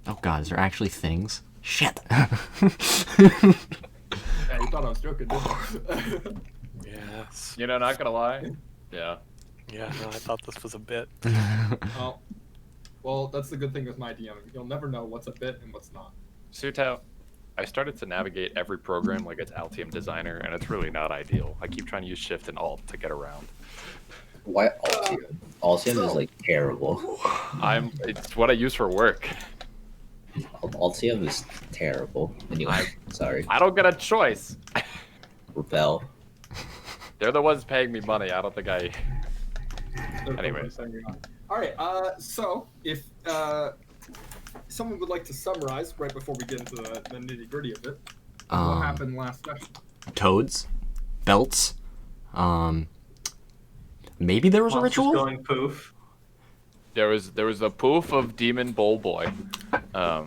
Oh god, is there actually things? Shit. Yeah, you thought I was joking, didn't you? Yes. You know, not gonna lie. Yeah. Yeah, no, I thought this was a bit. Oh, well, that's the good thing with my DMing. You'll never know what's a bit and what's not. Suto, I started to navigate every program like it's Altium Designer, and it's really not ideal. I keep trying to use Shift and Alt to get around. Why Altium? Altium is like terrible. It's what I use for work. Altium is terrible. Anyway, sorry. I don't get a choice. Rebel. They're the ones paying me money. I don't think I. They're Anyway. All right. So if someone would like to summarize right before we get into the nitty gritty of it, what happened last session? Toads, belts. Maybe there was a Monsters ritual. going poof. There was a poof of Demon Bowl Boy. It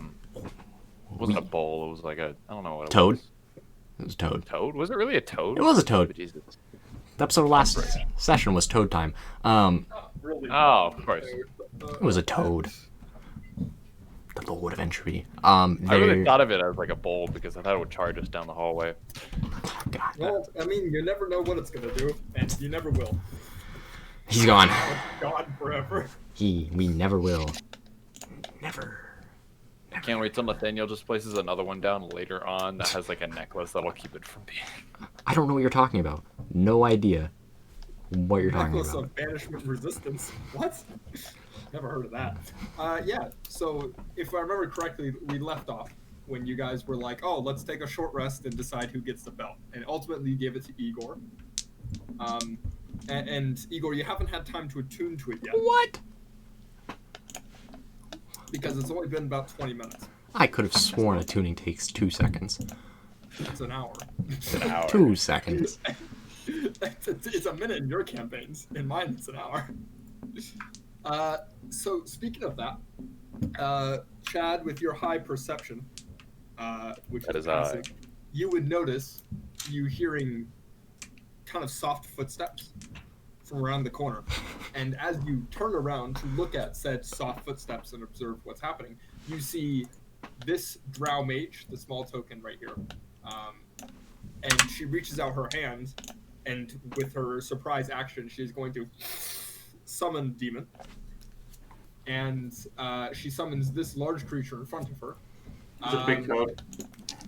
wasn't a bowl. It was like a I don't know what it Toad. was. It was Toad. Toad? Was it really a toad? It was a toad. Jesus. The episode of last session was Toad time. Really? Oh, of course. It was a toad. The Lord of Entropy. I really thought of it as like a bowl because I thought it would charge us down the hallway. God, Well, I mean, you never know what it's gonna do, and you never will. he's gone. God forever. We never will. Never. Can't wait till Nathaniel just places another one down later on that has like a necklace that'll keep it from being. I don't know what you're talking about. No idea what you're talking Necklace about. of banishment resistance. What? Never heard of that. Yeah. So if I remember correctly, we left off when you guys were like, "Oh, let's take a short rest and decide who gets the belt," and ultimately you gave it to Igor. And Igor, you haven't had time to attune to it yet. What? Because it's only been about 20 minutes. I could have sworn a tuning takes 2 seconds. It's an hour. It's an hour. 2 seconds. It's a minute in your campaigns. In mine, it's an hour. So speaking of that, Chad, with your high perception, which That is is high. passive, you would notice you hearing kind of soft footsteps from around the corner. And as you turn around to look at said soft footsteps and observe what's happening, you see this drow mage, the small token right here. And she reaches out her hand, and with her surprise action, she's going to summon demon. And she summons this large creature in front of her. It's a big toad.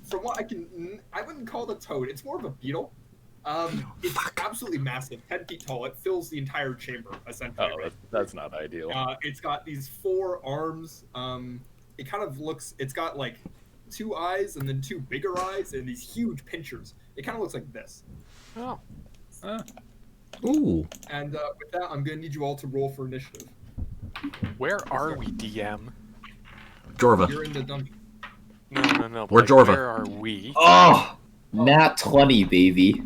From what I wouldn't call it a toad. It's more of a beetle. It's absolutely massive, 10 feet tall. It fills the entire chamber, essentially. Oh, that's not ideal. It's got these 4 arms. It kind of looks. It's got like 2 eyes and then 2 bigger eyes and these huge pinchers. It kind of looks like this. Oh. Ooh. And with that, I'm gonna need you all to roll for initiative. Where are we, DM? Jorva. You're in the dungeon. No. We're like, Jorva. Where are we? Oh, nat 20, baby.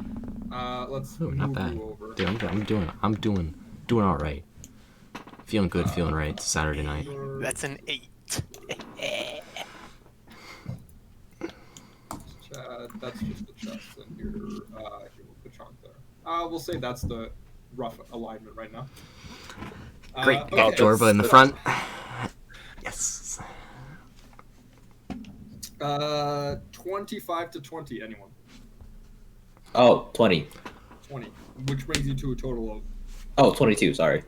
Let's Ooh, not move bad. you over. Dude, I'm doing all right. Feeling good, feeling right. It's Saturday night. That's an 8. Chad, that's just the chest, and here we'll put chunk there. We'll say that's the rough alignment right now. Great. Okay. Jorva in the front. Yes. 25 to 20, anyone? Oh, 20. 20, which brings you to a total of Oh, 22, sorry.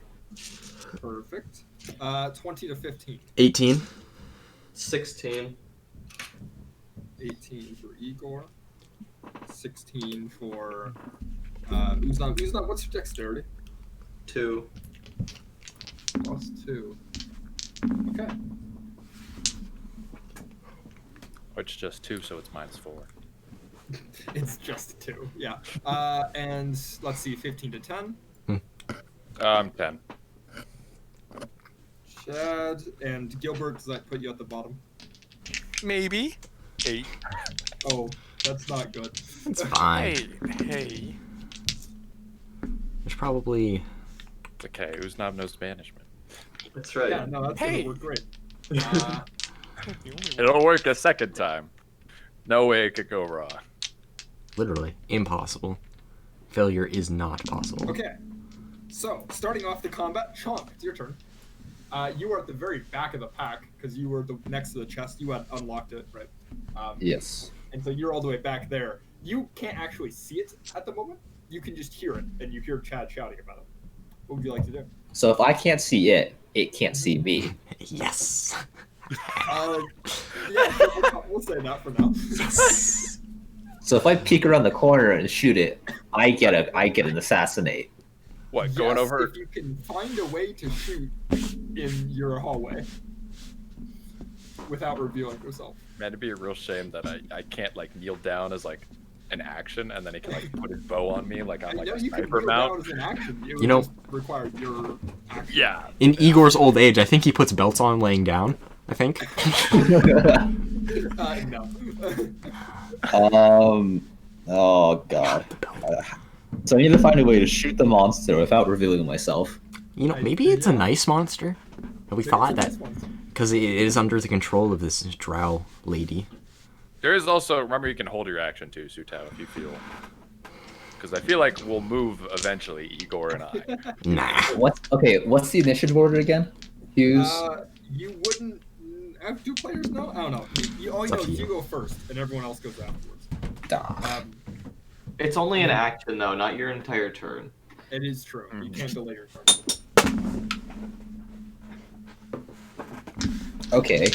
perfect. 20 to 15. 18. 16. 18 for Igor. 16 for Uzan. Uzan, what's your dexterity? 2. Plus 2. Okay. Which just 2, so it's -4. It's just 2, yeah. And let's see, 15 to 10. 10. Chad and Gilbert, does that put you at the bottom? Maybe. 8. Oh, that's not good. It's fine. Hey. There's probably. It's okay. Uznab knows management. That's right. Yeah, no, that's Hey. gonna work great. It'll work a second time. No way it could go wrong. Literally impossible. Failure is not possible. Okay, so starting off the combat, Chomp, it's your turn. You were at the very back of the pack because you were next to the chest. You had unlocked it, right? Yes. And so you're all the way back there. You can't actually see it at the moment. You can just hear it, and you hear Chad shouting about it. What would you like to do? So if I can't see it, it can't see me. Yes. Yeah, we'll say that for now. Yes. So if I peek around the corner and shoot it, I get an assassinate. What, going Yes, over? if you can find a way to shoot in your hallway without revealing yourself. Man, it'd be a real shame that I can't like kneel down as like an action, and then he can like put his bow on me like I'm like a You can sniper kneel down mount. as an action. It You would know- just require your action. Yeah. In Igor's old age, I think he puts belts on laying down. I think. No. Oh god. So I need to find a way to shoot the monster without revealing myself. You know, maybe it's a nice monster. We thought that because it is under the control of this drow lady. There is also, remember, you can hold your action too, Sutao, if you feel. Because I feel like we'll move eventually, Igor and I. Nah. What's the initiative order again? Hughes. You wouldn't have 2 players now? I don't know. All you know is you go first, and everyone else goes afterwards. It's only an action though, not your entire turn. It is true. You can't delay your turn. Okay.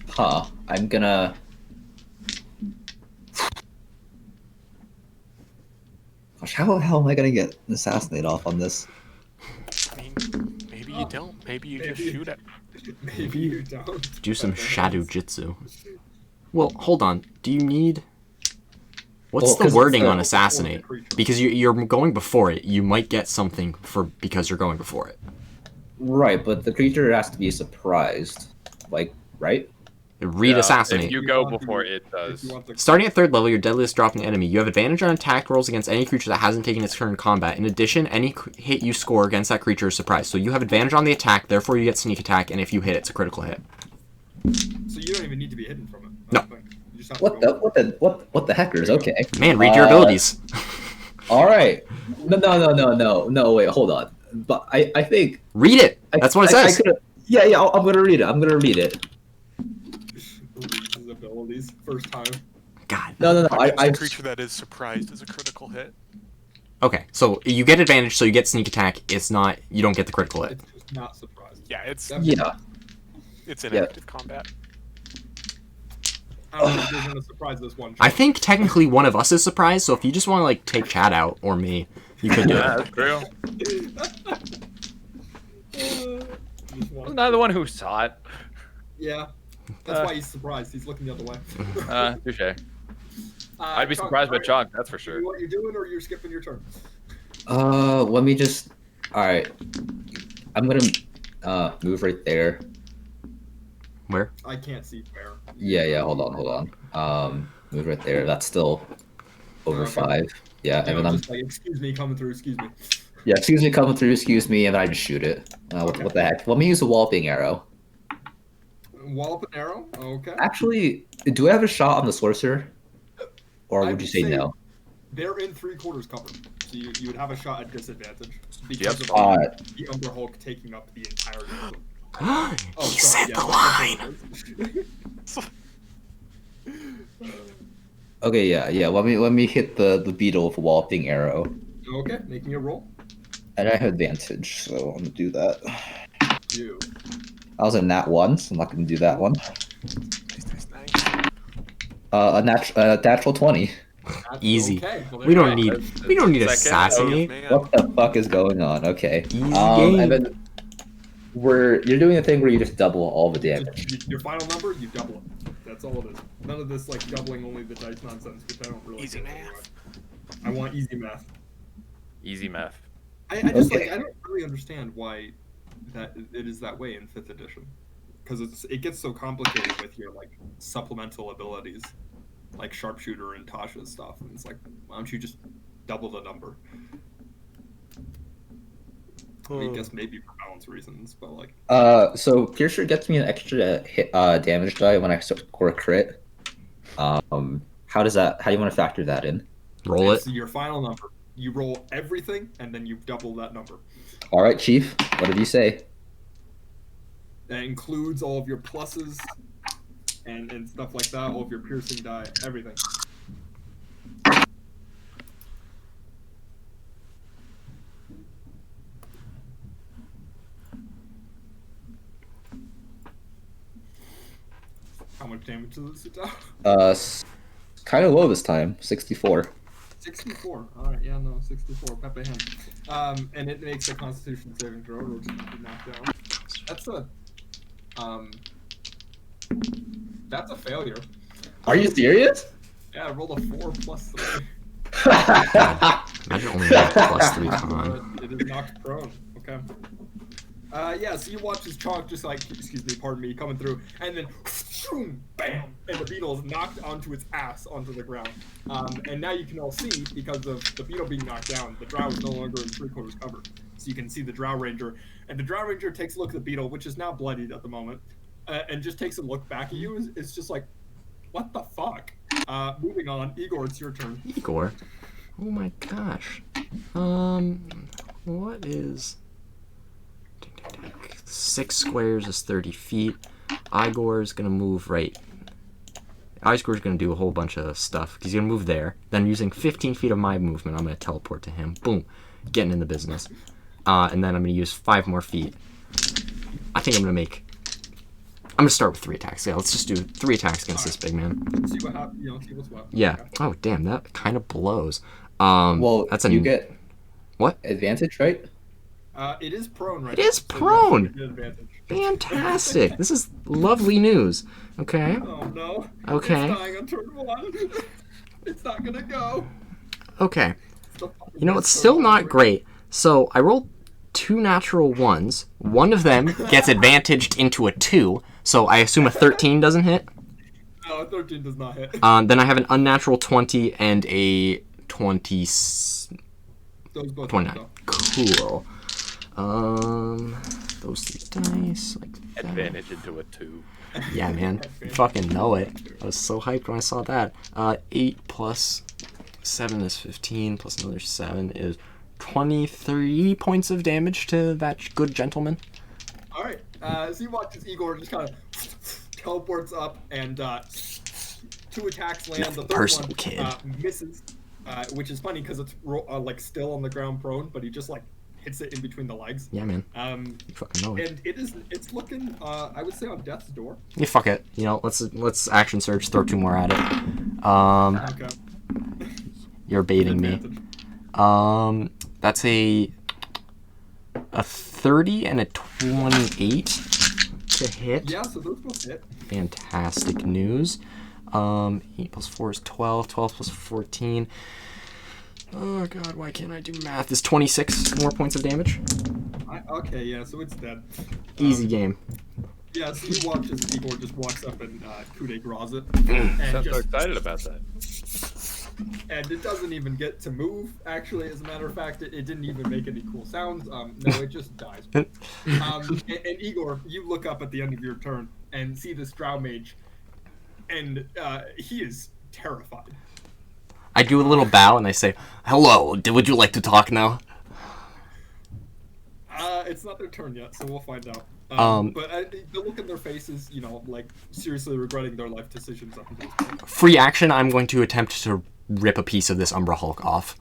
Huh. I'm gonna. Gosh, how the hell am I gonna get an assassinate off on this? I mean, maybe you don't. Maybe you just Maybe. shoot it. Maybe you don't. Do some shadow jitsu. Well, hold on. Do you need? What's Well, the 'cause wording it's on assassinate? Because you're going before it. You might get something because you're going before it. Right, but the creature has to be surprised. Like, right? Read assassinate. If you go before it does. Starting at 3rd level, your deadliest drop in enemy. You have advantage on attack rolls against any creature that hasn't taken its turn in combat. In addition, any hit you score against that creature is surprised. So you have advantage on the attack, therefore you get sneak attack, and if you hit, it's a critical hit. So you don't even need to be hidden from it. I No. don't think. You just have to go. What the heckers? Okay. Man, read your abilities. All right. No. Wait, hold on. But I think Read it. That's what it says. Yeah. I'm gonna read it. Reads his abilities first time. God. No. A creature that is surprised is a critical hit. Okay, so you get advantage, so you get sneak attack. It's not. You don't get the critical hit. It's just not surprising. Yeah, it's Yeah. it's in Yeah. active combat. I don't think they're gonna surprise this one. I think technically one of us is surprised. So if you just want to like take Chad out or me, you could do Yeah, it. that's true. Just one. I'm not the one who saw it. Yeah. That's why he's surprised. He's looking the other way. Touche. I'd be surprised by Chunk, that's for You sure. know what you're doing, or you're skipping your turn? Let me just. All right. I'm gonna move right there. Where? I can't see where. Yeah. Hold on. Move right there. That's still over Okay. 5. Yeah, You and know, then I'm. just like, excuse me, coming through. Excuse me. Yeah, excuse me, coming through. Excuse me, and then I just shoot it. Okay. What the heck? Let me use a walloping arrow. Wallop an arrow. Okay. Actually, do I have a shot on the sorcerer? Or I would you would say say- no? They're in 3/4 cover, so you would have a shot at disadvantage because Yep. of the Umber Hulk taking up the entirety of them. He sorry, said yeah, the line. Okay, yeah. Let me hit the beetle with a walloping arrow. Okay, making a roll. And I have advantage, so I'm gonna do that. You. I was a nat 1, so I'm not gonna do that one. Nice. A natural 20. That's Easy. Okay. Well, there We you don't go. need. We don't need Second, assassinate. Man. What the fuck is going on? Okay. Easy game. And then you're doing a thing where you just double all the damage. Just your final number, you double it. That's all it is. None of this like doubling only the dice nonsense, which I don't really. Easy get math. anyway. I want easy math. Easy math. I just Okay. like I don't really understand why that it is that way in 5th edition, because it gets so complicated with your like supplemental abilities, like sharpshooter and Tasha's stuff, and it's like why don't you just double the number? I mean, I guess maybe for balance reasons, but like So Piercer gets me an extra hit, damage die when I score a crit. How do you want to factor that in? Roll it. it's your final number. You roll everything and then you double that number. All right, Chief. What did you say? That includes all of your pluses and stuff like that, all of your piercing die, everything. How much damage does it do? Kind of low this time. 64. 64. All right, yeah, no, 64. Pepe hand. And it makes a Constitution saving throw, which is knocked down. That's a failure. Are you serious? Yeah, I rolled a 4 plus 3. Imagine only having +3 con. It is knocked prone. Okay. Yeah, so you watch this chonk just like, excuse me, pardon me, coming through, and then, bam, and the beetle is knocked onto its ass onto the ground. And now you can all see, because of the beetle being knocked down, the drow is no longer in 3/4 cover. So you can see the drow ranger, and the drow ranger takes a look at the beetle, which is now bloodied at the moment, and just takes a look back at you. It's just like, what the fuck? Moving on, Igor, it's your turn. Igor? Oh my gosh. What is... 6 squares is 30 feet. Igor's gonna move right. Igor's gonna do a whole bunch of stuff. He's gonna move there. Then using 15 feet of my movement, I'm gonna teleport to him. Boom. Getting in the business. And then I'm gonna use 5 more feet. I think I'm gonna start with 3 attacks. Yeah, let's just do 3 attacks against this big man. See what happens, see what's what. Yeah. Okay. Oh, damn, that kind of blows. Well, that's a... you get... What? Advantage, right? It is prone right It now. is prone! So you get advantage. Fantastic. This is lovely news. Okay. Oh no. Okay. It's dying on turn 1. It's not gonna go. Okay. You know, it's still not great. So I rolled 2 natural 1s. One of them gets advantaged into a 2. So I assume a 13 doesn't hit. No, 13 does not hit. Then I have an unnatural 20 and a 20. Those both 29. go. Cool. Those 3 dice. Like that. Advantage into a 2. Yeah, man. You fucking know it. I was so hyped when I saw that. 8 plus 7 is 15, plus another 7 is 23 points of damage to that good gentleman. Alright, so you watch as Igor just kind of teleports up and 2 attacks land. The third Personal one kid. Misses, which is funny because it's like still on the ground prone, but he just like hits it in between the legs. Yeah, man. You fucking know it. And it's looking, I would say, on death's door. Yeah, fuck it. You know, let's action surge, throw 2 more at it. Okay. You're baiting me. Advantage. That's a 30 and a 28 to hit. Yeah, so those both hit. Fantastic news. 8 plus 4 is 12. 12 plus 14. Oh god, why can't I do math? Is 26 more points of damage? Okay, yeah, so it's dead. Easy game. Yeah, so you watch as Igor just walks up and coup de grace it. Sounds so excited about that. And it doesn't even get to move, actually. As a matter of fact, it didn't even make any cool sounds. No, it just dies. And Igor, you look up at the end of your turn and see this drow mage, and he is terrified. I do a little bow and I say, "Hello, would you like to talk now?" It's not their turn yet, so we'll find out. But the look in their faces, you know, like seriously regretting their life decisions up until this point. Free action, I'm going to attempt to rip a piece of this Umbra Hulk off.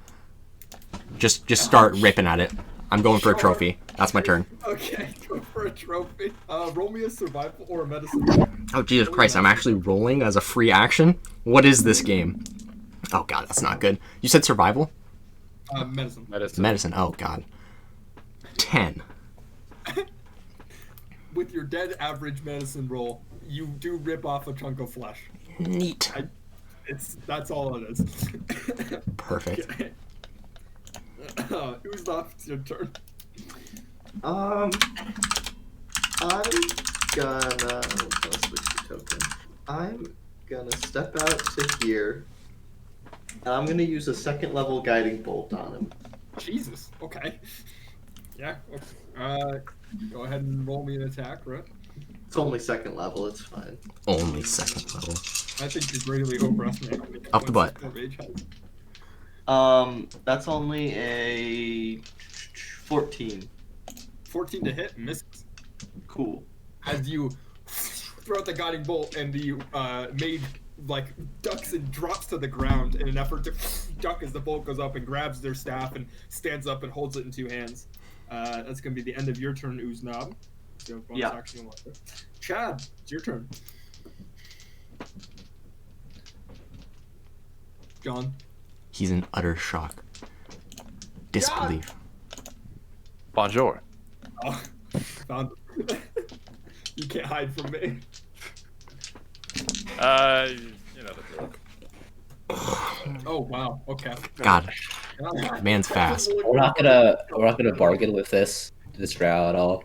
Just start ripping at it. I'm going for a trophy. That's my turn. Okay, go for a trophy. Roll me a survival or a medicine. Oh, Jesus Christ, I'm actually rolling as a free action? What is this game? Oh, God, that's not good. You said survival? Medicine. Medicine, oh, God. 10. With your dead average medicine roll, you do rip off a chunk of flesh. Neat. That's all it is. Perfect. Okay. Who's left? It's your turn. I'm gonna switch the token. I'm gonna step out to here, and I'm gonna use a 2nd level guiding bolt on him. Jesus. Okay. Yeah. Go ahead and roll me an attack, right? It's only 2nd level. It's fine. Only 2nd level. I think you're greatly overestimating. how many Up the butt. points mage has. That's only a 14. 14 to hit, misses. Cool. as you throw out the guiding bolt, and the maid like ducks and drops to the ground in an effort to duck as the bolt goes up and grabs their staff and stands up and holds it in two hands. That's gonna be the end of your turn, Uznab. So bonus Yeah. action you want to. Chad, it's your turn. John. He's in utter shock. Disbelief. Bonjour. Oh, found it. You can't hide from me. You know the drill. Oh wow. Okay. God, man's fast. We're not gonna bargain with this route at all.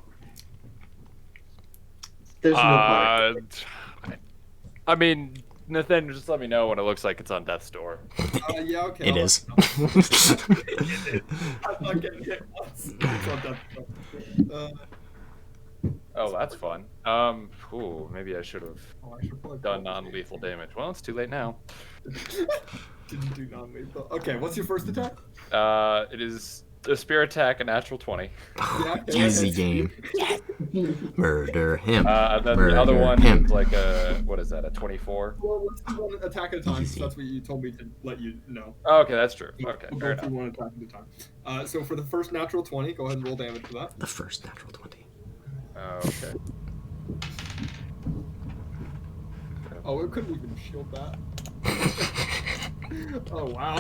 There's no bar. I mean, Nathaniel, just let me know when it looks like it's on death's door. Yeah. Okay. It is. I'm not getting hit once. It's on death. Oh, that's fun. Maybe I should have Oh, I should probably done non-lethal damage. Well, it's too late now. Didn't do non-lethal. Okay, what's your first attack? It is a spear attack, a natural 20. Yeah, Easy game. Murder him. And then Murder the other one him. is like a, what is that, a 24? Well, let's do one attack at a time. Easy. So that's what you told me to let you know. Oh, okay, that's true. Okay, We'll fair go through enough. one attack at a time. So for the first natural 20, go ahead and roll damage for that. The first natural 20. Okay. Oh, it couldn't even shield that. Oh wow.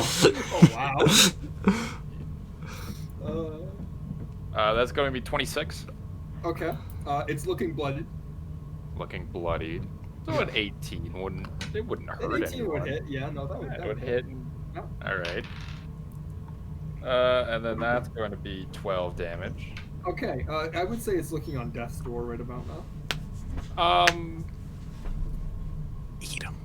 Oh wow. That's going to be 26. Okay. It's looking blooded. Looking bloodied. So an 18 wouldn't hurt An 18 anyone. would hit. Yeah, no, that would. That That would hit. Yeah. All right. And then that's going to be 12 damage. Okay. I would say it's looking on death's door right about now. Eat him.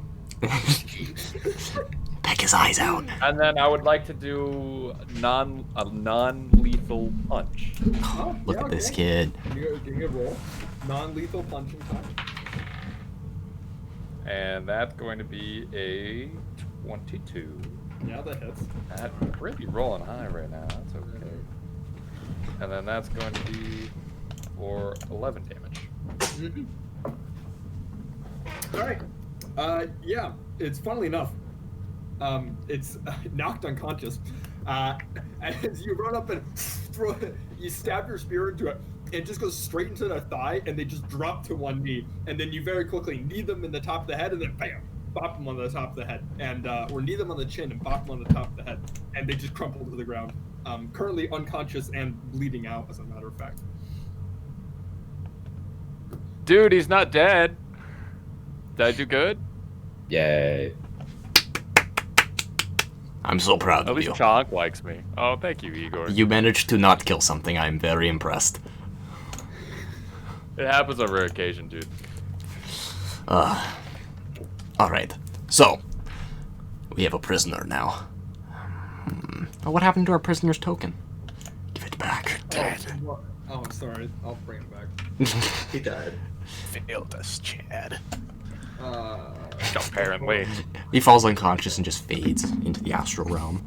Peck his eyes out. And then I would like to do a non-lethal punch. Oh, Look yeah, at this okay. kid. Give me a roll. Non-lethal punching time. And that's going to be a 22. Yeah, that hits. I'm really rolling high right now. That's okay. And then that's going to be for 11 damage. Mm-hmm. All right. Yeah, it's funnily enough, it's knocked unconscious. As you run up and you stab your spear into it, it just goes straight into their thigh, and they just drop to one knee. And then you very quickly knee them in the top of the head, and then bam, bop them on the top of the head, and or knee them on the chin and bop them on the top of the head, and they just crumple to the ground. Currently unconscious and bleeding out, as a matter of fact. Dude, he's not dead. Did I do good? Yay. I'm so proud At of least you. Chonk likes me. Oh, thank you, Igor. You managed to not kill something. I am very impressed. It happens on rare occasion, dude. Alright. So, we have a prisoner now. Oh, what happened to our prisoner's token? Give it back. Oh, I'm sorry. I'll bring it back. He died. Failed us, Chad. Apparently. He falls unconscious and just fades into the astral realm.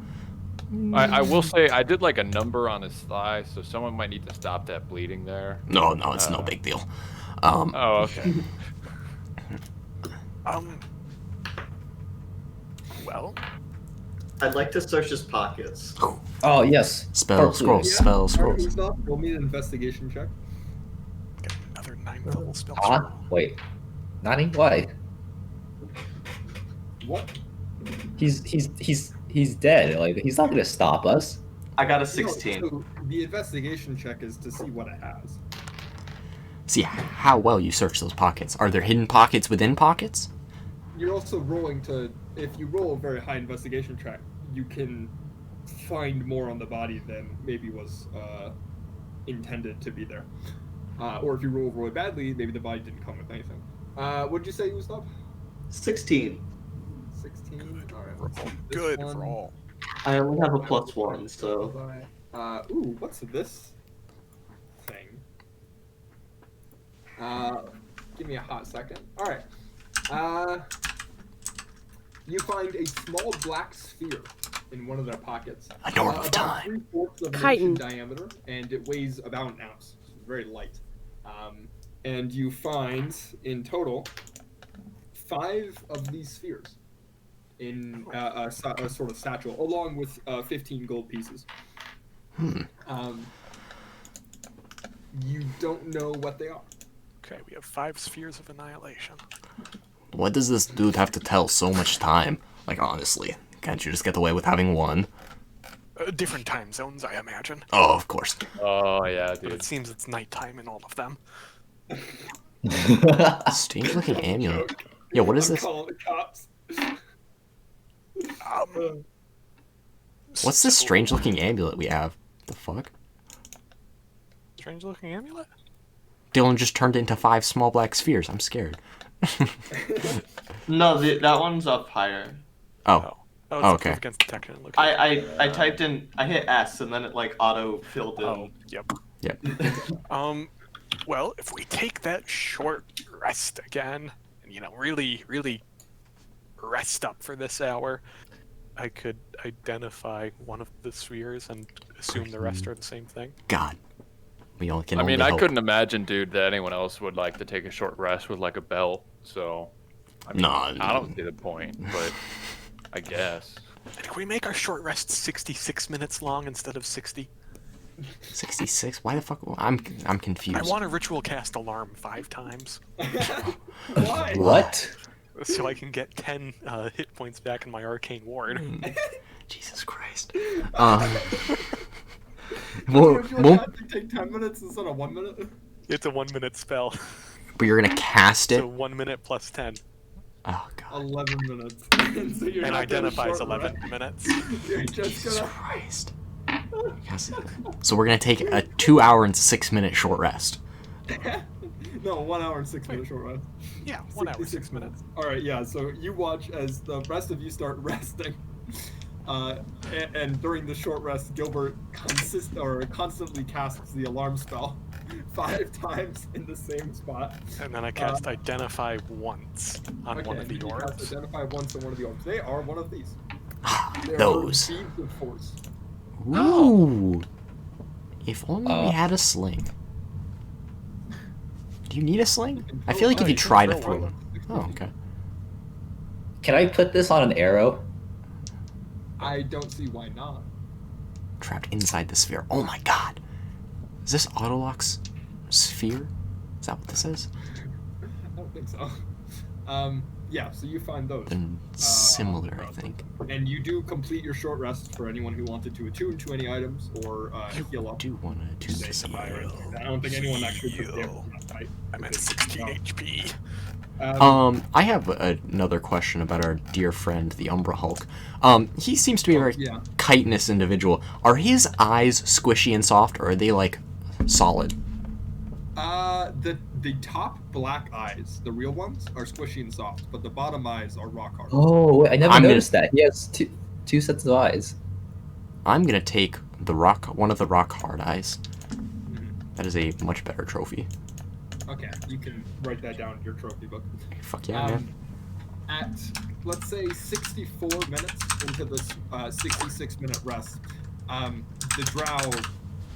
I will say, I did like a number on his thigh, so someone might need to stop that bleeding there. No, it's no big deal. Oh, okay. Well, I'd like to search his pockets. Oh yes. Spell Part scrolls, two. spell Alright, scrolls. Usopp, roll me an investigation check. get another 9th level spell. Ah, wait. Nani? Why? What? He's dead. Like he's not gonna stop us. I got a No, 16. so the investigation check is to see what it has. See how well you search those pockets. Are there hidden pockets within pockets? You're also rolling to, if you roll a very high investigation check, you can find more on the body than maybe was intended to be there. Or if you roll really badly, maybe the body didn't come with anything. What did you say, Gustav? 16. 16? Alright, Roll let's see. This good one- roll. I only have a +1, so. Ooh, what's this thing? Give me a hot second. Alright. You find a small black sphere in one of their pockets. A norm of about time. 3/4 of an inch in Chitin. diameter, and it weighs about an ounce. So it's very light. and you find in total 5 of these spheres in a sort of satchel, along with 15 gold pieces. You don't know what they are. Okay, we have 5 spheres of annihilation. What does this dude have to tell so much time? Like, honestly, can't you just get away with having one? Different time zones, I imagine. Oh, of course. Oh yeah, But dude. it seems it's nighttime in all of them. Strange looking amulet. Yeah, what is I'm this? calling the cops. What's this strange looking amulet we have? The fuck? Strange looking amulet? Dylan just turned into 5 small black spheres. I'm scared. No, that one's up higher. Oh. Oh, it's Okay. proof against detection. Look I typed in, I hit S and then it like auto filled in. Oh, yep. Yep. Well, if we take that short rest again, and really rest up for this hour, I could identify one of the spheres and assume the rest are the same thing. God. We all can I mean, only I hope. couldn't imagine, dude, that anyone else would like to take a short rest with like a belt. So, I mean, Nah, I don't see the point, but I guess. And can we make our short rest 66 minutes long instead of 60? 66? Why the fuck? I'm confused. I want to ritual cast alarm 5 times, Why? What? so I can get 10 hit points back in my arcane ward. Jesus Christ. Would you like that to take 10 minutes instead of 1 minute? It's a 1-minute spell, But you're gonna cast it? so 1 minute plus 10, Oh, God. 11 minutes. So you're and not gonna identifies short 11 rest. minutes. You're just Jesus gonna. Christ. So we're gonna take a 2 hour and 6 minute short rest. No, 1 hour and 6 minutes short rest. Yeah, 1 hour, 66 6 minutes. All right, yeah. So you watch as the rest of you start resting, and during the short rest, Gilbert constantly casts the alarm spell 5 times in the same spot. And then I cast Identify once on one of the you cast orbs. Identify once on one of the orbs. They are one of these. They are Those. beams of force. Ooh. If only we had a sling. Do you need a sling? I feel like if you try to throw them. Oh, okay. Can I put this on an arrow? I don't see why not. Trapped inside the sphere. Oh my god. Is this Autolock's sphere? Is that what this is? I don't think so. Yeah, so you find those. Then similar, I think. And you do complete your short rest for anyone who wanted to attune to any items or heal I up. do want to tune Say this goodbye or up. anything like that. I don't think anyone actually took damage Heal. from that fight. I'm at 16 HP. I have another question about our dear friend, the Umbra Hulk. He seems to be a very yeah. chitinous individual. Are his eyes squishy and soft, or are they, like, solid? The top black eyes, the real ones, are squishy and soft, but the bottom eyes are rock hard. Oh, wait, I never I'm gonna- noticed that. He has two sets of eyes. I'm gonna take one of the rock hard eyes. That is a much better trophy. Okay, you can write that down in your trophy book. Fuck yeah, man. At, let's say, 64 minutes into this 66-minute rest, the drow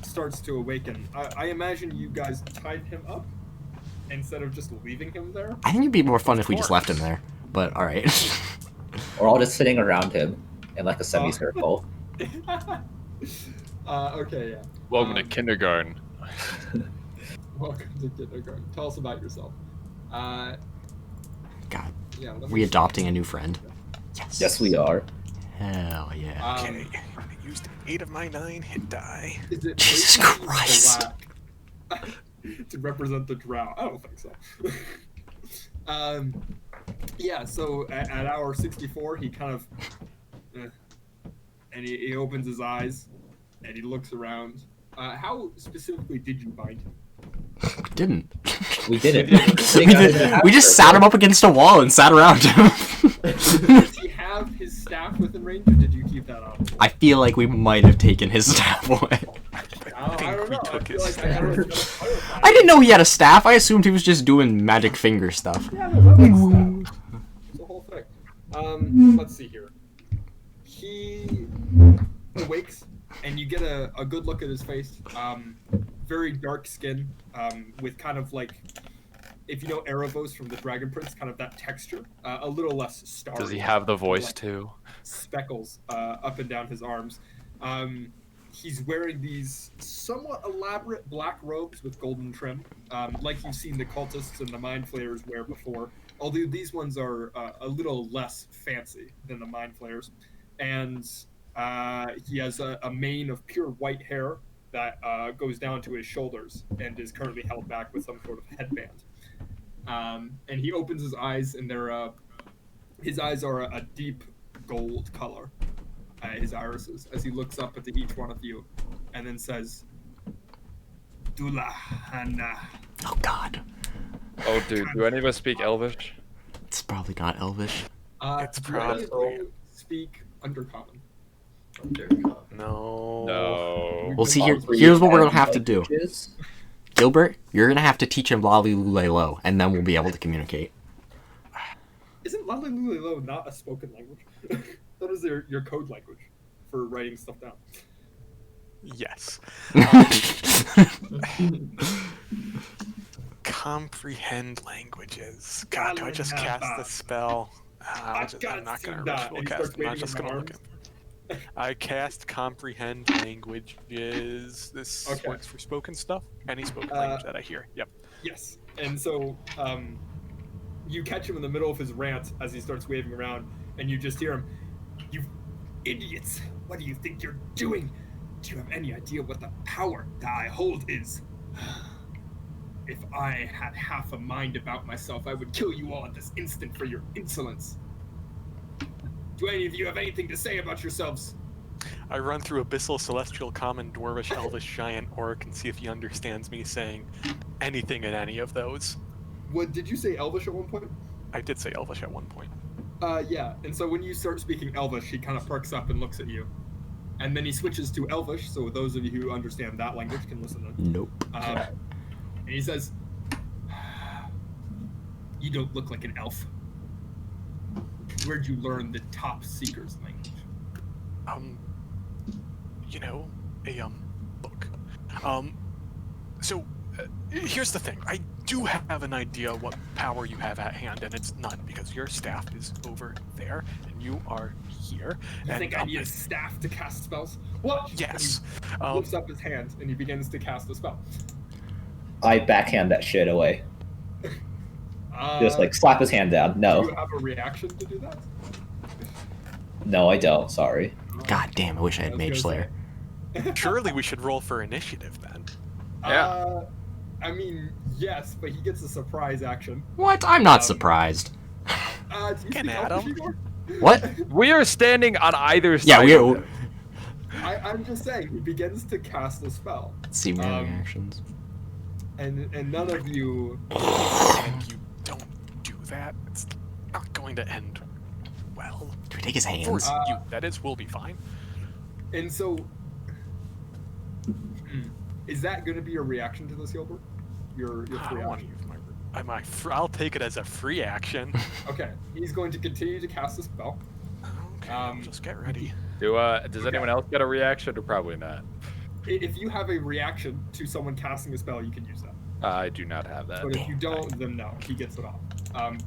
starts to awaken. I imagine you guys tied him up instead of just leaving him there. I think it'd be more fun if we just left him there. But alright. We're all just sitting around him in like a semicircle. Okay, yeah. Welcome to kindergarten. Welcome to kindergarten. Tell us about yourself. God, Yeah. let me- we adopting a new friend. Yes. Yes, we are. Hell yeah. Okay, I used 8 of my 9 hit die. Is it Jesus basically Christ. black to represent the drow? I don't think so. Yeah, so at hour 64, he kind of, and he opens his eyes, and he looks around. How specifically did you bind him? Didn't. We did it. We just sat him up against a wall and sat around him. Does he have his staff within range, or did you keep that out? I feel like we might have taken his staff away. I don't we know. took I feel his like I gotta clarify. I didn't know he had a staff. I assumed he was just doing magic finger stuff. Yeah, no, that makes sense. It's the whole thing. Let's see here. He awakes, and you get a good look at his face. Very dark skin, with kind of like if you know Erebos from the Dragon Prince, kind of that texture, a little less starry. Does he have the voice like too? speckles up and down his arms. He's wearing these somewhat elaborate black robes with golden trim, like you've seen the cultists and the mind flayers wear before, although these ones are a little less fancy than the mind flayers. And he has a mane of pure white hair that goes down to his shoulders and is currently held back with some sort of headband. And he opens his eyes, and his eyes are a deep gold color, his irises, as he looks up at each one of you, and then says, "Dulahana." Oh God. Oh, dude, do any of us speak Elvish? It's probably not Elvish. It's Do any of probably- you speak Undercommon? No. No. Well, see, here's what we're gonna have to do. Gilbert, you're gonna have to teach him Lali Lule Lo, and then we'll be able to communicate. Isn't Lalilulelo not a spoken language? That is your code language for writing stuff down. Yes. Comprehend languages. God, do I just cast the spell? I'm not gonna ritual cast. I'm not just gonna look at. I cast comprehend languages. This Okay. works for spoken stuff. Any spoken language that I hear. Yep. Yes, and so you catch him in the middle of his rant as he starts waving around, and you just hear him, "You idiots! What do you think you're doing? Do you have any idea what the power that I hold is? If I had half a mind about myself, I would kill you all at this instant for your insolence. Do any of you have anything to say about yourselves?" I run through Abyssal, Celestial, Common, Dwarvish, Elvish, Giant, Orc, and see if he understands me saying anything in any of those. What did you say, Elvish at one point? I did say Elvish at one point. Yeah, and so when you start speaking Elvish, he kind of perks up and looks at you. And then he switches to Elvish, so those of you who understand that language can listen in. Nope. And he says, "You don't look like an elf. Where'd you learn the top seeker's language?" You know, a book. So here's the thing. I do have an idea what power you have at hand, and it's none because your staff is over there and you are here. You and, think I need a staff to cast spells? What? Yes. And he lifts up his hand and he begins to cast a spell. I backhand that shit away. Just like Do slap his hand down. you No, have a reaction to do that? no, I don't. Sorry. God damn, I wish I had was Mage gonna Slayer. Surely we should roll for initiative then. Yeah. I mean, yes, but he gets a surprise action. What? I'm not surprised. Do you Fucking speak Elvish, Adam. Igor? What? We are standing on either side. Yeah, we of are. him. I'm just saying, he begins to cast a spell, Let's see my reactions. and none of you. And you don't do that, it's not going to end well. Do we take his For hands? you, that is, we'll be fine. And so, is that going to be your reaction to this, Gilbert? Your I free don't want to action. use my I'll take it as a free action. Okay, he's going to continue to cast a spell. Okay, I'll just get ready. Does anyone else get a reaction or probably not? If you have a reaction to someone casting a spell, you can use that. I do not have that. But if you don't, then no, he gets it off.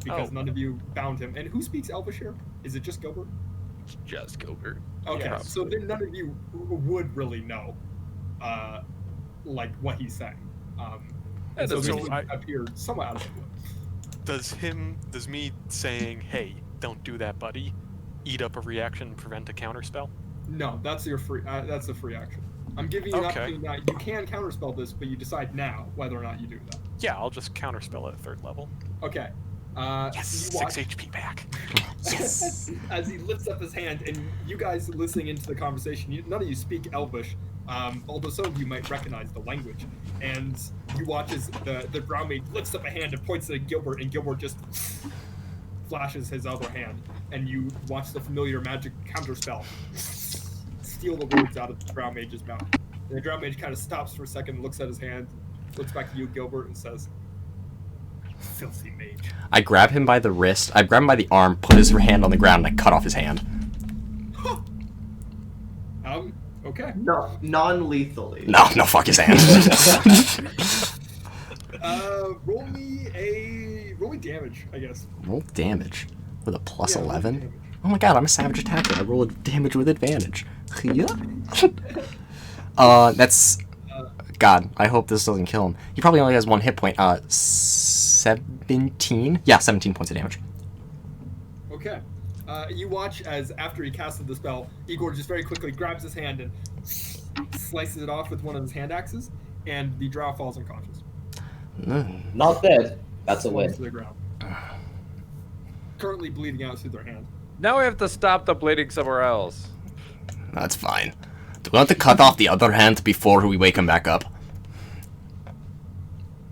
Because Oh. none of you bound him. And who speaks Elvish here? Is it just Gilbert? It's just Gilbert. Okay, Yeah. so then none of you would really know, like what he's saying. And so that's this so would I- appear somewhat out of the blue. Does me saying, "Hey, don't do that, buddy," eat up a reaction and prevent a counter spell? No, that's your free. That's a free action. I'm giving you an Okay. opportunity now. You can counterspell this, but you decide now whether or not you do that. Yeah, I'll just counter spell at 3rd level. Okay. Yes, you watch 6 HP back. Yes. as he lifts up his hand, and you guys listening into the conversation, none of you speak Elvish, although some of you might recognize the language. And you watch as the brown mage lifts up a hand and points at Gilbert, and Gilbert just flashes his other hand, and you watch the familiar magic counterspell steal the words out of the brown mage's mouth. And the brown mage kind of stops for a second, looks at his hand, looks back at you, Gilbert, and says, "Filthy mage." I grab him by the wrist. I grab him by the arm, put his hand on the ground, and I cut off his hand. Okay. No, non-lethally. No, fuck his hand. Roll me damage, I guess. Roll damage with a plus Yeah, roll 11. damage. Oh my god, I'm a savage attacker. I roll a damage with advantage. Yeah. That's. God, I hope this doesn't kill him. He probably only has 1 hit point. 17? Yeah, 17 points of damage. Okay. You watch as after he casted the spell, Igor just very quickly grabs his hand and slices it off with one of his hand axes, and the drow falls unconscious. Not dead. That's a Slumps win. to the ground. Currently bleeding out through their hand. Now we have to stop the bleeding somewhere else. That's fine. Do we want to cut off the other hand before we wake him back up?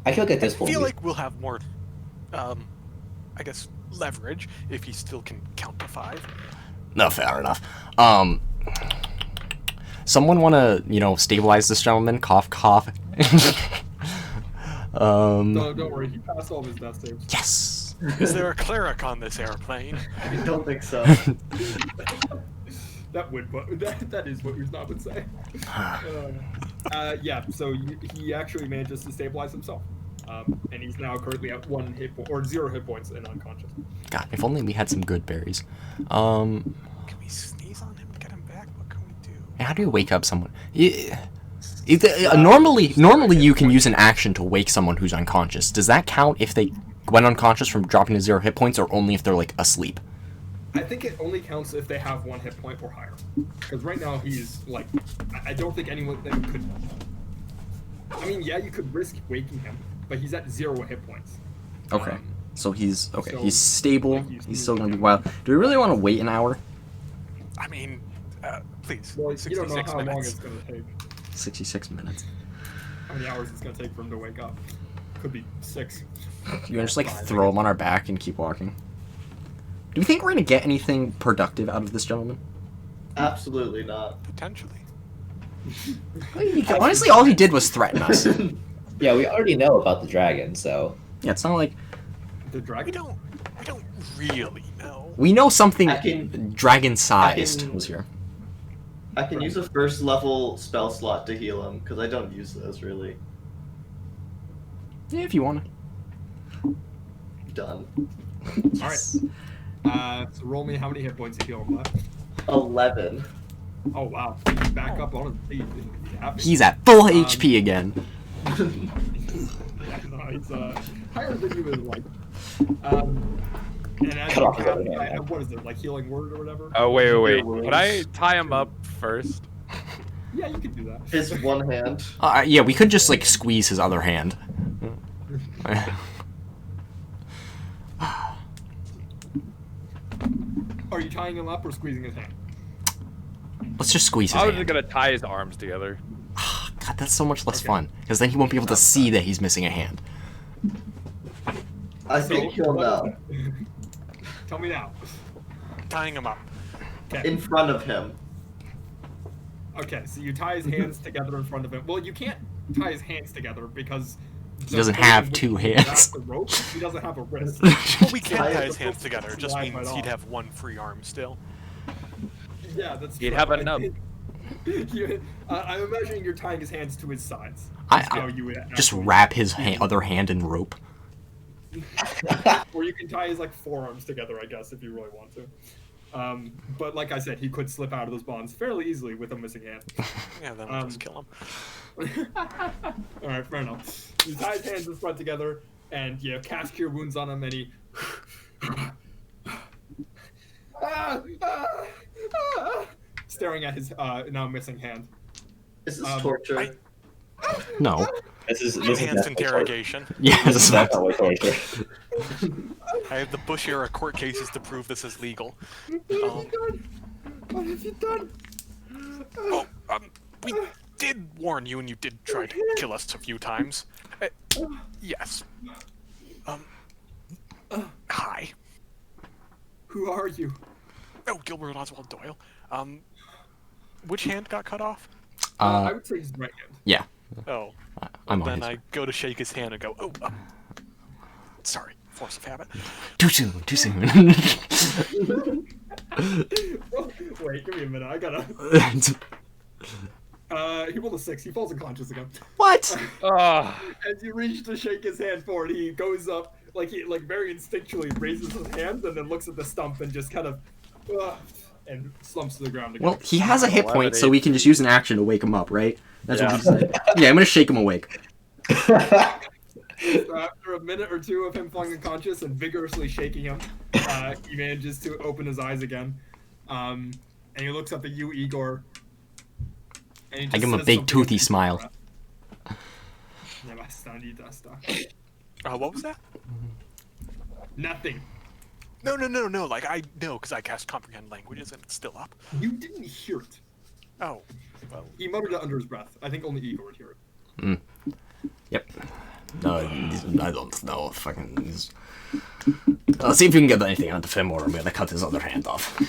I feel like at this I point, feel like we'll have more, I guess, leverage if he still can count to 5. No, fair enough. Someone want to, stabilize this gentleman? Cough, cough. Don't worry, he passed all of his death saves. Yes. Is there a cleric on this airplane? I don't think so. That would, but that is what Uznab would say. Yeah, so he actually manages to stabilize himself. And he's now currently at 1 hit point, or 0 hit points and unconscious. God, if only we had some good berries. Can we sneeze on him and get him back? What can we do? How do you wake up someone? Normally you can use an action to wake someone who's unconscious. Does that count if they went unconscious from dropping to 0 hit points, or only if they're like asleep? I think it only counts if they have 1 hit point or higher. Because right now he's like, I don't think anyone that could. I mean, yeah, you could risk waking him, but he's at 0 hit points. Okay. So he's okay. so, He's stable. like, He's still gonna be wild. Do we really want to wait an hour? I mean, please. Well, you don't know 66 how long minutes. it's gonna take. 66 minutes. How many hours it's gonna take for him to wake up? Could be 6. You wanna just like 5, throw him on our back and keep walking? Do you think we're gonna get anything productive out of this gentleman? Absolutely not. Potentially. Honestly, all he did was threaten us. yeah, we already know about the dragon, so Yeah, it's not like The We dragon? don't really know. we know something I can- dragon-sized I can- was here. I can use a first level spell slot to heal him, because I don't use those really. Yeah, if you wanna. Done. Alright. So roll me how many hit points you heal him left. 11. Oh wow. Back up on his feet. He's happy. He's at full HP again. Yeah, no, he's higher than you would like. And as Cut you off his other cast, hand. what is it, like healing word or whatever? Oh, wait. Your Can I wounds. tie him up first? Yeah, you can do that. His one hand. Yeah, we could just like squeeze his other hand. Are you tying him up or squeezing his hand? Let's just squeeze his I was hand. just gonna tie his arms together. God, that's so much less Okay. fun. Because then he won't be able to see that he's missing a hand. I think he'll know. Tell me now. Tying him up. Okay. In front of him. Okay, so you tie his hands together in front of him. Well, you can't tie his hands together because He doesn't have two hands. The rope, he doesn't have a wrist. Well, we can Tie tie it his to hands the together. It just slide means right he'd off. have 1 free arm still. Yeah, that's He'd true. have a nub. I'm imagining you're tying his hands to his sides. I- That's how you would Just actually- wrap his other hand in rope. Or you can tie his like forearms together, I guess, if you really want to. But like I said, he could slip out of those bonds fairly easily with a missing hand. Yeah, then we'll just kill him. All right, fair enough. You tie his hands in front together, and you cast Cure Wounds on him, and he. Staring at his now missing hand. Is this torture? No. this is Enhanced definitely interrogation. Yeah, this is torture. Definitely torture. I have the Bush era court cases to prove this is legal. What have you done? Oh, we did warn you, and you did try to kill us a few times. Yes. Hi. Who are you? Oh, Gilbert Oswald Doyle. Which hand got cut off? I would say his right hand. Yeah, Oh, I'm on then his. I go to shake his hand and go, oh, sorry, force of habit. Too soon, too soon. Wait, give me a minute. I gotta. He rolled a 6. He falls unconscious again. What? Oh, As you reach to shake his hand forward, he goes up he very instinctually raises his hand and then looks at the stump and just kind of and slumps to the ground again. Well, he has a hit point, so we can just use an action to wake him up, right? That's what Yeah. he said. Yeah, I'm gonna shake him awake. So after a minute or two of him falling unconscious and vigorously shaking him, he manages to open his eyes again. And he looks up at you, Igor. And he I just give him a says big something toothy under his smile. breath. What was that? Nothing. No. Like, I know, because I cast Comprehend Languages and it's still up. You didn't hear it. Oh, well. He muttered it under his breath. I think only Igor would hear it. Yep. No, I don't know. Fucking. Let's see if we can get anything onto him, or I'm gonna cut his other hand off.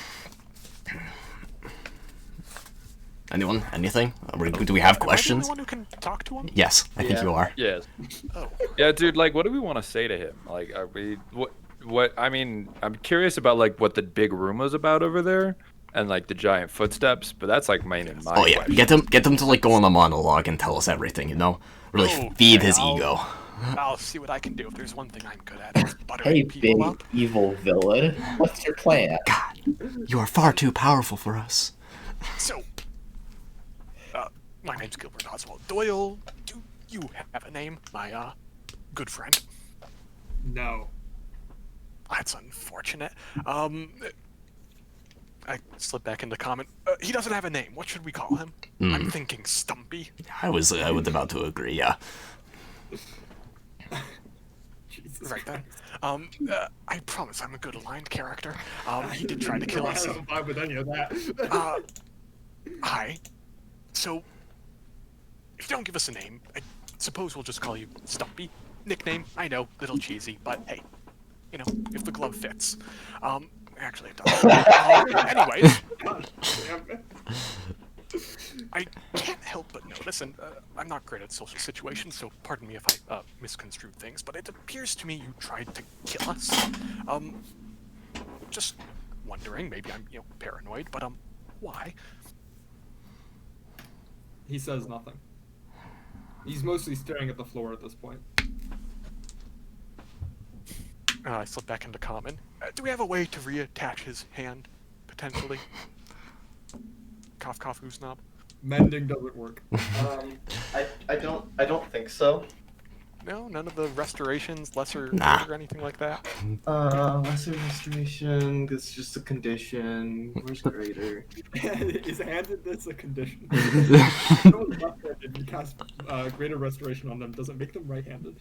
Anyone? Anything? Do we have questions? Am I the only one who can talk to him? Yes, I think Yeah. you are. yes. Oh. Yeah, dude. Like, what do we want to say to him? Like, are we what? I mean, I'm curious about like what the big room was about over there, and like the giant footsteps. But that's like main in my Oh yeah, question. get them to like go on a monologue and tell us everything. You know, really Oh, feed okay, his I'll- ego. I'll see what I can do. If there's one thing I'm good at, it's buttering Hey, big people up. evil villain. What's your plan? You are far too powerful for us. So, my name's Gilbert Oswald Doyle. Do you have a name, my good friend? No. That's unfortunate. I slip back into comment. He doesn't have a name. What should we call him? I'm thinking Stumpy. I was about to agree. Yeah. Jesus Right then. Christ. I promise I'm a good aligned character. He did try to kill I us. don't vibe with any of that. Hi. So, if you don't give us a name, I suppose we'll just call you Stumpy. Nickname, I know, little cheesy, but hey, you know, if the glove fits. Actually it doesn't. Anyways, God damn it. I can't help but notice, and I'm not great at social situations, so pardon me if I misconstrued things, but it appears to me you tried to kill us. Just wondering, maybe I'm, paranoid, but why? He says nothing. He's mostly staring at the floor at this point. I slip back into common. Do we have a way to reattach his hand, potentially? Cough, cough, ooze-knob. Mending doesn't work. I don't think so. No, none of the restorations, lesser Nah. or anything like that. Lesser restoration. This is just a condition. Where's greater? Is handed this a condition? No, left-handed, you cast greater restoration on them doesn't make them right-handed.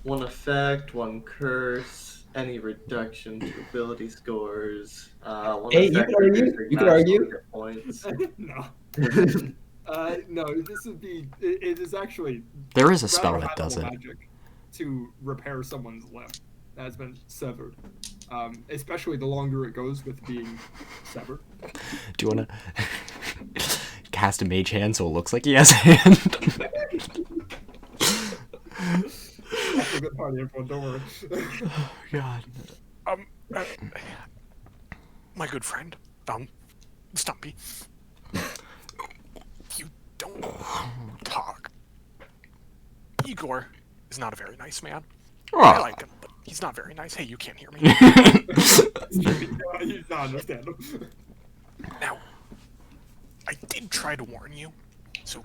One effect, one curse, any reduction to ability scores. One Hey, you effect could argue. reducing You could max argue. hit points. No. No, this would be. It is actually. There is a spell rather that does it. high-level magic to repair someone's limb that has been severed. Especially the longer it goes with being severed. Do you wanna cast a mage hand so it looks like he has a hand? That's a good party, everyone. Don't worry. God. My good friend, Stumpy. You don't talk. Igor is not a very nice man. I like him, but he's not very nice. Hey, you can't hear me. You not understand him. Now, I did try to warn you, so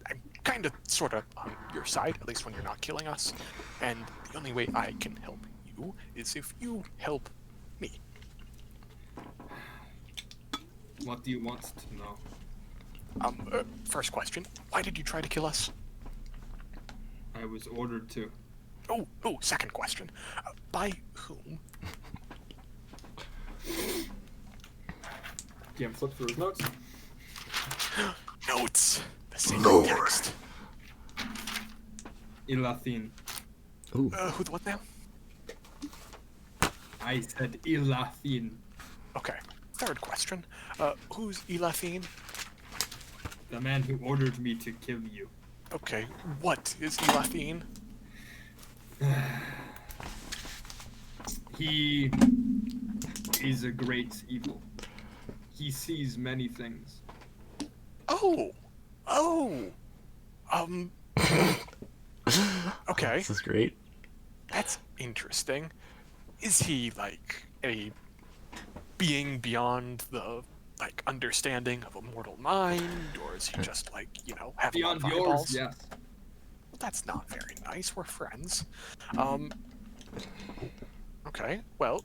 I'm kind of, sort of on your side, at least when you're not killing us. And the only way I can help you is if you help me. What do you want to know? First question, why did you try to kill us? I was ordered to. Oh, second question, by whom? DM flip through his notes. Notes, the sacred text. Ilathin. Who the what now? I said Ilathin. Okay, third question, who's Elathine? The man who ordered me to kill you. Okay, what is Elathine? He is a great evil. He sees many things. Oh, oh, um, okay, This is great. that's interesting. Is he like a being beyond the like understanding of a mortal mind, or is he just like have a lot Beyond of yours, eyeballs? yes. Well, that's not very nice. We're friends. Okay. Well,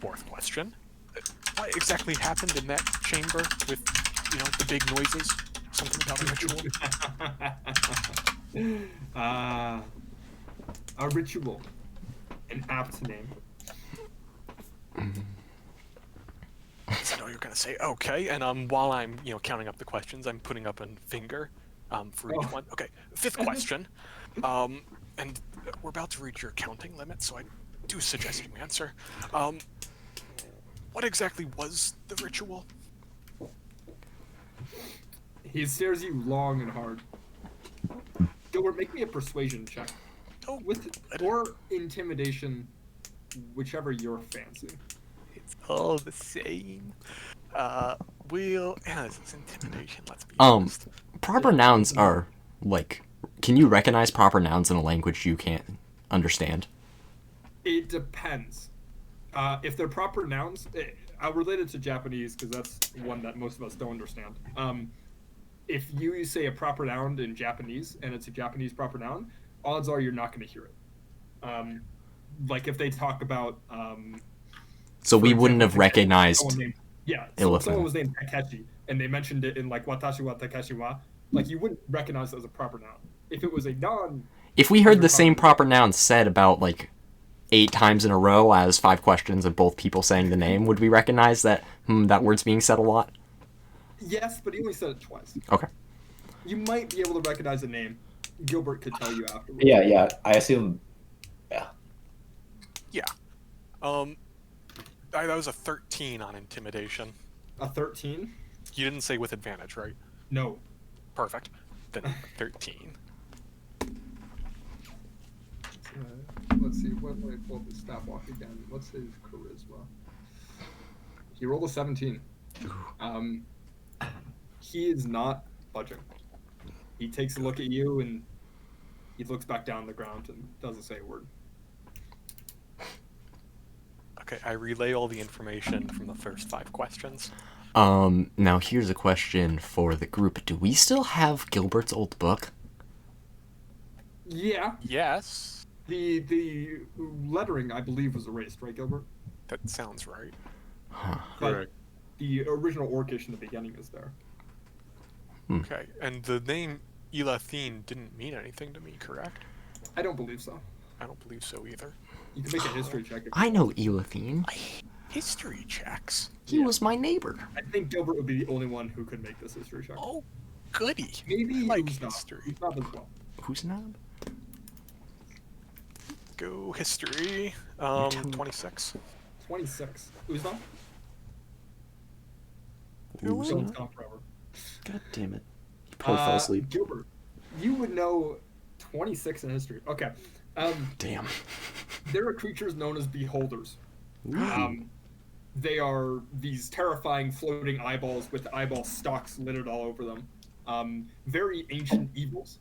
fourth question. What exactly happened in that chamber with the big noises? Something about a ritual. A ritual. An apt name. So I know you're gonna say okay, and while I'm counting up the questions, I'm putting up a finger for each one. Okay, fifth question, and we're about to reach your counting limit, so I do suggest you answer. What exactly was the ritual? He stares you long and hard. Gilbert, make me a persuasion check. Oh, Or intimidation, whichever you're fancy. it's all the same. This is intimidation. Let's be Um, honest. Proper nouns are like, can you recognize proper nouns in a language you can't understand? It depends. If they're proper nouns, I'll relate it to Japanese because that's one that most of us don't understand. If you say a proper noun in Japanese and it's a Japanese proper noun, odds are you're not going to hear it. Like if they talk about. So we for wouldn't example, have recognized. Someone was named Takeshi, and they mentioned it in like Watashi wa Takeshi wa. Like you wouldn't recognize it as a proper noun. If it was a non. If we heard the same proper noun said about like 8 times in a row as 5 questions of both people saying the name, would we recognize that that word's being said a lot? Yes, but he only said it twice. Okay. You might be able to recognize the name. Gilbert could tell you afterwards. Yeah. I assume. Yeah. Yeah. That was a 13 on intimidation. A 13? You didn't say with advantage, right? No. Perfect. Then 13. Let's see. What when I pull up his stat walk again? What's his charisma? He rolled a 17. He is not budging. He takes a look at you and he looks back down the ground and doesn't say a word. Okay, I relay all the information from the first 5 questions. Now here's a question for the group. Do we still have Gilbert's old book? Yeah. Yes. The lettering, I believe, was erased, right, Gilbert? That sounds right. Huh. But the original Orcish in the beginning is there. Okay, and the name Elathine didn't mean anything to me, correct? I don't believe so. I don't believe so either. You can make a history check. If I know Elathine. History checks. He was my neighbor. I think Gilbert would be the only one who could make this history check. Oh, goody. Maybe I like Uznab. history. Uznab as well. Who's Knob? Go history. telling me- 26. 26. Uznab? Who's Someone's Knob? gone forever. God damn it. He probably fell asleep. Gilbert, you would know 26 in history. Okay. Damn. There are creatures known as beholders. They are these terrifying floating eyeballs with eyeball stalks littered all over them. Very ancient evils.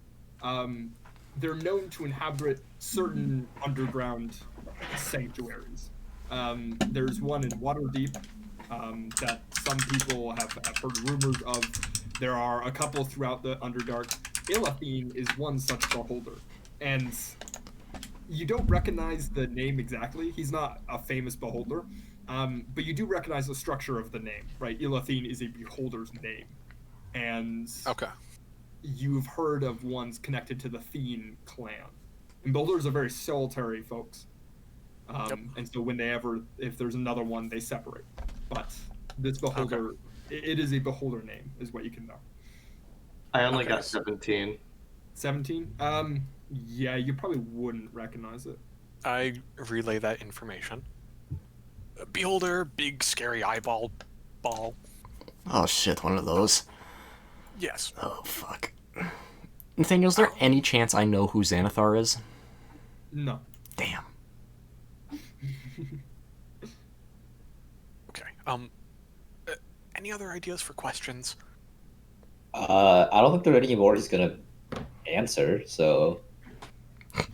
They're known to inhabit certain underground sanctuaries. There's one in Waterdeep that some people have heard rumors of. There are a couple throughout the Underdark. Elathine is one such beholder. And you don't recognize the name exactly. He's not a famous beholder. But you do recognize the structure of the name, right? Elathine is a beholder's name. And Okay. you've heard of ones connected to the Thien clan. And beholders are very solitary folks. And so if there's another one, they separate. But this beholder, it is a beholder name, is what you can know. I only Okay. got 17. 17? Yeah, you probably wouldn't recognize it. I relay that information. Beholder, big scary eyeball ball. Oh shit, one of those. Yes. Oh fuck. Nathaniel, is there any chance I know who Xanathar is? No. Damn. Okay. Any other ideas for questions? I don't think there are any more he's gonna answer. So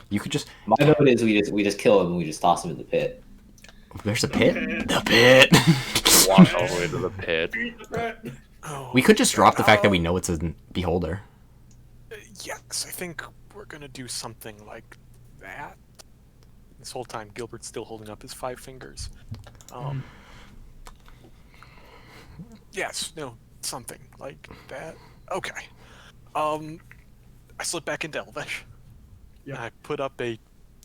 You could just. my vote is we just kill him and we just toss him in the pit. There's a The pit. pit. The pit. Walk all the way to the pit. Beat the pit. Oh, We could just drop the fact that we um, know it's a beholder. Yes, I think we're gonna do something like that. This whole time, Gilbert's still holding up his 5 fingers. Yes, no, something like that. Okay. I slip back into Elvish. Yeah. And I put up a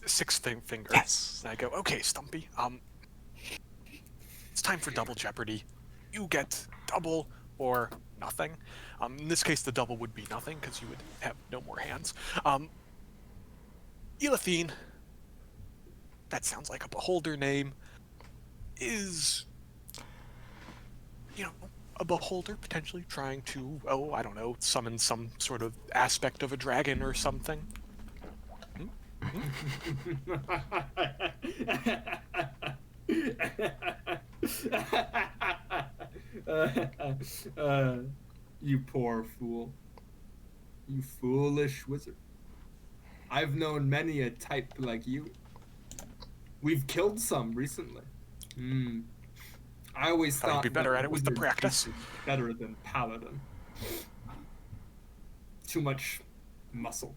6th finger. Yes. And I go, okay, Stumpy. It's time for double jeopardy. You get double or nothing. In this case, the double would be nothing because you would have no more hands. Elathine, that sounds like a beholder name, is, a beholder potentially trying to, I don't know, summon some sort of aspect of a dragon or something. You poor fool. You foolish wizard. I've known many a type like you. We've killed some recently. I always Thought you'd thought be better that at it with the wizard practice. is better than paladin. Too much muscle.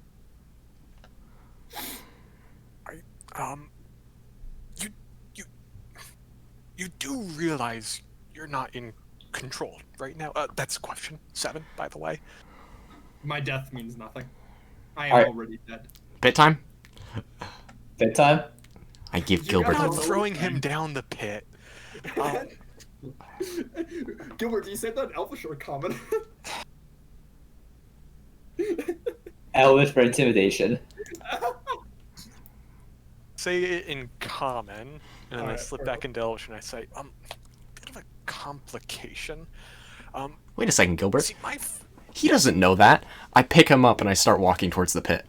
You do realize you're not in control right now? That's question 7, by the way. My death means nothing. I am Alright. already dead. Pit time. Pit time. I give You Gilbert. You're not Gilbert. throwing him down the pit. Gilbert, do you say that in Elvish or common? Elvish for intimidation. Say it in common, and then I Alright, slip fair back into Elvish and I say, bit of a complication. Wait a second, Gilbert. See, He doesn't know that. I pick him up and I start walking towards the pit.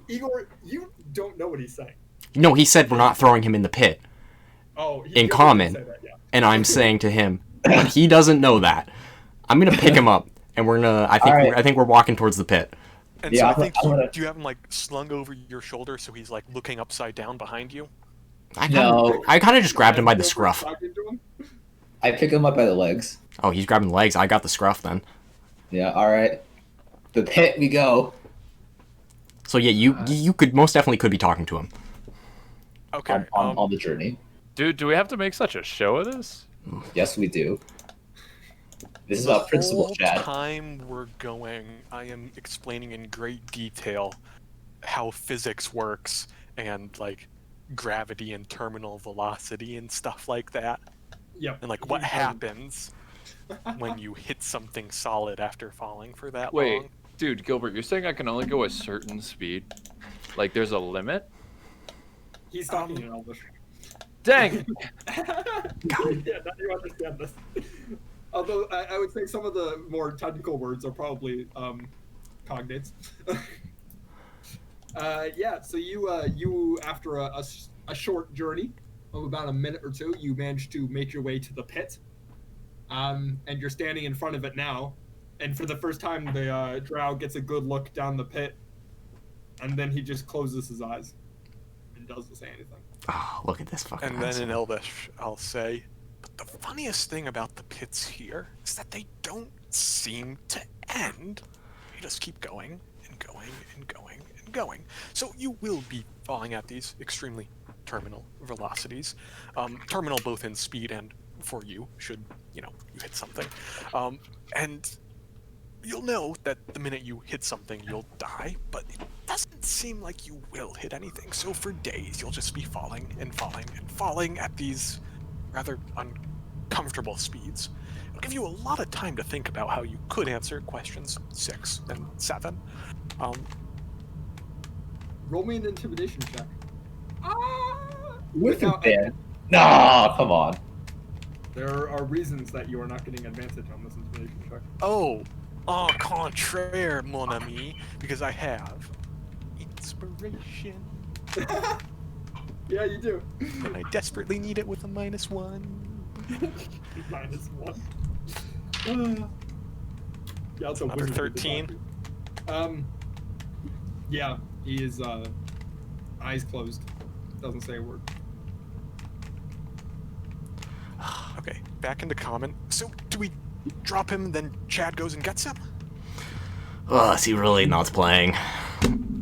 Igor, you don't know what he's saying. No, he said we're not throwing him in the pit. Oh, In Gilbert did common. say that, yeah. And I'm saying to him, but he doesn't know that. I'm gonna pick him up, and we're gonna. Alright. I think we're walking towards the pit. And Yeah, so I I'm think gonna- do you have him like slung over your shoulder so he's like looking upside down behind you? I No. kind of just grabbed him by the Gilbert scruff. talking to him? I pick him up by the legs. Oh, he's grabbing the legs. I got the scruff then. Yeah. All right. The pit we go. So yeah, you could most definitely could be talking to him. Okay. On the journey. Dude, do we have to make such a show of this? Yes, we do. This is the about principle, whole Chad. time we're going, I am explaining in great detail how physics works and like gravity and terminal velocity and stuff like that, Yep. and like what happens when you hit something solid after falling for that Wait, long. dude, Gilbert, you're saying I can only go a certain speed? Like, there's a limit? He's talking in Elvish. Dang! it. Yeah, now you understand this. Although I would say some of the more technical words are probably cognates. Yeah, so you after a short journey of about a minute or two, you manage to make your way to the pit, and you're standing in front of it now. And for the first time, the drow gets a good look down the pit, and then he just closes his eyes and doesn't say anything. Oh, look at this fucking. And then in asshole. Elvish, I'll say, but the funniest thing about the pits here is that they don't seem to end. You just keep going and going and going and going. So you will be falling at these extremely terminal velocities. Terminal both in speed and for you, should, you hit something. And you'll know that the minute you hit something, you'll die, but it doesn't seem like you will hit anything. So for days, you'll just be falling and falling and falling at these rather uncomfortable speeds. It'll give you a lot of time to think about how you could answer questions 6 and 7. Roll me an intimidation check. With the Without- band. No, come on. There are reasons that you are not getting advantage on this intimidation check. Oh, au contraire, mon ami, because I have inspiration, Yeah, you do. and I desperately need it with a -1. -1. Yeah, it's a Another wizard with the 13. doctor. Yeah, he is eyes closed. Doesn't say a word. Okay, back into common. So, do we drop him, then Chad goes and gets him? Ugh, is he really not playing?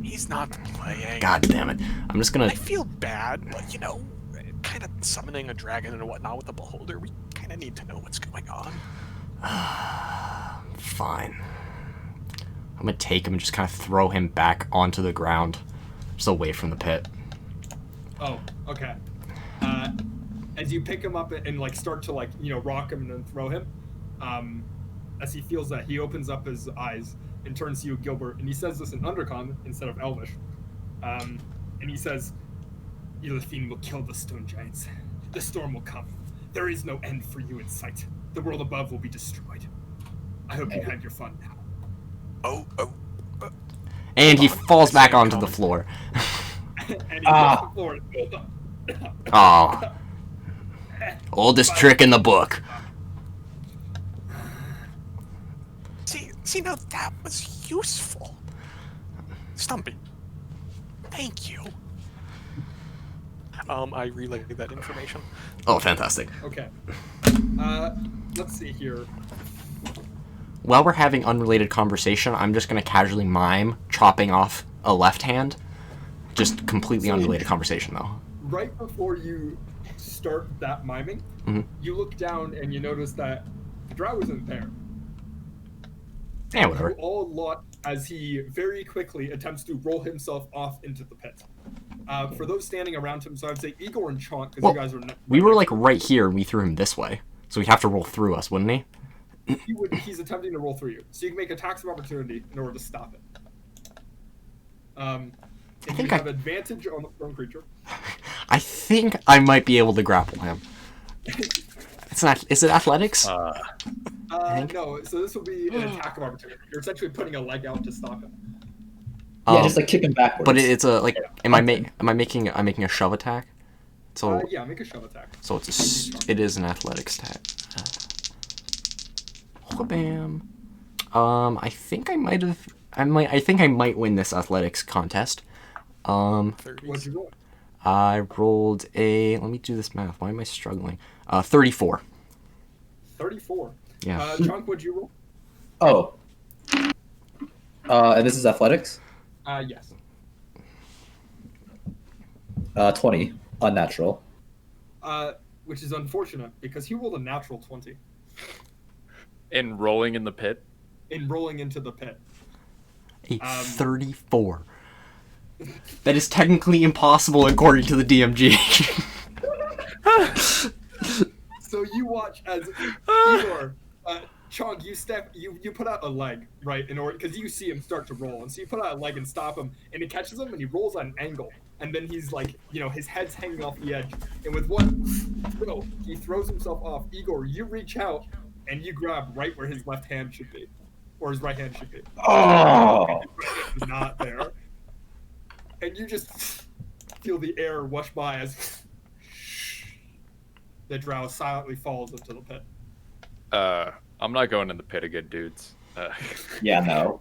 He's not playing. God damn it. I'm just gonna... I feel bad, but you know, kind of summoning a dragon and whatnot with the beholder, we kind of need to know what's going on. Fine. I'm gonna take him and just kind of throw him back onto the ground. Just away from the pit. Oh, okay. As you pick him up and like start to like rock him and then throw him, as he feels that, he opens up his eyes and turns to you, Gilbert, and he says this in Undercommon instead of Elvish. And he says, "Elithine will kill the stone giants. The storm will come. There is no end for you in sight. The world above will be destroyed. I hope you had your fun now." Oh. And he Hold on. falls I back say onto the common. floor. And he hits the floor. Oh. Oldest trick in the book. See, now that was useful. Stumpy. Thank you. I relayed that information. Oh, fantastic. Okay. Let's see here. While we're having unrelated conversation, I'm just gonna casually mime chopping off a left hand. Just completely unrelated conversation, though. Right before you start that miming, you look down and you notice that the drow isn't there. Yeah, whatever. You all lot as he very quickly attempts to roll himself off into the pit. For those standing around him, so I'd say Igor and Chaunt, because Well, you guys are. We were like right here, and we threw him this way, so he'd have to roll through us, wouldn't he? He's attempting to roll through you, so you can make attacks of opportunity in order to stop it. And you have advantage on the prone creature. I think I might be able to grapple him. It's not. Is it athletics? No, so this will be an attack of opportunity. You're essentially putting a leg out to stop him. Yeah, just like kick him backwards. But it's a like. Am I making a shove attack? So Yeah, make a shove attack. so it is an athletics attack. Bam. I think I might have. I think I might win this athletics contest. 30s. What'd you roll? I rolled a. Let me do this math. Why am I struggling? 34. 34. Yeah. Chunk, what'd you roll? Oh. And this is athletics? Yes. 20. Unnatural. Which is unfortunate because he rolled a natural 20 In rolling in the pit. in rolling into the pit. A 34. That is technically impossible according to the DMG. So you watch as Igor, Chunk, you put out a leg, right, in order, because you see him start to roll, and so you put out a leg and stop him, and he catches him, and he rolls at an angle, and then he's like, his head's hanging off the edge, and with one throw, he throws himself off. Igor, you reach out, and you grab right where his left hand should be, or his right hand should be. Oh! It's not there. And you just feel the air rush by as the drow silently falls into the pit. I'm not going in the pit again, dudes. Yeah, no.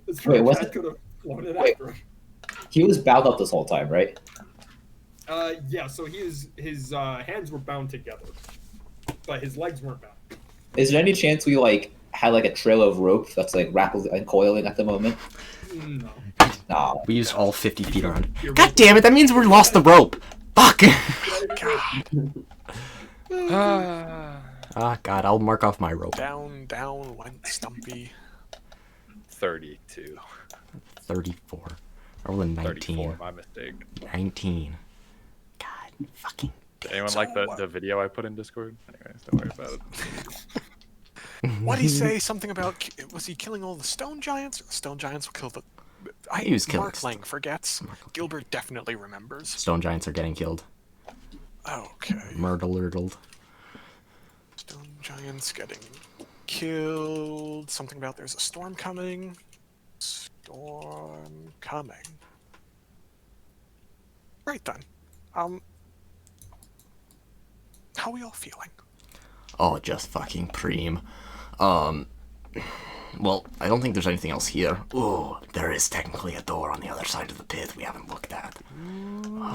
It's true. Wait, was Chad it- could have flown it wait. after him. He was bound up this whole time, right? Yeah, so his hands were bound together, but his legs weren't bound. Is there any chance we had a trail of rope that's rapidly uncoiling at the moment? No. Nah. We used all 50 feet around. You're God damn it! That means we lost the rope. Fuck. Ah, God, I'll mark off my rope. Down went Stumpy. 32. 34. I rolled a 19. 34, my mistake. 19. God, fucking. Anyone like the video I put in Discord? Anyways, don't worry about it. What did he say? Something about was he killing all the stone giants? The stone giants will kill the. He was killing Mark Lang forgets. Gilbert definitely remembers. Stone giants are getting killed. Okay. Murder-lurdled. Stone giants getting killed. Something about there's a storm coming. Storm coming. Right then. How are we all feeling? Oh, just fucking preem. Well, I don't think there's anything else here. Ooh, there is technically a door on the other side of the pit we haven't looked at.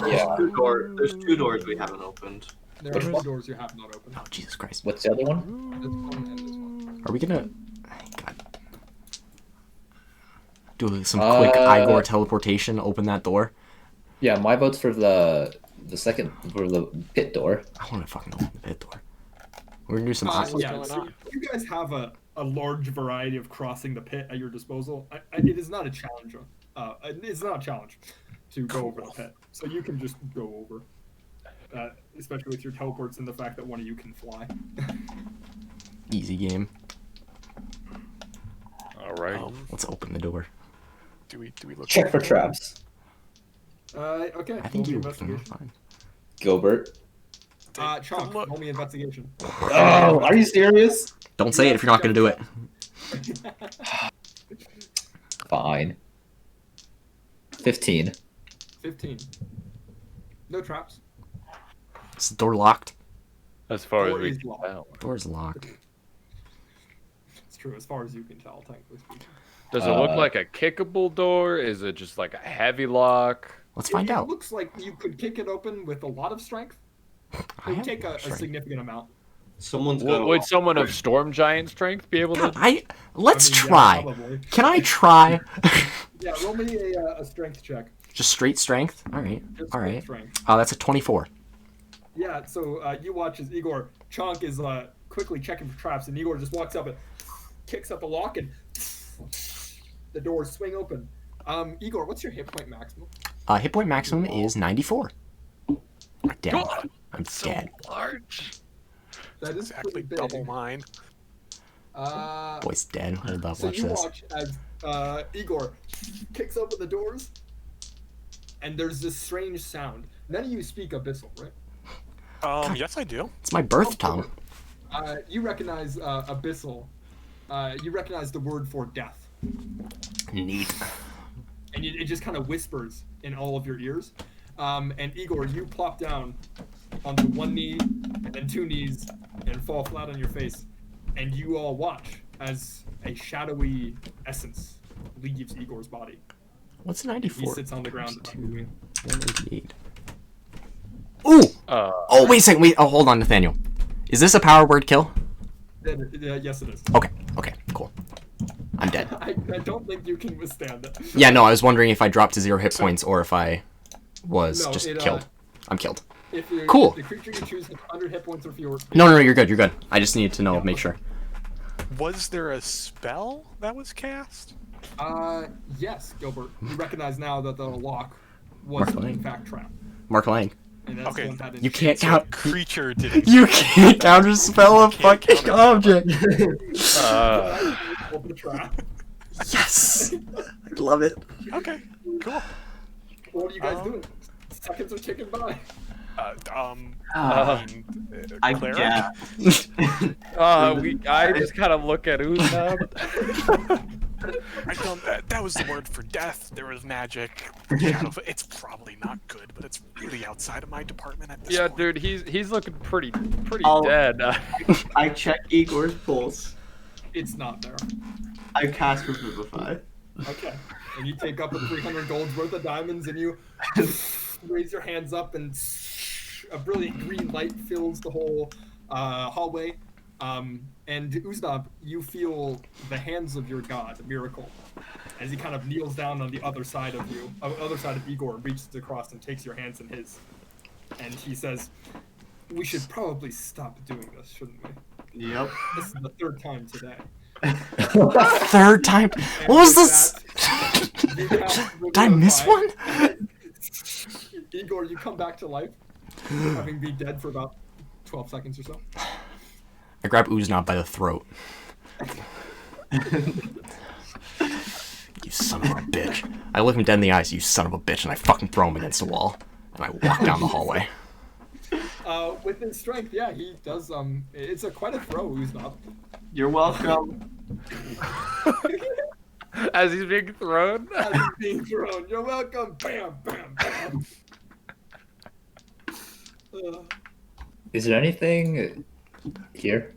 Yeah. There's two doors we haven't opened. There Which are one? two doors you have not opened. Oh, Jesus Christ. What's the other one? This one and this one. Are we gonna... God. Do some quick Igor teleportation, open that door? Yeah, my vote's for the second, for the pit door. I want to fucking open the pit door. We're gonna do some... Yeah, going so on? you guys have a large variety of crossing the pit at your disposal. It is not a challenge. It's not a challenge to go over the pit. So you can just go over. Especially with your teleports and the fact that one of you can fly. Easy game. All right. Let's open the door. Do we look? Check for traps. Okay. I think roll me you... investigation. Fine. Gilbert. Chalk, look. roll me investigation. Oh, are you serious? Don't say it if you're not gonna do it. Fine. 15. 15. No traps. Is the door locked? As far Door as we is can locked. tell. Door's locked. It's true, as far as you can tell, technically speaking. Does it look like a kickable door? Is it just like a heavy lock? Let's find It out. looks like you could kick it open with a lot of strength. I It would have take a strength. significant amount. Someone's got Would someone of storm giant strength be able to? Let's I mean, yeah, try. probably. Can I try? Yeah, roll me a strength check. Just straight strength? Alright. Just Alright. strength. That's a 24. Yeah, so you watch as Igor Chonk is quickly checking for traps, and Igor just walks up and kicks up a lock, and the doors swing open. Igor, what's your hit point maximum? Hit point maximum is 94. Dead. God, I'm so dead. large. That is Exactly pretty big. double mine. Boy's dead. Hold up, So watch you this. watch as Igor kicks open the doors, and there's this strange sound. None of you speak Abyssal, right? Yes, I do. It's my birth tongue. You recognize Abyssal. You recognize the word for death. Neat. And it just kind of whispers in all of your ears. And Igor, you plop down onto one knee, and then two knees, and fall flat on your face. And you all watch as a shadowy essence leaves Igor's body. What's He 94? sits on the ground. 188. Ooh! Oh, wait a second. Wait. Oh, hold on, Nathaniel. Is this a power word kill? Yes, it is. Okay. Okay. Cool. I'm dead. I don't think you can withstand it. Yeah, no, I was wondering if I dropped to 0 hit points or if I was No, just it, killed. I'm killed. If Cool. the creature you choose has 100 hit points or fewer. No, you're good. You're good. I just needed to know, make sure. Was there a spell that was cast? Yes, Gilbert. You recognize now that the lock was Mark in Lang. fact trapped. Mark Lang. And that's Okay, the one that You can't So count. creature didn't. You can't counterspell a Can't fucking counterspell. object. Open the trap. Yes. I love it. Okay, cool. What are you guys doing? Seconds are ticking by. I Cleric? guess. I just kind of look at Uznab. I don't. That was the word for death. There was magic. Shadow. It's probably not good, but it's really outside of my department at this Yeah, point. dude, he's looking pretty I'll- dead. I check Igor's pulse. It's not there. I cast Revivify. Okay. And you take up a 300 gold's worth of diamonds, and you raise your hands up, and a brilliant green light fills the whole hallway. And Uznab, you feel the hands of your god, Miracle, as he kind of kneels down on the other side of you, other side of Igor, reaches across and takes your hands in his. And he says, "We should probably stop doing this, shouldn't we? Yep. This is the third time today." Third time. And What was with this? that, you cast Did I miss Revivify. one? Igor, you come back to life, having been dead for about 12 seconds or so. I grab Uznab by the throat. You son of a bitch. I look him dead in the eyes, you son of a bitch, and I fucking throw him against the wall. And I walk down the hallway. With his strength, yeah, he does. It's quite a throw, Uznab. You're welcome. As he's being thrown. As he's being thrown. You're welcome. Bam, bam, bam. Is there anything Here?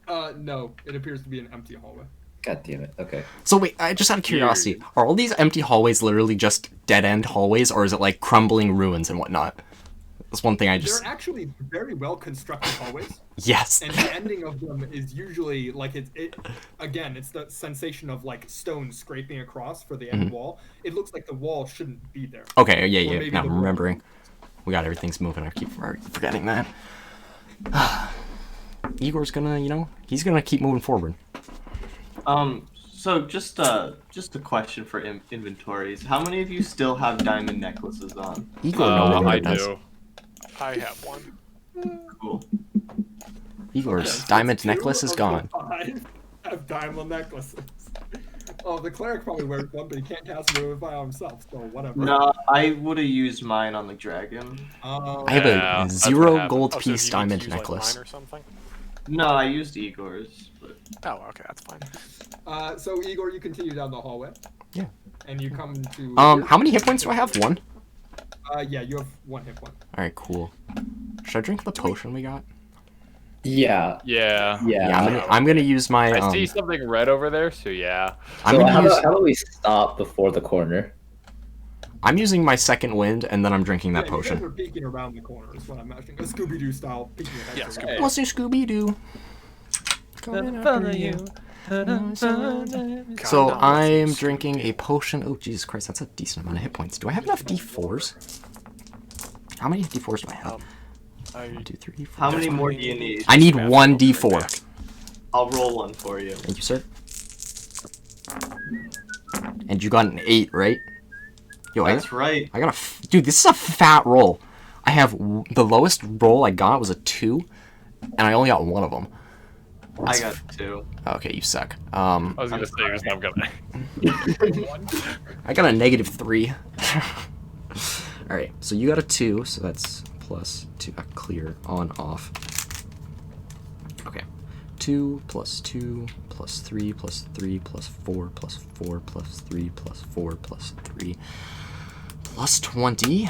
No, it appears to be an empty hallway. God damn it. Okay. So wait, I just out of curiosity, are all these empty hallways literally just dead-end hallways, or is it like crumbling ruins and whatnot? That's one thing I just... They're actually very well constructed hallways, Yes. and the ending of them is usually like again, it's the sensation of like stone scraping across for the end wall. It looks like the wall shouldn't be there. Okay, Or yeah, maybe now the I'm wall- remembering. We got everything's moving, I keep forgetting that. Igor's gonna, he's gonna keep moving forward. So just a question for inventories. How many of you still have diamond necklaces on? Igor no longer I does. do. I have one. Cool. Igor's Okay, diamond two necklace is of the gone. 5 have diamond necklaces. Oh, the cleric probably wears one, but he can't cast move by himself, so whatever. No, I would have used mine on the dragon. I have Yeah, a that's 0 what gold Oh, so do you piece need to diamond use, like, necklace. mine or something? No, I used Igor's. But... Oh, okay, that's fine. So Igor, you continue down the hallway. Yeah. And you come to. How many hit points do I have? 1? Yeah, you have 1 hit point. Alright, cool. Should I drink the potion we got? Yeah. Yeah. Yeah, I'm gonna use my. I see something red over there, so yeah. I'm So gonna how, use. about, how about we stop before the corner? I'm using my second wind, and then I'm drinking that Yeah, you guys potion. are peeking around the corner, is what I'm imagining. A Scooby-Doo style peeking ahead. Yeah, to Scooby- right. What's your Scooby Doo? Coming after you. So God, no, I'm that's so drinking a potion. Oh Jesus Christ, that's a decent amount of hit points. Do I have enough D4s? How many D4s do I have? 1, 2, 3, 4. How many more do you need? I need 1 D4. I'll roll one for you. Thank you, sir. And you got an 8, right? Yo, That's right. I got dude, this is a fat roll. I have the lowest roll I got was a 2, and I only got 1 of them. I got 2. Okay, you suck. I was gonna say you're not gonna. I got a -3. Alright, so you got a 2, so that's +2. Clear, on, off. Okay. 2 + 2 + 3 + 3 + 4 + 4 + 3 + 4 + 3 + 20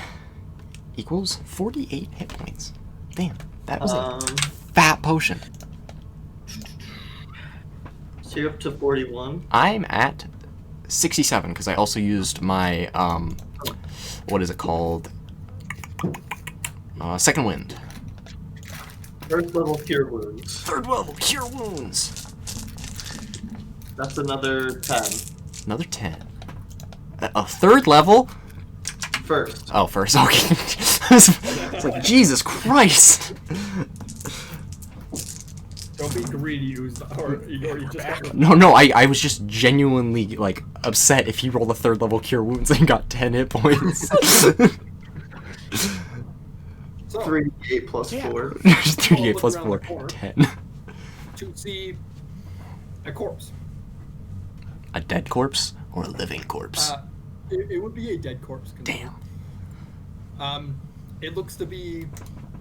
equals 48 hit points. Damn, that was a fat potion. So you're up to 41. I'm at 67 because I also used my what is it called? Second wind. First level cure wounds. 3rd level cure wounds. That's another 10. Another 10. A 3rd level? First. Oh, first. Okay. It's like Jesus Christ. Don't be greedy, or you just got No, I was just genuinely like upset if he rolled a 3rd level cure wounds and got 10 hit points. So, 3d8 plus 4. 38 look plus around 4, the corner. 10. to see a corpse. A dead corpse or a living corpse? It would be a dead corpse. Damn. It looks to be.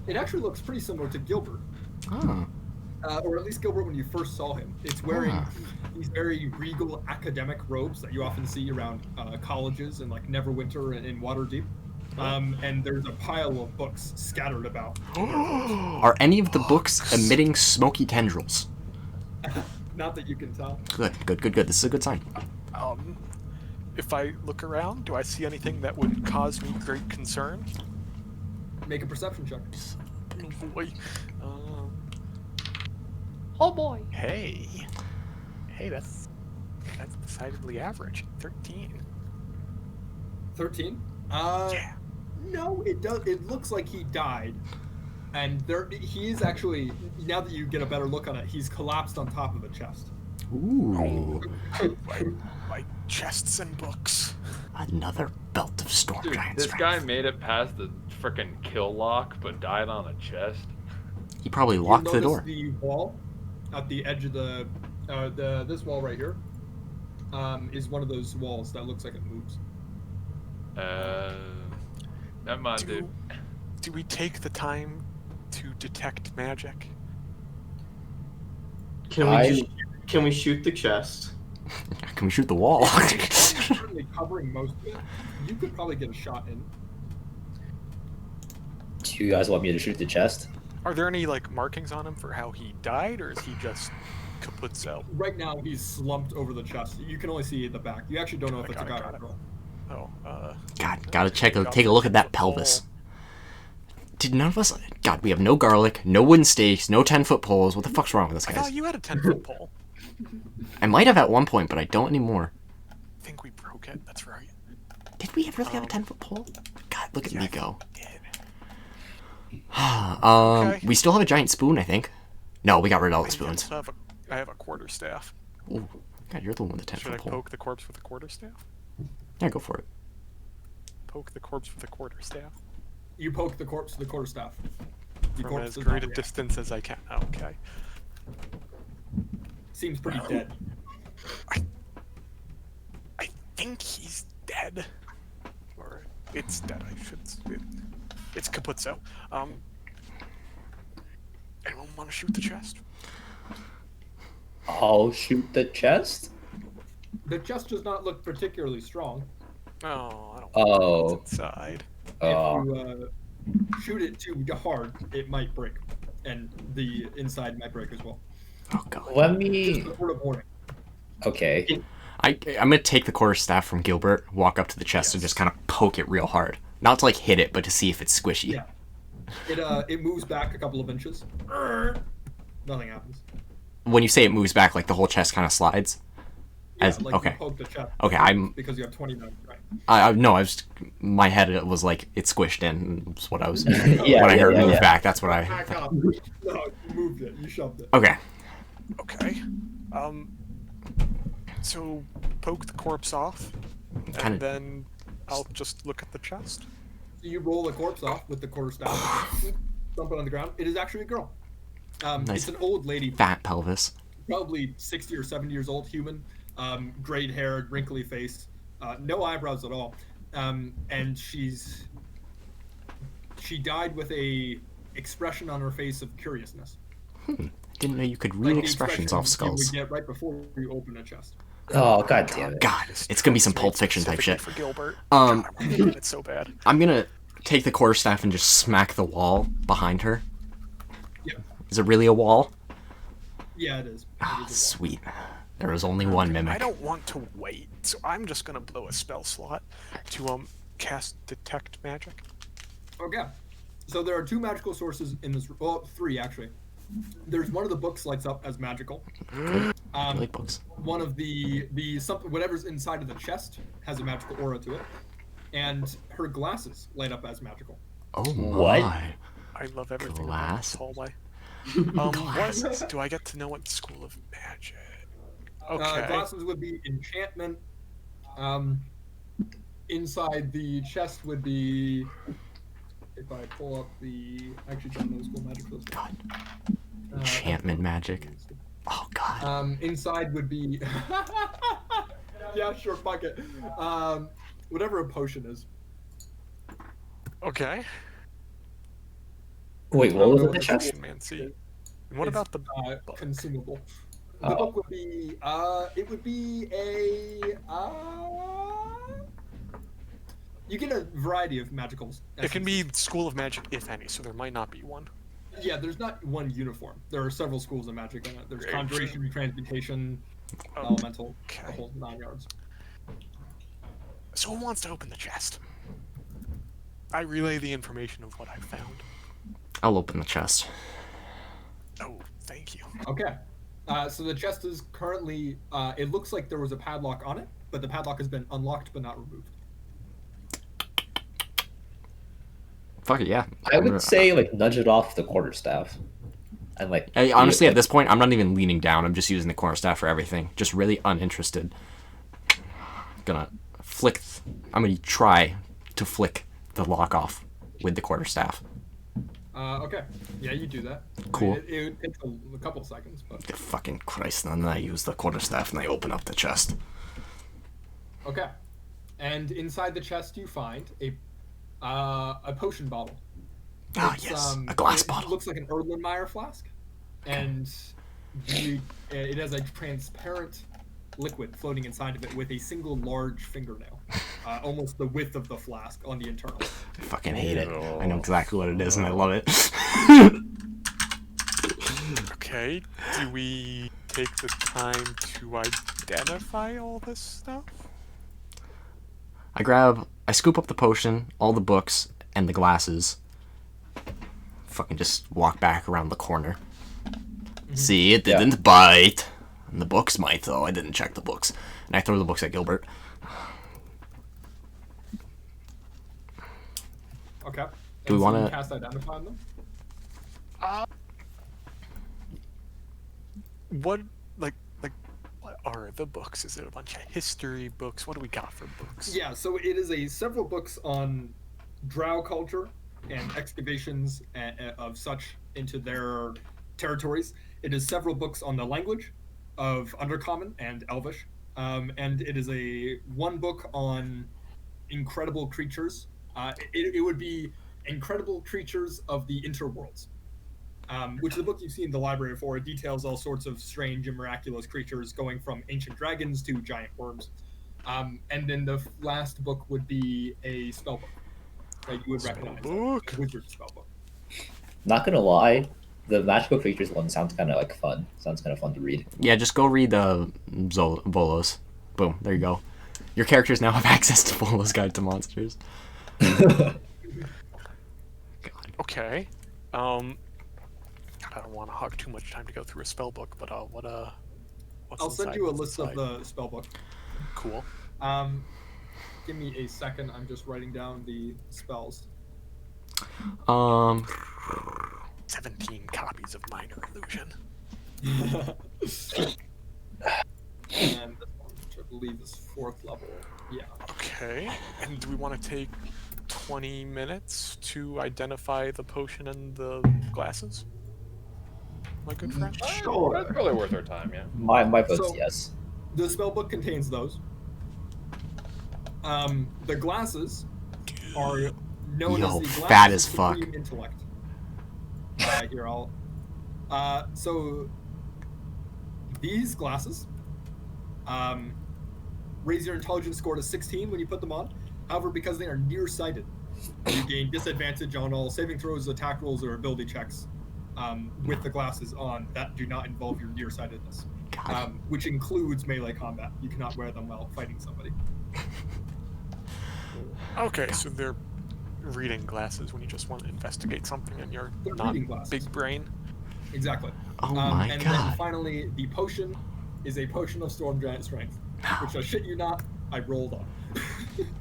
It actually looks pretty similar to Gilbert. Oh. Or at least Gilbert when you first saw him. It's wearing these very regal academic robes that you often see around colleges and like Neverwinter and in Waterdeep. And there's a pile of books scattered about. Are any of the books emitting smoky tendrils? Not that you can tell. Good. This is a good sign. If I look around, do I see anything that would cause me great concern? Make a perception check. Oh boy. Oh boy. Hey, that's decidedly average. 13. 13. Yeah. No, it does. It looks like he died, and he is actually. Now that you get a better look on it, he's collapsed on top of a chest. Ooh. Like chests and books. Another belt of storm Dude, giant this strength. guy made it past the frickin' kill lock, but died on a chest. He probably You locked the notice door. The wall at the edge of this wall right here is one of those walls that looks like it moves. Never mind, dude. Do we take the time to detect magic? Can we shoot the chest? Can we shoot the wall? Certainly covering most of it. You could probably get a shot in. Do you guys want me to shoot the chest? Are there any like markings on him for how he died, or is he just kaput out? Right now, he's slumped over the chest. You can only see the back. You actually don't know if it's a guy or a girl. Oh, God, gotta take a got look at that 10-foot pelvis. pole. Did none of us? God, we have no garlic, no wooden stakes, no 10-foot poles. What the fuck's wrong with us, I guys? thought you had a 10-foot pole. I might have at one point, but I don't anymore. I think we broke it. That's right. Did we really have a 10-foot pole? God, look at me go. Okay. We still have a giant spoon, I think. No, we got rid of all the spoons. I have a quarterstaff. Ooh, God, you're the one with the Should I 10-foot pole. poke the corpse with a quarterstaff? Yeah, go for it. Poke the corpse with a quarterstaff. You poke the corpse with the quarterstaff. The From corpse as does great not a react. distance as I can. Okay. Seems pretty dead. I think he's dead. Or it's dead, I should say. It's Capuzzo. Anyone want to shoot the chest? I'll shoot the chest. The chest does not look particularly strong. Oh, I don't Oh. know what's inside. Oh. If you shoot it too hard, it might break, and the inside might break as well. Oh, God. Let me. Just a word of warning. Okay. I'm gonna take the quarterstaff from Gilbert, walk up to the chest, and just kind of poke it real hard. Not to, like, hit it, but to see if it's squishy. Yeah. It moves back a couple of inches. Nothing happens. When you say it moves back, like, the whole chest kind of slides? Yeah, As- like okay. you poke the chest. Okay, I'm- because you have 20 minutes, right? No, my head was like, it squished in, was what I was, Yeah, when I heard yeah, move yeah. back, that's what I, Back up. No, you moved it. You shoved it. okay. Okay. So poke the corpse off, Kinda- and then I'll just look at the chest. You roll the corpse off with the quarterstaff, dump it on the ground. It is actually a girl. Nice. It's an old lady, Fat pelvis. probably 60 or 70 years old, human, grayed hair, wrinkly face, no eyebrows at all, and she died with a expression on her face of curiousness. Didn't know you could Like read the expressions expression off skulls. You would get right before you open a chest. Oh, god damn it. God, it's gonna be some Pulp Fiction type shit. For Gilbert. Um, God, I want to get it so bad. I'm gonna take the quarterstaff and just smack the wall behind her. Yeah, Is it really a wall? yeah, it is. Ah, It is a sweet. There was only one mimic. I don't want to wait, so I'm just gonna blow a spell slot to cast detect magic. wall. Okay, so there are two magical sources in this. Well, three actually. There's one of the books lights up as magical. I like books. One of the something whatever's inside of the chest has a magical aura to it, and her glasses light up as magical. Oh What? my. I love everything about Glass. this hallway. What do I get to know what school of magic? Okay. Glasses would be enchantment. Inside the chest would be. If I pull up the actually don't know school magic for this. God. Enchantment magic. Oh god. Inside would be. Yeah, sure, fuck it. Whatever a potion is. Okay. Wait, what was Oh, it? The it's chest? Mancy. And what It's, about the book? consumable? The Oh. book would be. It would be a. You get a variety of magicals. It can be School of Magic, if any, so there might not be one. Yeah, there's not one uniform. There are several schools of magic in it. There's Great. conjuration, transmutation, Oh, elemental, the okay. whole 9 yards. So who wants to open the chest? I relay the information of what I found. I'll open the chest. Oh, thank you. Okay. So the chest is currently. It looks like there was a padlock on it, but the padlock has been unlocked but not removed. Fuck it, yeah. I would say, like, nudge it off the quarterstaff. And, like. Honestly, you- at this point, I'm not even leaning down. I'm just using the quarterstaff for everything. Just really uninterested. Gonna flick. I'm gonna try to flick the lock off with the quarterstaff. Okay. Yeah, you do that. Cool. It takes a couple seconds, but. The fucking Christ! And then I use the quarterstaff and I open up the chest. Okay. And inside the chest, you find a potion bottle. Ah, It's, yes, a glass it bottle. looks like an Erlenmeyer flask, and it has a transparent liquid floating inside of it with a single large fingernail, almost the width of the flask on the internal. I fucking hate it. I know Oh. exactly what it is and I love it. Okay, do we take the time to identify all this stuff? I scoop up the potion, all the books, and the glasses. Fucking just walk back around the corner. See, it didn't bite. And the books might, though. I didn't check the books. And I throw the books at Gilbert. Okay. Do we And so you wanna- cast identify on them? What what are the books? Is it a bunch of history books? What do we got for books? Yeah, so it is several books on drow culture and excavations of such into their territories. It is several books on the language of Undercommon and Elvish, and it is one book on incredible creatures. It would be Incredible Creatures of the Interworlds, which is a book you've seen in the library before. It details all sorts of strange and miraculous creatures, going from ancient dragons to giant worms. And then the last book would be a spell book that you would recognize. Book? A wizard spell book. Not gonna lie, the magical creatures one sounds kind of like fun. Sounds kind of fun to read. Yeah, just go read the Volos. Boom, there you go. Your characters now have access to Volo's Guide to Monsters. God. Okay. I don't want to hog too much time to go through a spell book, but what's I'll send inside? you a What's list of inside? the spell book. Cool. Give me a second. I'm just writing down the spells. 17 copies of Minor Illusion. And this one, which I believe is 4th level. Yeah. Okay. And do we want to take 20 minutes to identify the potion and the glasses? My good friend? Sure. That's probably worth our time, yeah. My vote's So- yes. The spellbook contains those. The glasses are known Yo, as the fat glasses as of fuck. supreme intellect. Here, so these glasses raise your intelligence score to 16 when you put them on. However, because they are nearsighted, you gain disadvantage on all saving throws, attack rolls, or ability checks with the glasses on that do not involve your nearsightedness. Which includes melee combat. You cannot wear them while fighting somebody. Okay, so they're reading glasses when you just want to investigate something and you're They're not reading glasses. big brain. Exactly. Oh my and god. then finally, the potion is a potion of Storm Giant Strength, which I shit you not, I rolled on.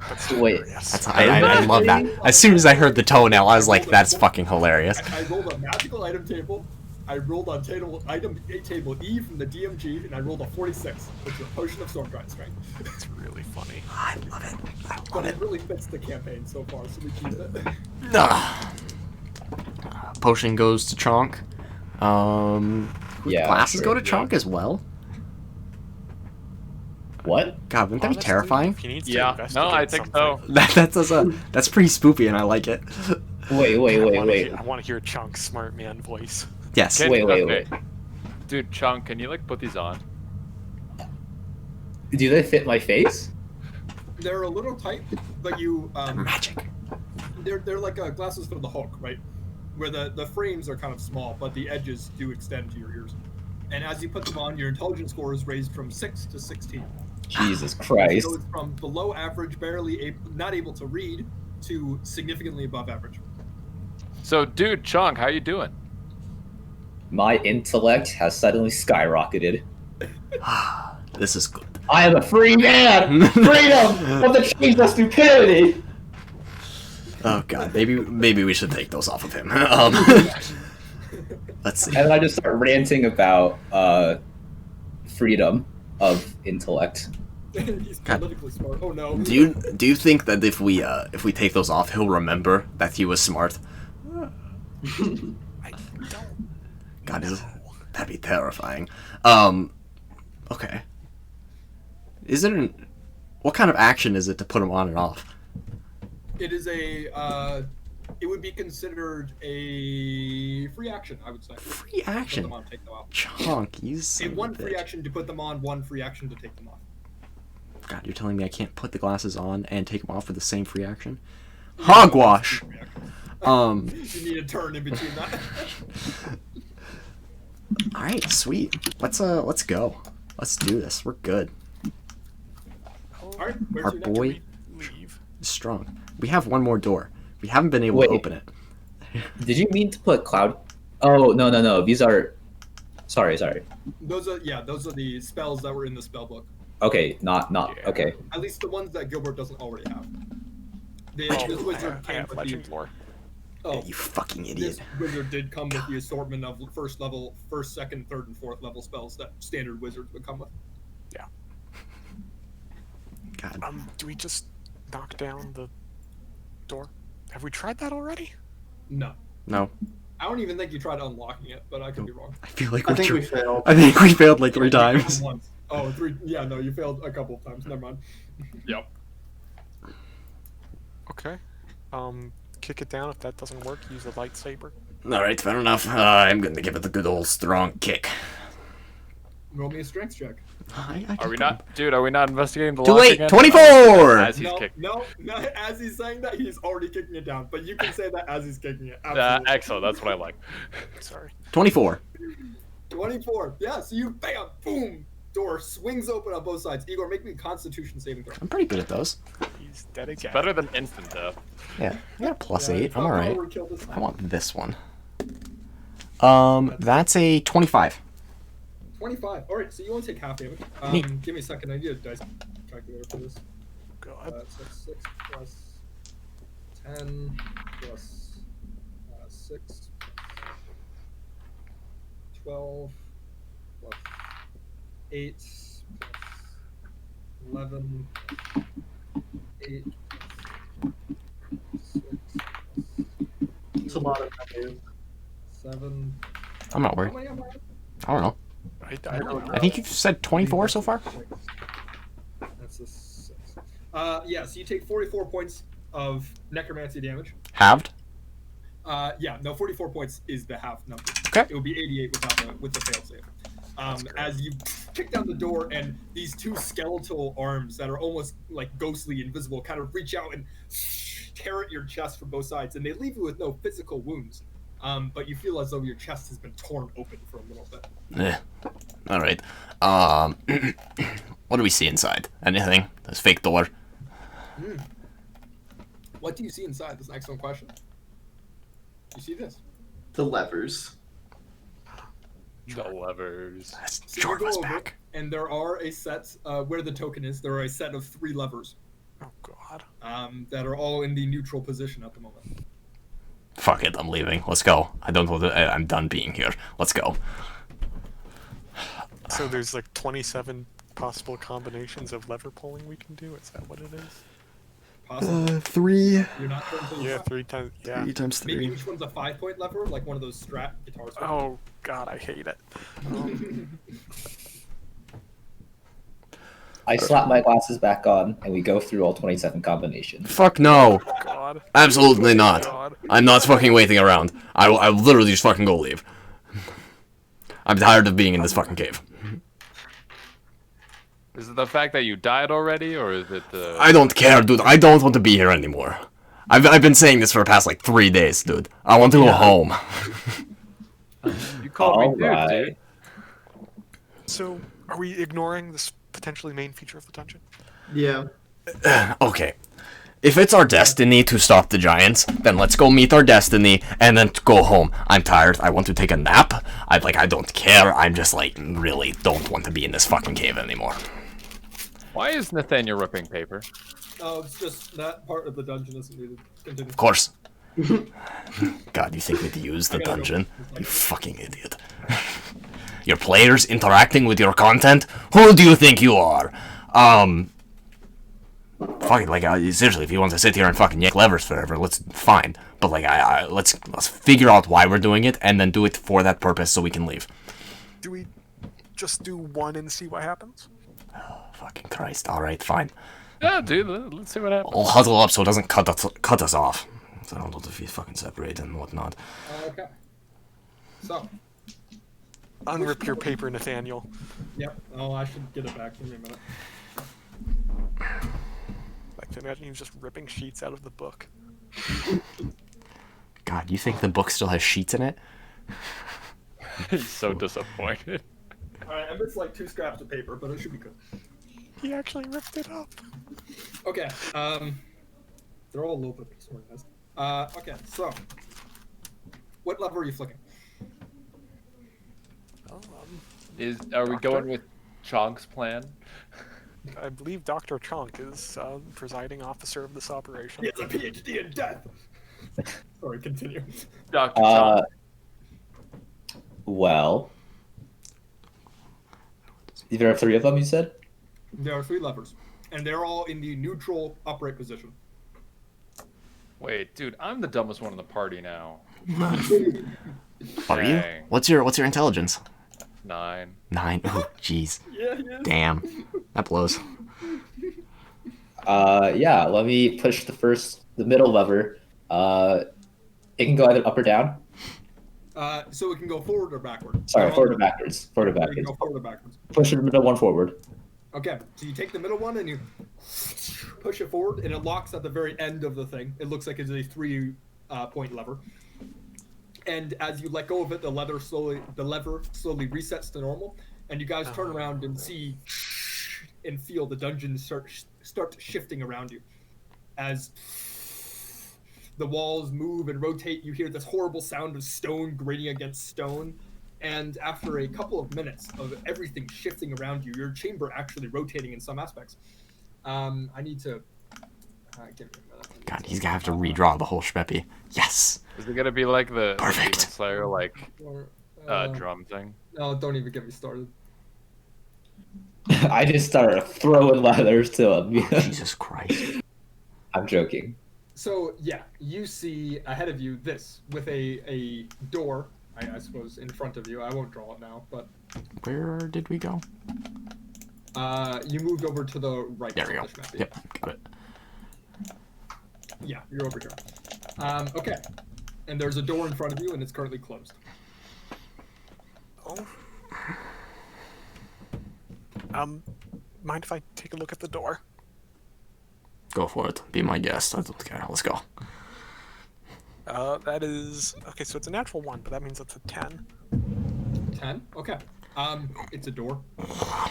That's Wait. hilarious. That's I love that. As soon as I heard the toenail, I was like, that's fucking hilarious. I rolled a magical item table. I rolled on item table E from the DMG, and I rolled a 46, which is a potion of Storm Giant Strength. It's really funny. I love it. I But love it it. really fits the campaign so far, so we keep it. Potion goes to Chonk. Yeah. Glasses sure. go to Chonk as well. What? God, wouldn't that be Honestly, terrifying? if he needs to Yeah, no, investigate I think something, so. That's pretty spoopy, and I like it. Wait. I want to hear Chunk's smart man voice. Yes. Can- Wait. okay. Dude, Chunk, can you like put these on? Do they fit my face? They're a little tight, but you Magic. they're like glasses for the Hulk, right? Where the frames are kind of small, but the edges do extend to your ears. And as you put them on, your intelligence score is raised from 6 to 16. Jesus It Christ. goes from below average, not able to read, to significantly above average. So, dude, Chunk, how you doing? My intellect has suddenly skyrocketed. This is good. I am a free man! Freedom of the change of stupidity! Oh god, maybe we should take those off of him. Let's see. And I just start ranting about freedom of intellect. He's God. politically smart. Oh no. Do you think that if we take those off, he'll remember that he was smart? I don't. God, that'd be terrifying. Okay. Is it what kind of action is it to put him on and off? It is it would be considered a free action, I would say. Free Put action. them on, take them off. Chonk, you son of a One free bitch. action to put them on, one free action to take them off. God, you're telling me I can't put the glasses on and take them off for the same free action? Hogwash. You need a turn in between that. All right, sweet. Let's go. Let's do this. We're good. All right, where's Our your boy next? Leave. is strong. We have one more door. We haven't been able Wait. to open it. Did you mean to put cloud? Oh no. These are. Sorry. Those are the spells that were in the spell book. Okay, not Yeah. okay. At least the ones that Gilbert doesn't already have. This Oh, wizard I came have with legend lore. Oh, You fucking this idiot. wizard did come with the assortment of first, second, third, and fourth level spells that standard wizards would come with. God. Do we just knock down the door? Have we tried that already? No. No. I don't even think you tried unlocking it, but I could be wrong. I feel like I we're think we tr- failed. I think we failed like 3 You failed times. once. Oh, 3. Yeah, no, you failed a couple of times. Never mind. Yep. Okay. Kick it down. If that doesn't work, use a lightsaber. All right, fair enough. I'm gonna give it the good old strong kick. Roll me a strength check. Are we not, dude? Are we not investigating the Too lock late. again? 24! As he's No, kicking. no, as he's saying that, he's already kicking it down. But you can say that as he's kicking it. Uh, Absolutely. excellent. That's what I like. Sorry. 24. 24. Yeah, so you bam, boom, door swings open on both sides. Igor, make me a Constitution saving throw. I'm pretty good at those. He's dead again. Better than instant death. Yeah, I got a plus Yeah, 8. it's I'm not alright. overkill this time. I want this one. That's a 25. 25. All right, so you won't take half damage. Neat. Give me a second. I need a dice calculator for this. God. So 6 plus 10 plus 6 plus 12 plus 8 plus 11 plus 8 plus 6 It's a lot of value. 7. I'm not How worried. many am I at? I don't know. I don't know. I think you've said 24 so far? That's a 6. Yeah, so you take 44 points of necromancy damage. Halved? Yeah, no, 44 points is the half number. Okay. It would be 88 with the fail save. As you kick down the door, and these 2 skeletal arms that are almost like ghostly, invisible, kind of reach out and tear at your chest from both sides, and they leave you with no physical wounds. But you feel as though your chest has been torn open for a little bit. Alright. What do we see inside? Anything? This fake door? What do you see inside? That's an excellent question. You see this? The levers. The levers. That's So you go Jorva's over, back. and there are a set, where the token is, there are a set of 3 levers Oh God. that are all in the neutral position at the moment. Fuck it, I'm leaving. Let's go. I don't want to. I'm done being here. Let's go. So there's like 27 possible combinations of lever pulling we can do. Is that what it is? Possibly. 3. You're not sure until you Yeah, try. 3 times. Yeah. 3 times Maybe 3. each one's a 5-point lever, like one of those Strat guitars. Oh God, I hate it. I slap my glasses back on, and we go through all 27 combinations. Fuck no. God. Absolutely not. God. I'm not fucking waiting around. I will literally just fucking go leave. I'm tired of being in this fucking cave. Is it the fact that you died already, or is it the? I don't care, dude. I don't want to be here anymore. I've been saying this for the past like 3 days, dude. I want to go home. You called me dude, Alright. dude. So are we ignoring this potentially main feature of the dungeon? Yeah. Okay. If it's our destiny to stop the giants, then let's go meet our destiny and then go home. I'm tired. I want to take a nap. I don't care. I'm just like really don't want to be in this fucking cave anymore. Why is Nathaniel ripping paper? Oh, it's just that part of the dungeon isn't needed. Continue. Of course. God, you think we'd use the I gotta go. dungeon? You fucking idiot. Your players interacting with your content? Who do you think you are? Fucking like seriously, if you want to sit here and fucking yank levers forever, let's fine. But like let's figure out why we're doing it and then do it for that purpose so we can leave. Do we just do one and see what happens? Fucking Christ. All right, fine. Yeah, dude. Let's see what happens. I'll huddle up so it doesn't cut us off. So I don't know if we fucking separate and whatnot. Okay. So, Unrip your paper, Nathaniel. yep. Oh, I should get it back. Give me a minute. I can imagine you just ripping sheets out of the book. God, you think the book still has sheets in it? He's so disappointed. Alright, I missed like 2 scraps of paper, but it should be good. He actually ripped it up. Okay, they're all a little bit disorganized. Okay, so, what lever are you flicking? Oh, Are we Doctor? going with Chonk's plan? I believe Dr. Chunk is presiding officer of this operation. He has a PhD in death! Sorry, continue. Dr. Chonk. Well, there are 3 of them, you said? There are 3 levers, and they're all in the neutral upright position. Wait, dude, I'm the dumbest one in the party now. Are you? Dang. What's your intelligence? 9. 9. Oh, jeez. Yeah, yeah. Damn. That blows. Yeah, let me push the middle lever. It can go either up or down. So it can go forward or backward. Sorry, forward or backwards. Forward or You can backwards. go forward or backwards. Push the middle one forward. Okay, so you take the middle one and you push it forward, and it locks at the very end of the thing. It looks like it's a 3-point lever. And as you let go of it, the lever slowly resets to normal, and you guys turn around and see and feel the dungeon start shifting around you. As the walls move and rotate, you hear this horrible sound of stone grating against stone. And after a couple of minutes of everything shifting around you, your chamber actually rotating in some aspects. I need to... give me a minute. God, he's gonna have to redraw the whole Shpeppy. Yes! Is it gonna be like the Perfect. Demon Slayer, like, Or, drum thing? No, don't even get me started. I just started throwing letters to him. Jesus Christ. I'm joking. So, yeah, you see ahead of you this, with a door, I suppose, in front of you. I won't draw it now, but... Where did we go? You moved over to the right. There we go. of the map. Yep, got it. Yeah, you're over here. Okay. And there's a door in front of you, and it's currently closed. Oh. Mind if I take a look at the door? Go for it. Be my guest. I don't care. Let's go. That is... Okay, so it's a natural 1, but that means it's a 10. 10? Okay. It's a door.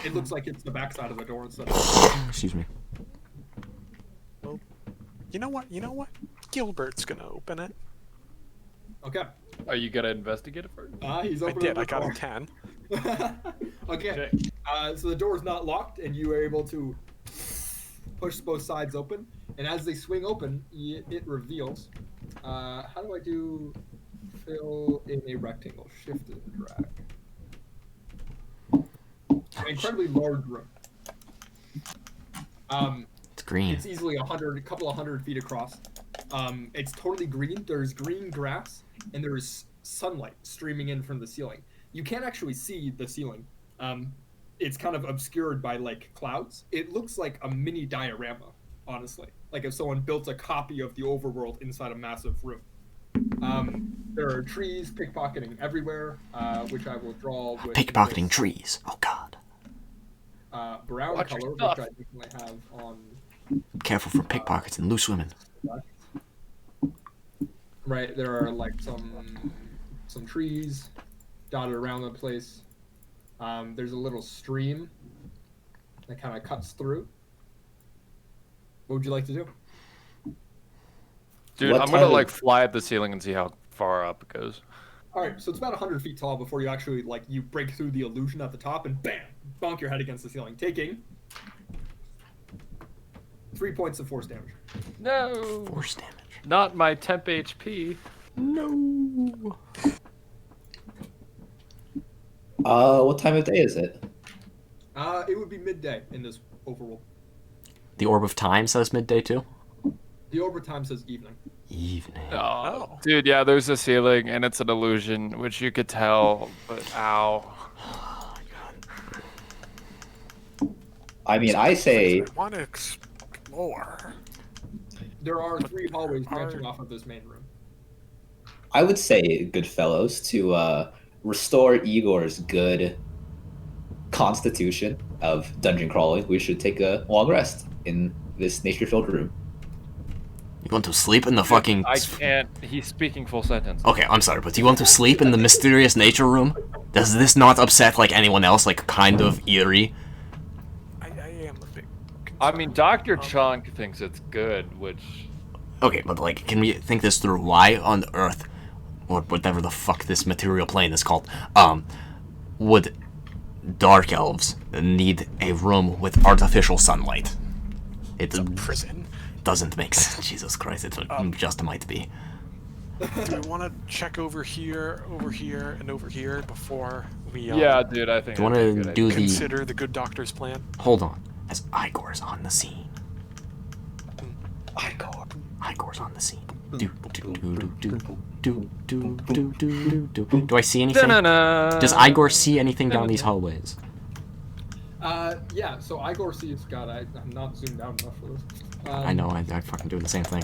It looks like it's the backside of the door instead of... Excuse me. Well, you know what? Gilbert's gonna open it. Okay. Are you gonna investigate it first? He's I opening did, the I got door. a 10. Okay. So the door is not locked, and you are able to push both sides open. And as they swing open, it reveals. How do I do fill in a rectangle? Shift and drag. An incredibly large room. It's green. It's easily a couple of hundred feet across. It's totally green. There's green grass, and there's sunlight streaming in from the ceiling. You can't actually see the ceiling. It's kind of obscured by like clouds. It looks like a mini diorama, honestly. Like if someone built a copy of the overworld inside a massive room. There are trees pickpocketing everywhere, which I will draw with Pickpocketing this, trees. Oh God. brown Watch your color, which stuff. I definitely have on. Careful for pickpockets and loose women. Right, there are like some trees dotted around the place. There's a little stream that kind of cuts through. What would you like to do? Dude, What I'm gonna time- like fly at the ceiling and see how far up it goes. All right, so it's about 100 feet tall before you actually you break through the illusion at the top and bam, bonk your head against the ceiling, taking 3 points of force damage. No, Force damage. not my temp HP. No. What time of day is it? It would be midday in this overworld. The orb of time says midday too. The overtime says evening. Evening. Oh. Dude, yeah, there's a ceiling and it's an illusion, which you could tell, but ow. I mean, I say I want to explore. There are 3 hallways branching off of this main room. I would say, good fellows, to restore Igor's good constitution of dungeon crawling, we should take a long rest in this nature-filled room. You want to sleep in the fucking... I can't. He's speaking full sentence. Okay, I'm sorry, but do you want to sleep in the mysterious nature room? Does this not upset, like, anyone else, like, kind of eerie? I am a bit I mean, concerned. Dr. Chunk thinks it's good, which... Okay, but, like, can we think this through? Why on Earth, or whatever the fuck this material plane is called, would dark elves need a room with artificial sunlight? It's a prison. Doesn't make sense. Jesus Christ, it just might be. Do we want to check over here, and over here before we Yeah, dude, I think Do you want that'd be a to good do idea. the... consider the good doctor's plan? Hold on. As Igor's on the scene. Igor. Igor's on the scene. Do I see anything? Da-na-na. Does Igor see anything down these hallways? Yeah, so Igor sees... God, I'm not zoomed out enough for this. I know, I fucking do the same thing.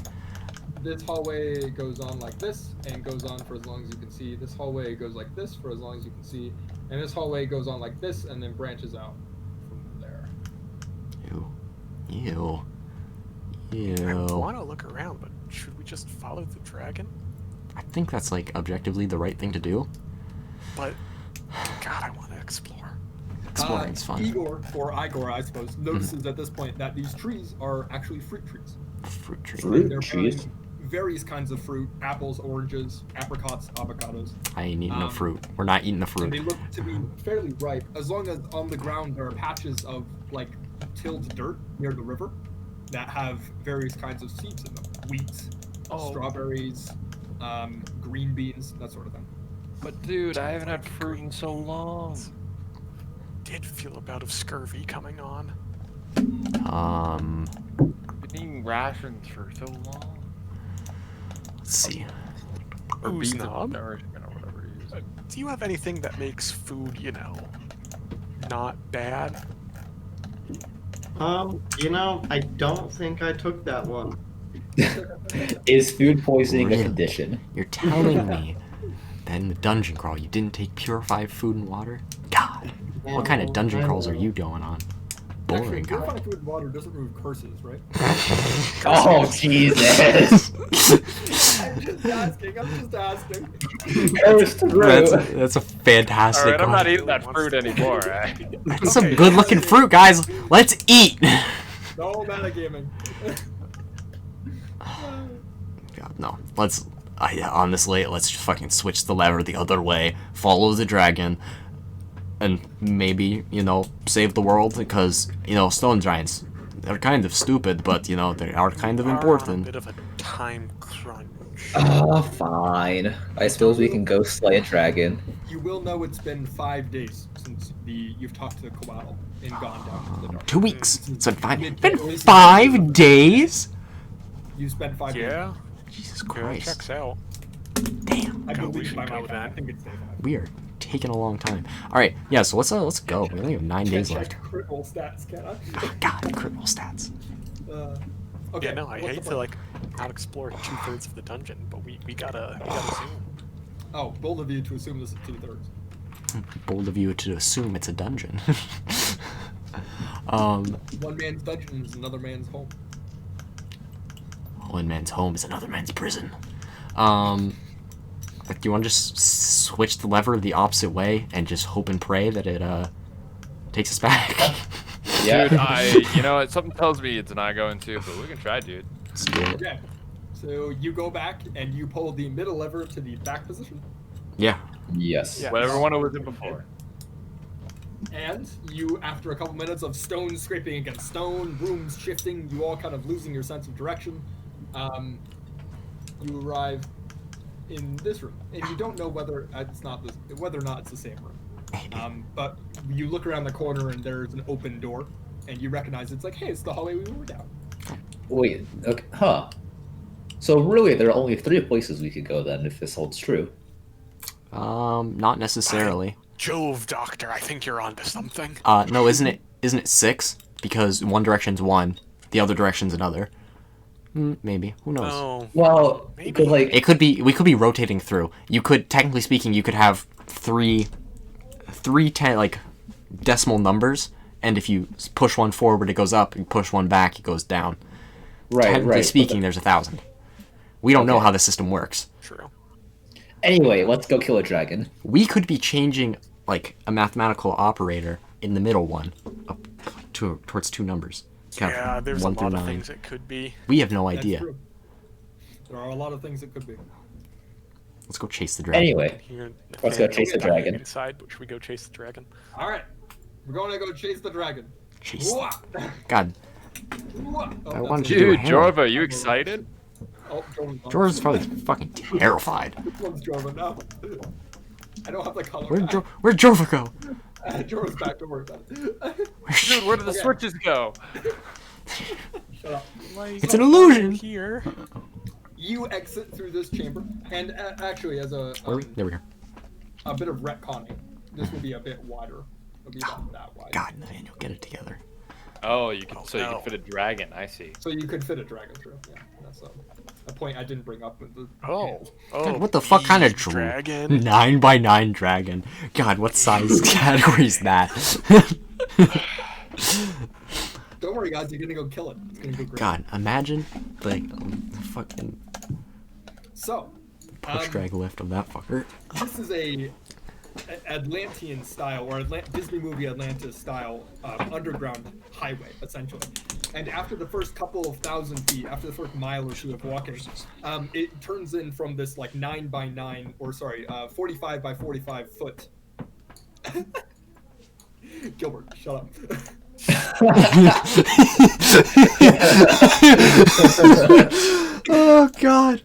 This hallway goes on like this, and goes on for as long as you can see. This hallway goes like this for as long as you can see. And this hallway goes on like this, and then branches out from there. Ew. Ew. I Ew. want to look around, but should we just follow the dragon? I think that's, like, objectively the right thing to do. But, God, I want to explore. Exploring's fun. Igor, or Igor, I suppose, notices at this point that these trees are actually fruit trees. Fruit tree. Fruit They're trees? bearing various kinds of fruit: apples, oranges, apricots, avocados. I ain't eating no fruit. We're not eating the And they fruit. look to be fairly ripe, as long as on the ground there are patches of like tilled dirt near the river that have various kinds of seeds in them: wheat, strawberries, green beans, that sort of thing. But dude, I haven't had fruit in so long. Did feel a bout of scurvy coming on. Um, Been eating rations for so long. let's see. Or Ooh, beans of snob. nourishment or whatever you use. Do you have anything that makes food, not bad? I don't think I took that one. Is food poisoning Really? a condition? You're telling me that in the dungeon crawl you didn't take purified food and water? God, what kind of dungeon crawls are you going on? Actually, Boring, God. purifying food and water doesn't remove curses, right? Oh, Jesus! I'm just asking. Cursed fruit. That's a fantastic Alright, I'm not one. eating that fruit anymore. That's some good looking fruit, guys. Let's eat. No metagaming. God, no. Honestly, let's just fucking switch the lever the other way, follow the dragon, and maybe, save the world, because, stone giants, they're kind of stupid, but, they are kind of We are on a important. bit of a time crunch. Oh, fine. I suppose we can go slay a dragon. You will know it's been 5 days since you've talked to Coatl and gone down into the dark. 2 weeks. It's been Been 5 days? You spent 5 days. Yeah, Jesus yeah, Christ. checks out. Damn. I Go, we believe should by go my then. I think it's day 5. We are taking a long time. Alright, yeah, so let's go. We only have 9 days Check left. crit roll stats, can I? Oh, God, critical stats. Okay. Yeah, no, I what's hate the to plan? not explore 2/3 of the dungeon, but we gotta zoom. Oh, bold of you to assume this is 2/3. Bold of you to assume it's a dungeon. One man's dungeon is another man's home. One man's home is another man's prison. Do you want to just switch the lever the opposite way and just hope and pray that it takes us back? Yeah. Dude, something tells me it's not going to, but we can try, dude. Let's do it. Okay. So you go back and you pull the middle lever to the back position. Yeah. Yes. Yeah. Whatever one it was in before. And you, after a couple minutes of stone scraping against stone, rooms shifting, you all kind of losing your sense of direction, you arrive in this room, and you don't know whether or not it's the same room. But you look around the corner and there's an open door, and you recognize it's like, hey, it's the hallway we were down. Wait, okay, huh. So really, there are only 3 places we could go then, if this holds true. Not necessarily. Jove, Doctor, I think you're onto something. No, isn't it 6? Because one direction's one, the other direction's another. Maybe. Who knows? Oh, Well, Maybe. because We could be rotating through. You could, technically speaking, you could have three decimal numbers, and if you push one forward, it goes up. You push one back, it goes down. right, Technically right. speaking, there's 1,000. We don't know Okay. how the system works. True. Anyway, let's go kill a dragon. We could be changing like a mathematical operator in the middle one up towards two numbers. Count Yeah, there's a 1 through lot of 9. things it could be. We have no That's idea. true. There are a lot of things it could be. Let's go chase the dragon. Anyway, Here, Let's go chase the Nathaniel, dragon. We decide, but should we go chase the dragon? All right, we're going to go chase the dragon. Chase. Whoa! God, Whoa! Oh, I that's wanted it. to do a Dude, hammer. Jorva, you excited? Oh, Jordan's on. George's probably fucking terrified. Which one's Jordan now? I don't have the color. Where'd Jorva go? Jordan's back to work. Dude, where did the Okay. switches go? Shut up. It's an illusion. Here. You exit through this chamber, and actually, as a There we go. a bit of retconning, this will be a bit wider. It'll be about that wide. God, Nathaniel, get it together. Oh, you can. Oh, So you no. can fit a dragon. I see. So you could fit a dragon through. Yeah, that's a point I didn't bring up with the. Oh. God, what the fuck kind of dragon? 9 by 9 dragon? God, what size category is that? Don't worry, guys. You're gonna go kill it. It's gonna go great. God, imagine like fucking So, push drag lift of that fucker. this is a Atlantean style or Disney movie Atlantis style underground highway, essentially. And after the first couple of 1,000 feet, after the first mile or two of walking, it turns in from this like 9 by 9, or sorry, 45 by 45 foot. Gilbert, shut up. Oh God.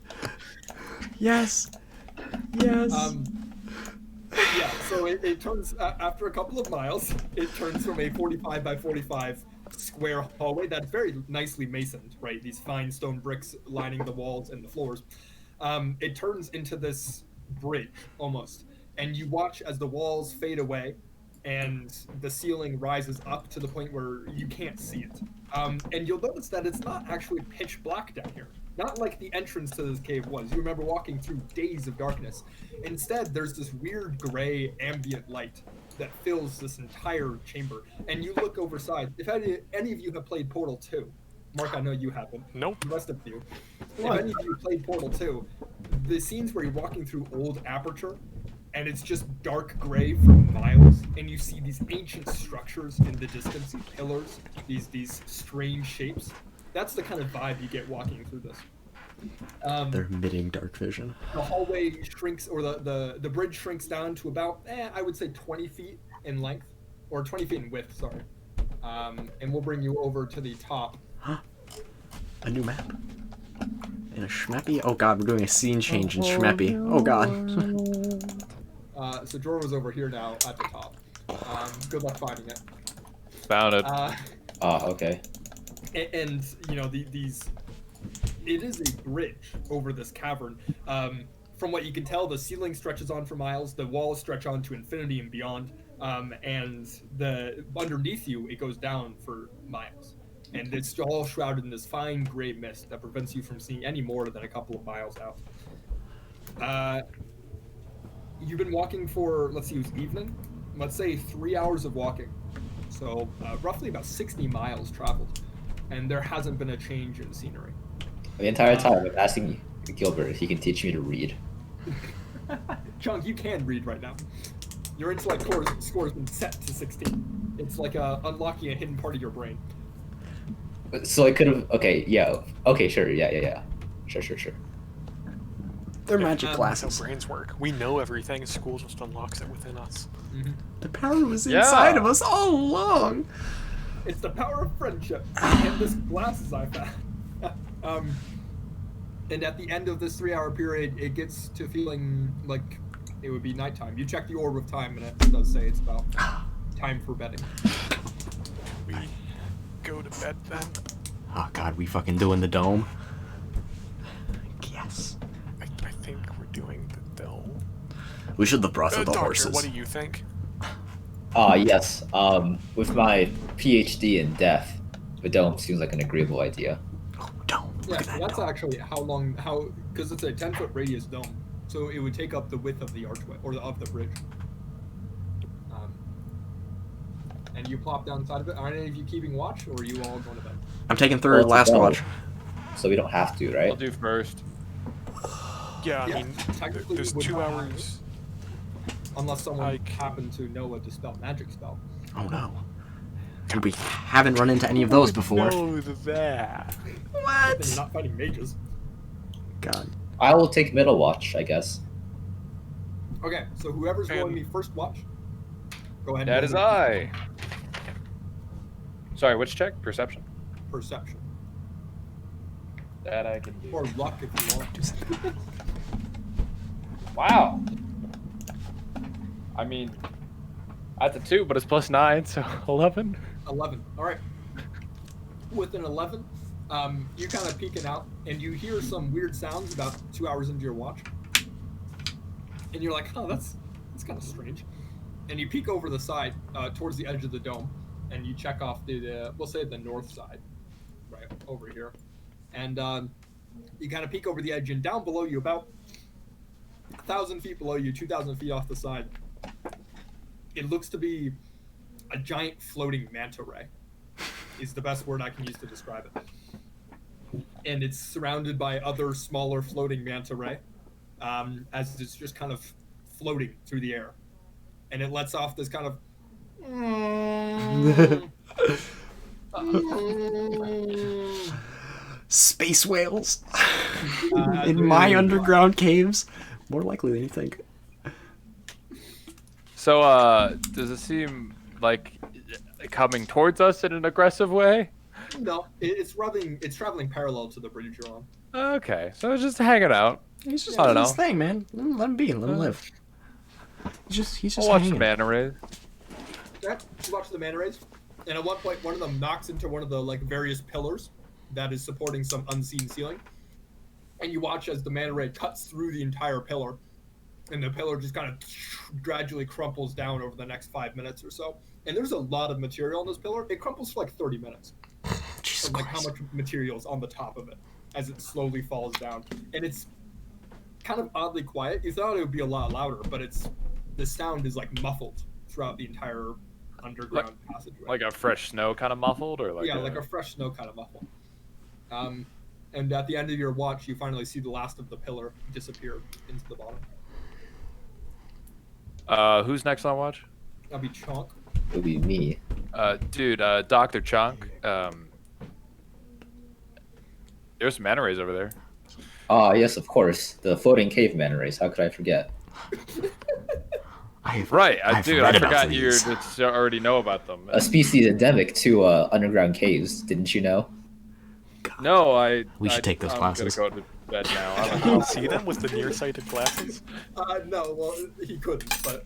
Yes. Yes. Yeah, so it turns, after a couple of miles, it turns from a 45 by 45 square hallway that's very nicely masoned, right? These fine stone bricks lining the walls and the floors. It turns into this bridge, almost. And you watch as the walls fade away and the ceiling rises up to the point where you can't see it. And you'll notice that it's not actually pitch black down here. Not like the entrance to this cave was. You remember walking through days of darkness. Instead, there's this weird gray ambient light that fills this entire chamber. And you look overside. If any of you have played Portal 2, Mark, I know you haven't. Nope. The rest of you. If any of you played Portal 2, the scenes where you're walking through old Aperture, and it's just dark gray for miles, and you see these ancient structures in the distance, these pillars, these strange shapes. That's the kind of vibe you get walking through this. They're emitting dark vision. The hallway shrinks, or the bridge shrinks down to about, I would say 20 feet in length, or 20 feet in width, sorry. And we'll bring you over to the top. A new map. In a Schmeppy? Oh God, we're doing a scene change in Schmeppy. Oh God. So Jordan was over here now at the top. Good luck finding it. Found it. Okay. And you know these, it is a bridge over this cavern. From what you can tell, the ceiling stretches on for miles, the walls stretch on to infinity and beyond, and underneath you it goes down for miles, and it's all shrouded in this fine gray mist that prevents you from seeing any more than a couple of miles out. You've been walking for, let's see, it was evening, let's say 3 hours of walking, so roughly about 60 miles traveled, and there hasn't been a change in scenery. The entire time I'm asking Gilbert if he can teach me to read. Chunk, you can read right now. Your intellect score has been set to 16. It's like unlocking a hidden part of your brain. So I could have. Okay, yeah. Okay, sure. Yeah. Sure. They're magic That's glasses. how brains work. We know everything. School just unlocks it within us. The power was Yeah. inside of us all along. It's the power of friendship and this glasses I found. And at the end of this 3-hour period, it gets to feeling like it would be nighttime. You check the orb of time, and it does say it's about time for bedding. We go to bed then. Oh God, we fucking doing the dome. Yes. I think we're doing the dome. We should have brought the Doctor, horses. what do you think? Yes. With my PhD in death, the dome seems like an agreeable idea. Oh, dome. Yeah, Look at so that that's dome. actually because it's a 10-foot radius dome, so it would take up the width of the archway, or of the bridge. And you plop down inside of it. Are any of you keeping watch, or are you all going to bed? I'm taking third Well, it's a last dome, watch. so we don't have to, I'll right? do first. Yeah, I Yeah, mean, technically there's you would 2 not have hours. unless someone I can- happened to know a dispel magic spell. Oh no. And we haven't run into any of those before. Know that. But then you're not fighting mages. God. I will take middle watch, I guess. Okay, so whoever's rolling And- me first watch, go ahead. That and is roll I. Sorry, which check? Perception. Perception That I can do. or luck if you want. Wow. I mean, that's a 2, but it's +9, so 11. 11. All right. With an 11, you kind of peeking out, and you hear some weird sounds about 2 hours into your watch, and you're like, "Oh, that's kind of strange." And you peek over the side towards the edge of the dome, and you check off the we'll say the north side, right over here, and you kind of peek over the edge, and down below you, about 1,000 feet below you, 2,000 feet off the side, it looks to be a giant floating manta ray. Is the best word I can use to describe it. And it's surrounded by other smaller floating manta ray, as it's just kind of floating through the air. And it lets off this kind of Space whales as in it- my underground caves. More likely than you think. So, does it seem like coming towards us in an aggressive way? No, it's traveling parallel to the bridge you're on. Okay, so it's just hanging out. He's just I don't doing his know. thing, man. Let him be. Let him live. He's just I'll watch hanging. the manta rays. Okay, you watch the manta rays, and at one point one of them knocks into one of the various pillars that is supporting some unseen ceiling. And you watch as the manta ray cuts through the entire pillar, and the pillar just kind of gradually crumples down over the next 5 minutes or so. And there's a lot of material on this pillar. It crumples for 30 minutes. Jesus Of how Christ. much material is on the top of it as it slowly falls down. And it's kind of oddly quiet. You thought it would be a lot louder, but the sound is muffled throughout the entire underground passageway. Like a fresh snow kind of muffled, or like like a fresh snow kind of muffle. And at the end of your watch, you finally see the last of the pillar disappear into the bottom. Who's next on watch? That'll be Chonk. It'll be me. Dude, Dr. Chunk. There's some manta rays over there. Ah, yes, of course. The floating cave manta rays. How could I forget? Right, I've dude, read I about forgot you these. just already know about them. A species endemic to underground caves. Didn't you know? No, We should take those classes. I'm gonna go to bed now. I don't Can you know. see them with the nearsighted glasses? No, well, he couldn't, but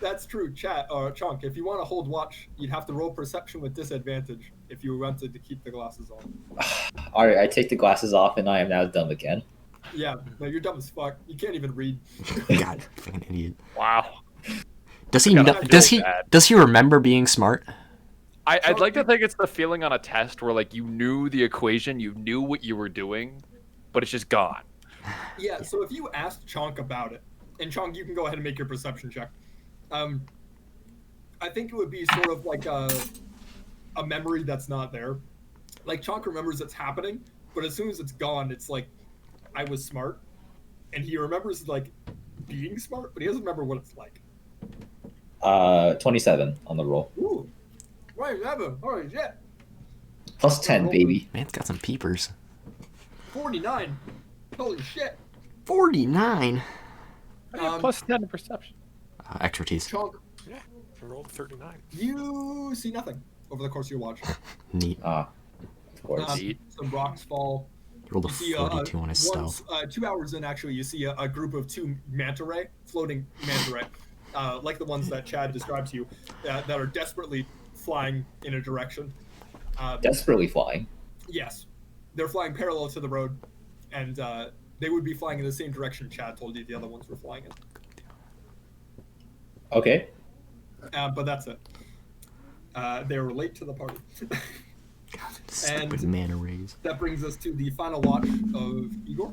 that's true. Chonk, if you want to hold watch, you'd have to roll perception with disadvantage if you wanted to keep the glasses on. Alright, I take the glasses off and I am now dumb again. Yeah, no, you're dumb as fuck. You can't even read. God, fucking idiot. Wow. Does he kinda know, feel bad. does he remember being smart? I'd like to think it's the feeling on a test where you knew the equation, you knew what you were doing, but it's just gone. Yeah, so if you asked Chonk about it, and Chonk, you can go ahead and make your perception check. I think it would be sort of like a memory that's not there. Chonk remembers it's happening, but as soon as it's gone, it's I was smart, and he remembers being smart, but he doesn't remember what it's like. 27 on the roll. Ooh, wait, never. Holy shit. Plus 10, baby. Man's got some peepers. 49. Holy shit. 49. Plus 10 in perception. Expertise. Chonk, Yeah, I rolled 39. you see nothing over the course of your watch. Neat. Ah, of course. Neat. Some rocks fall. Rolled a You see 42 on his stealth. 2 hours in, actually, you see a group of 2 manta ray, floating manta ray, like the ones that Chad described to you, that are desperately flying in a direction. Desperately flying. Yes, they're flying parallel to the road, and they would be flying in the same direction Chad told you the other ones were flying in. Okay. But that's it. They were late to the party. Stupid manta rays. That brings us to the final watch of Igor.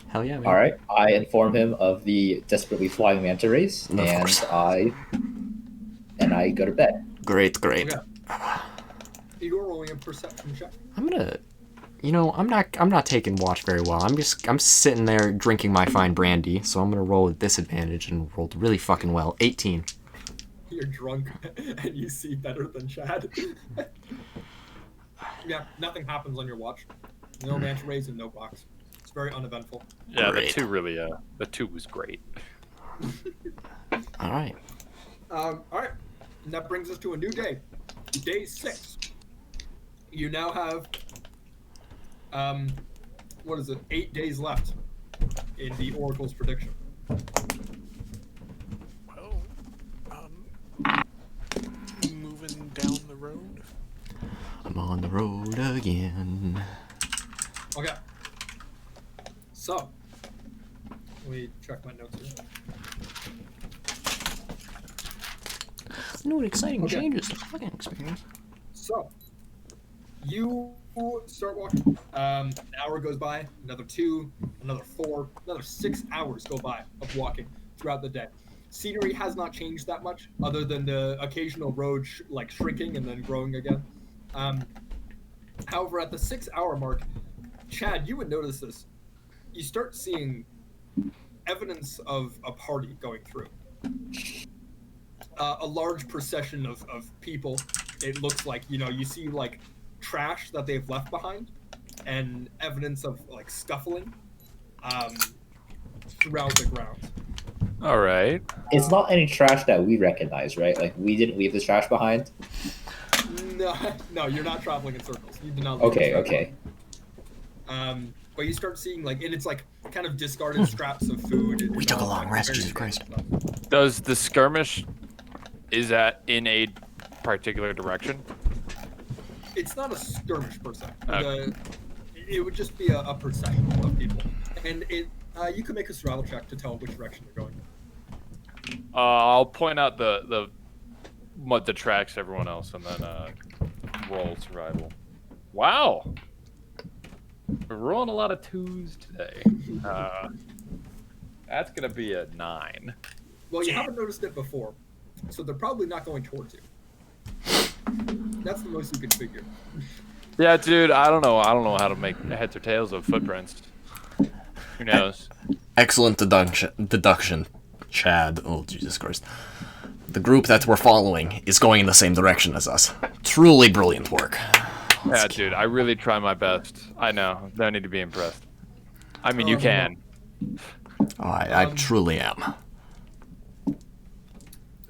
Hell yeah, man. Alright. I inform him of the desperately flying manta rays, Of and course. I go to bed. Great, great. Okay. Igor, rolling a perception check. I'm gonna You know, I'm not taking watch very well. I'm sitting there drinking my fine brandy, so I'm gonna roll with disadvantage and rolled really fucking well. 18. You're drunk and you see better than Chad. Yeah, nothing happens on your watch. No manta rays and no blocks. It's very uneventful. Yeah, Great. the 2 was great. All right. All right, and that brings us to a new day, day 6. You now have, what is it? 8 days left in the Oracle's prediction. Well, moving down the road. I'm on the road again. Okay. So, let me check my notes here. New and exciting Okay. changes to plugin experience. So, you start walking. An hour goes by, another 2, another 4, another 6 hours go by of walking throughout the day. Scenery has not changed that much, other than the occasional road shrinking and then growing again. However, at the 6-hour mark, Chad, you would notice this. You start seeing evidence of a party going through. A large procession of people. It looks like, you see like trash that they've left behind and evidence of like scuffling throughout the ground. All right. It's not any trash that we recognize, right? Like we didn't leave the trash behind. No, you're not traveling in circles. You did not leave Okay, the trash okay. behind. But you start seeing like, and it's like kind of discarded scraps of food. and We took a all long that rest, very Jesus Christ. stuff. Does the skirmish, is that in a particular direction? It's not a skirmish per se. Okay. It would just be a procession of people, and you can make a survival check to tell which direction you're going. I'll point out the tracks to everyone else, and then roll survival. Wow, we're rolling a lot of 2s today. That's gonna be a 9. Well, you haven't noticed it before, so they're probably not going towards you. That's the most you can figure. Yeah, dude, I don't know how to make heads or tails of footprints. Who knows? Excellent deduction, Chad. Oh, Jesus Christ. The group that we're following is going in the same direction as us. Truly brilliant work. Yeah, dude, I really try my best. I know. No need to be impressed. I mean, you can. Oh, I truly am.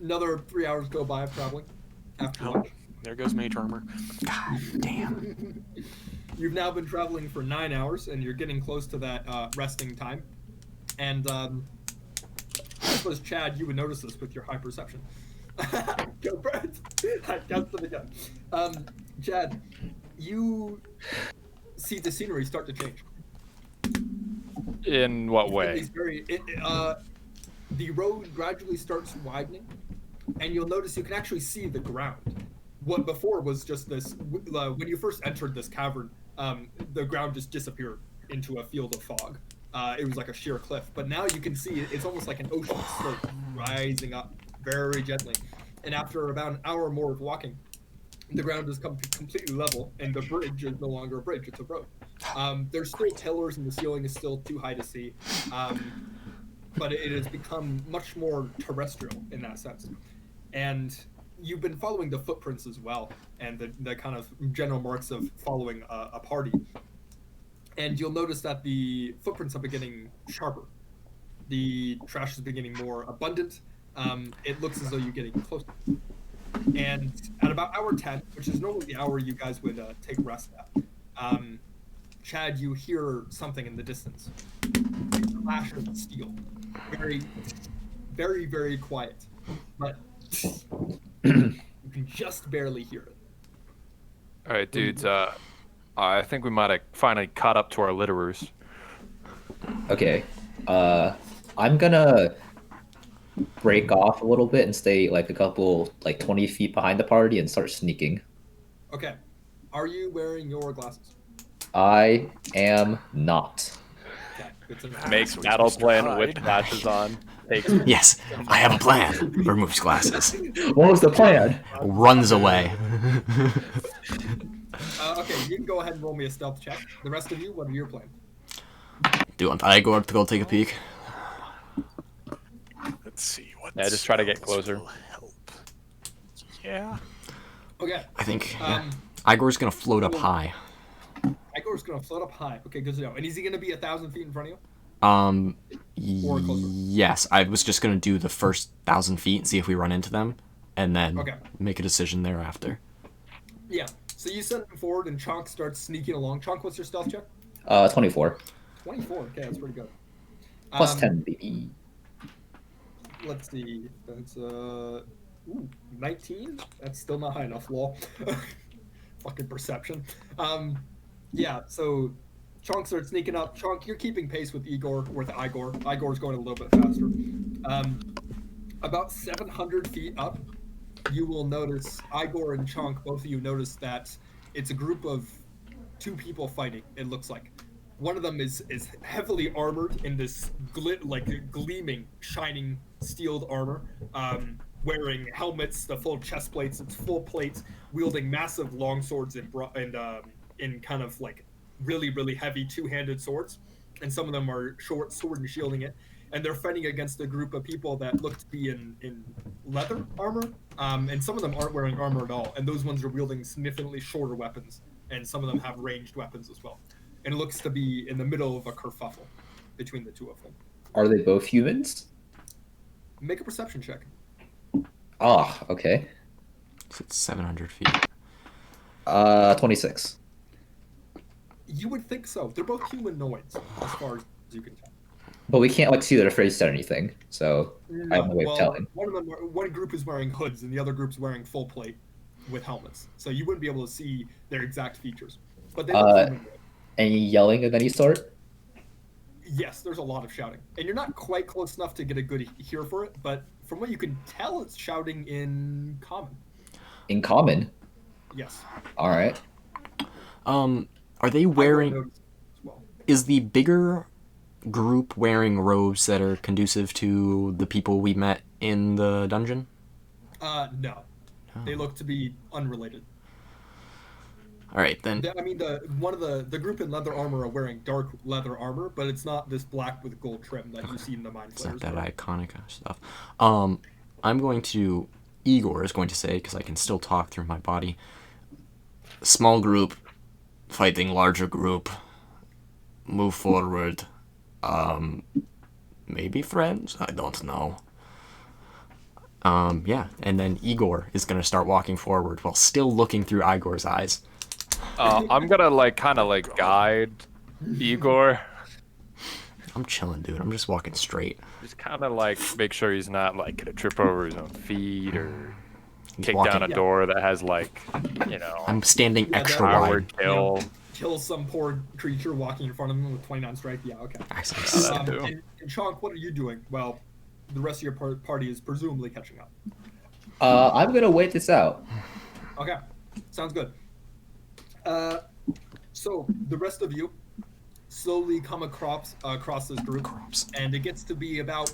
Another 3 hours go by of traveling after Oh, lunch. there goes mage armor. God damn. You've now been traveling for 9 hours, and you're getting close to that resting time. And I suppose, Chad, you would notice this with your high perception. Go, Brett! I guessed it again. Chad, you see the scenery start to change. In what way? It's the road gradually starts widening, and you'll notice you can actually see the ground. What before was just this, when you first entered this cavern, the ground just disappeared into a field of fog. It was like a sheer cliff, but now you can see it's almost like an ocean slope rising up very gently. And after about an hour or more of walking, the ground has come completely level, and the bridge is no longer a bridge, it's a road. There's still pillars, and the ceiling is still too high to see, but it has become much more terrestrial in that sense. And you've been following the footprints as well, and the kind of general marks of following a party. And you'll notice that the footprints are beginning sharper. The trash is beginning more abundant. It looks as though you're getting closer. And at about hour 10, which is normally the hour you guys would take rest at, Chad, you hear something in the distance. A clash of steel. Very, very, very quiet. But you can just barely hear it. All right, dudes. I think we might have finally caught up to our litterers. Okay. I'm gonna break off a little bit and stay like a couple, like 20 feet behind the party and start sneaking. Okay. Are you wearing your glasses? I am not. Okay, good to know. Makes So he's battle Mr. plan with Hyde. glasses on. Takes Yes, I have a plan. Removes glasses. What was the plan? Runs away. Okay, you can go ahead and roll me a stealth check. The rest of you, what are your plans? Do you want Igor to go take a peek? Let's see what. Yeah, just try to get spells closer. will help. Yeah. Okay. I think Um, Igor's gonna float up high. Igor's gonna float up high. Okay, good to know. And is he gonna be 1,000 feet in front of you? Or closer? Yes, I was just gonna do the first 1,000 feet and see if we run into them, and then Okay. make a decision thereafter. Yeah. So you send him forward, and Chonk starts sneaking along. Chonk, what's your stealth check? 24. 24. Okay, that's pretty good. Plus Um, 10, baby. Let's see. That's 19. That's still not high enough. Lol. Fucking perception. Yeah. So Chonk starts sneaking up. Chonk, you're keeping pace with Igor. Igor's going a little bit faster. About 700 feet up, you will notice Igor and Chonk. Both of you notice that it's a group of 2 people fighting. It looks like. One of them is heavily armored in this gleaming, shining steeled armor, wearing helmets, the full chest plates, it's full plates, wielding massive long swords and in kind of like really, really heavy 2-handed swords. And some of them are short sword and shielding it. And they're fighting against a group of people that look to be in leather armor. And some of them aren't wearing armor at all. And those ones are wielding significantly shorter weapons. And some of them have ranged weapons as well. And it looks to be in the middle of a kerfuffle between the 2 of them. Are they both humans? Make a perception check. Ah, okay. So it's 700 feet. 26. You would think so. They're both humanoids, as far as you can tell. But we can't like see their face or anything, so I have no way of telling. One group is wearing hoods, and the other group's wearing full plate with helmets. So you wouldn't be able to see their exact features. But they look humanoid. Any yelling of any sort? Yes, there's a lot of shouting. And you're not quite close enough to get a good hear for it, but from what you can tell, it's shouting in common. In common? Yes. Alright. Are they I would wearing... notice as well. Is the bigger group wearing robes that are conducive to the people we met in the dungeon? No. They look to be unrelated. All right, then. I mean, the group in leather armor are wearing dark leather armor, but it's not this black with gold trim that you see in the Mind It's not Flayers. that iconic stuff. I'm going to... Igor is going to say, because I can still talk through my body. Small group fighting larger group. Move forward. Maybe friends? I don't know. Yeah, and then Igor is going to start walking forward while still looking through Igor's eyes. I'm gonna kind of guide Igor. I'm chilling, dude. I'm just walking straight. Just kind of make sure he's not gonna trip over his own feet or He's kick walking. down a door that has I'm standing Yeah, extra that- powered wide. kill. Kill some poor creature walking in front of him with 29 strike. Yeah, okay. Actually, too. And Chonk, what are you doing? Well, the rest of your party is presumably catching up. I'm gonna wait this out. Okay, sounds good. So the rest of you slowly come across this group, and it gets to be about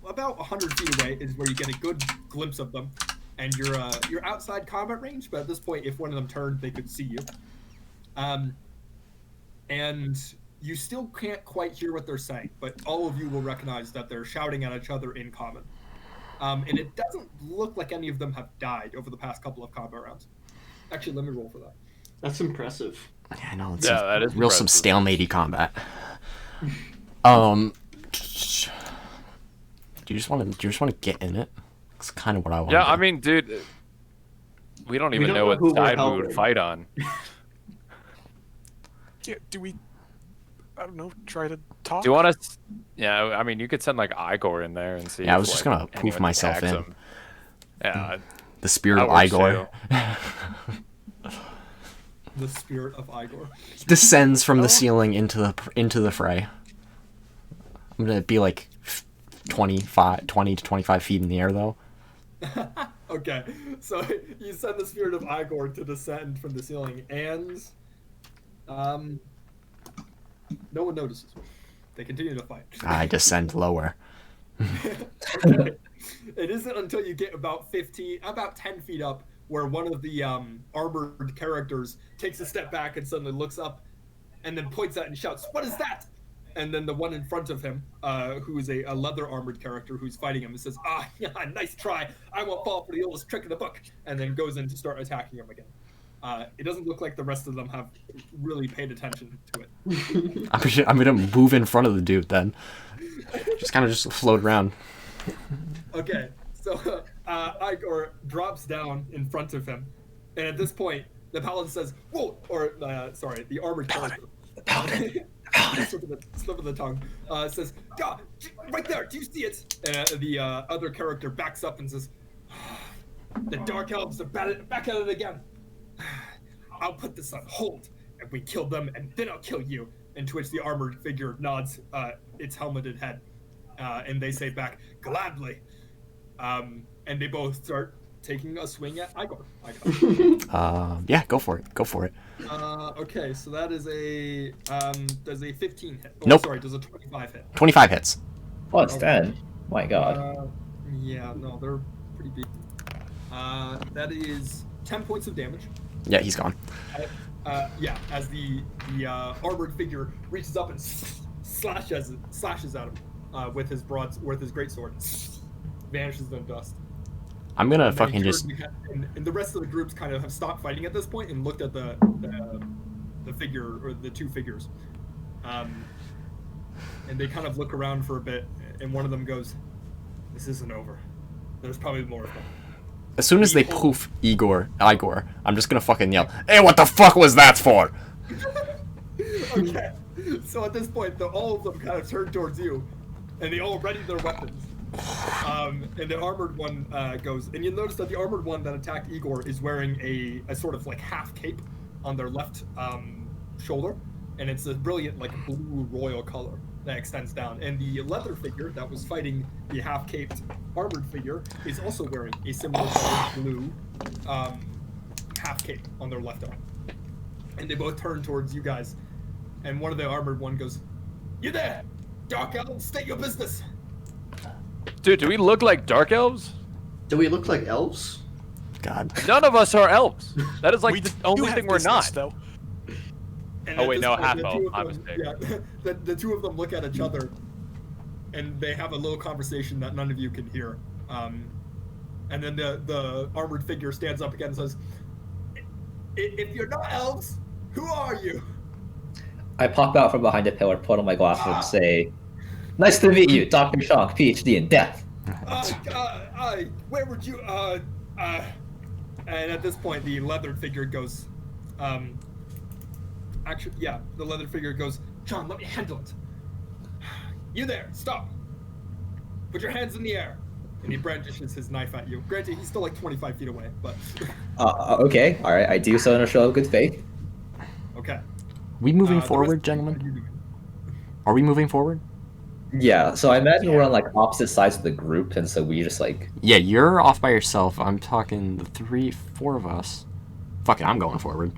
100 feet away is where you get a good glimpse of them, and you're outside combat range. But at this point, if one of them turned, they could see you. And you still can't quite hear what they're saying, but all of you will recognize that they're shouting at each other in common. And it doesn't look like any of them have died over the past couple of combat rounds. Actually, let me roll for that. That's impressive. yeah, I know. It's Yeah, that is real some impressive. stalemate combat. Do you just want to get in it? It's kind of what I want. Yeah, I mean, dude, we don't even don't know know what who we're side we would helping. fight on. Yeah, do we? I don't know. Try to talk. Do you want to? Yeah, I mean, you could send Igor in there and see. Yeah, I if, was just gonna poof anyone myself attacks in. him. Yeah, the spirit that of works Igor The spirit of Igor. descends from the ceiling into the fray. I'm gonna be 20 to 25 feet in the air though. Okay, so you send the spirit of Igor to descend from the ceiling, and no one notices. They continue to fight. I descend lower. Okay. It isn't until you get about 10 feet up where one of the armored characters takes a step back and suddenly looks up, and then points at and shouts, "What is that?" And then the one in front of him, who is a leather armored character who's fighting him, says, "Ah, yeah, nice try. I won't fall for the oldest trick in the book." And then goes in to start attacking him again. It doesn't look like the rest of them have really paid attention to it. I'm gonna move in front of the dude then. Just kind of just float around. Okay, so Igor drops down in front of him, and at this point, the paladin says, "Whoa!" Or sorry, the armored character. Paladin. Slip of the tongue. Says, "God, right there! Do you see it?" And the other character backs up and says, "The dark elves are back at it again. I'll put this on hold, and we kill them, and then I'll kill you." And to which the armored figure nods its helmeted head, and they say back, "Gladly." And they both start taking a swing at Igor. Yeah, go for it. Go for it. Okay, so that is does a 15 hit? Oh, Nope. Sorry, does a 25 hit? 25 hits. Plus 10. My god. Yeah, no, they're pretty big. That is 10 points of damage. Yeah, he's gone. Yeah, as the armored figure reaches up and slashes at him with his greatsword, vanishes in dust. I'm gonna And then fucking he just. turns and the rest of the groups kind of have stopped fighting at this point and looked at the figure or the two figures, and they kind of look around for a bit, and one of them goes, "This isn't over. There's probably more of them." As soon as they poof Igor, I'm just gonna fucking yell, "Hey, what the fuck was that for?" Okay, so at this point, all of them kind of turn towards you, and they all ready their weapons. And the armored one goes, and you'll notice that the armored one that attacked Igor is wearing a sort of like half cape on their left shoulder, and it's a brilliant like blue royal color that extends down. And the leather figure that was fighting the half-caped armored figure is also wearing a similar colored blue half cape on their left arm. And they both turn towards you guys, and one of the armored one goes, "You there, Dark Elves, state your business." Dude, do we look like dark elves? Do we look like elves? God. None of us are elves. That is like We the do only have thing we're business, not. though. And Oh, at wait, this no, point, half the elf. two of My them- mistake. Yeah, the two of them look at each other, and they have a little conversation that none of you can hear. And then the armored figure stands up again and says, "If you're not elves, who are you?" I pop out from behind a pillar, put on my glasses, and say, "Nice to meet you, Dr. Shonk, PhD in death." Where would you, And at this point, the leathered figure goes, actually, yeah, the leathered figure goes, "John, let me handle it. You there, stop. Put your hands in the air." And he brandishes his knife at you. Granted, he's still like 25 feet away, but Okay, alright, I do so in a show of good faith. okay. We moving The rest forward, of you, what gentlemen? are you doing? Are we moving forward? Yeah, so I imagine we're on like opposite sides of the group, and so we just like... Yeah, you're off by yourself. I'm talking the 4 of us. Fuck it, I'm going forward.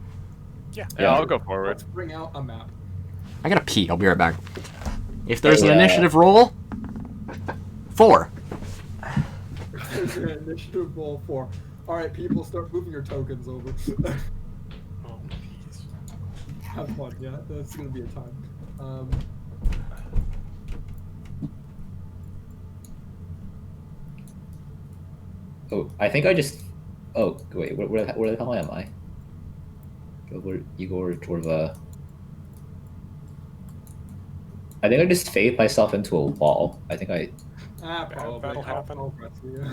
Yeah. Yeah, I'll go forward. Let's bring out a map. I gotta pee. I'll be right back. If there's an Hey, initiative roll, 4. There's an initiative roll 4. All right, people, start moving your tokens over. Oh, jeez. Have fun, yeah. That's gonna be a time. Oh, I think I just... Oh, wait, where the hell am I? Igor, Jorva... I think I just fade myself into a wall. I think I... Probably. That'll happen. I'll rescue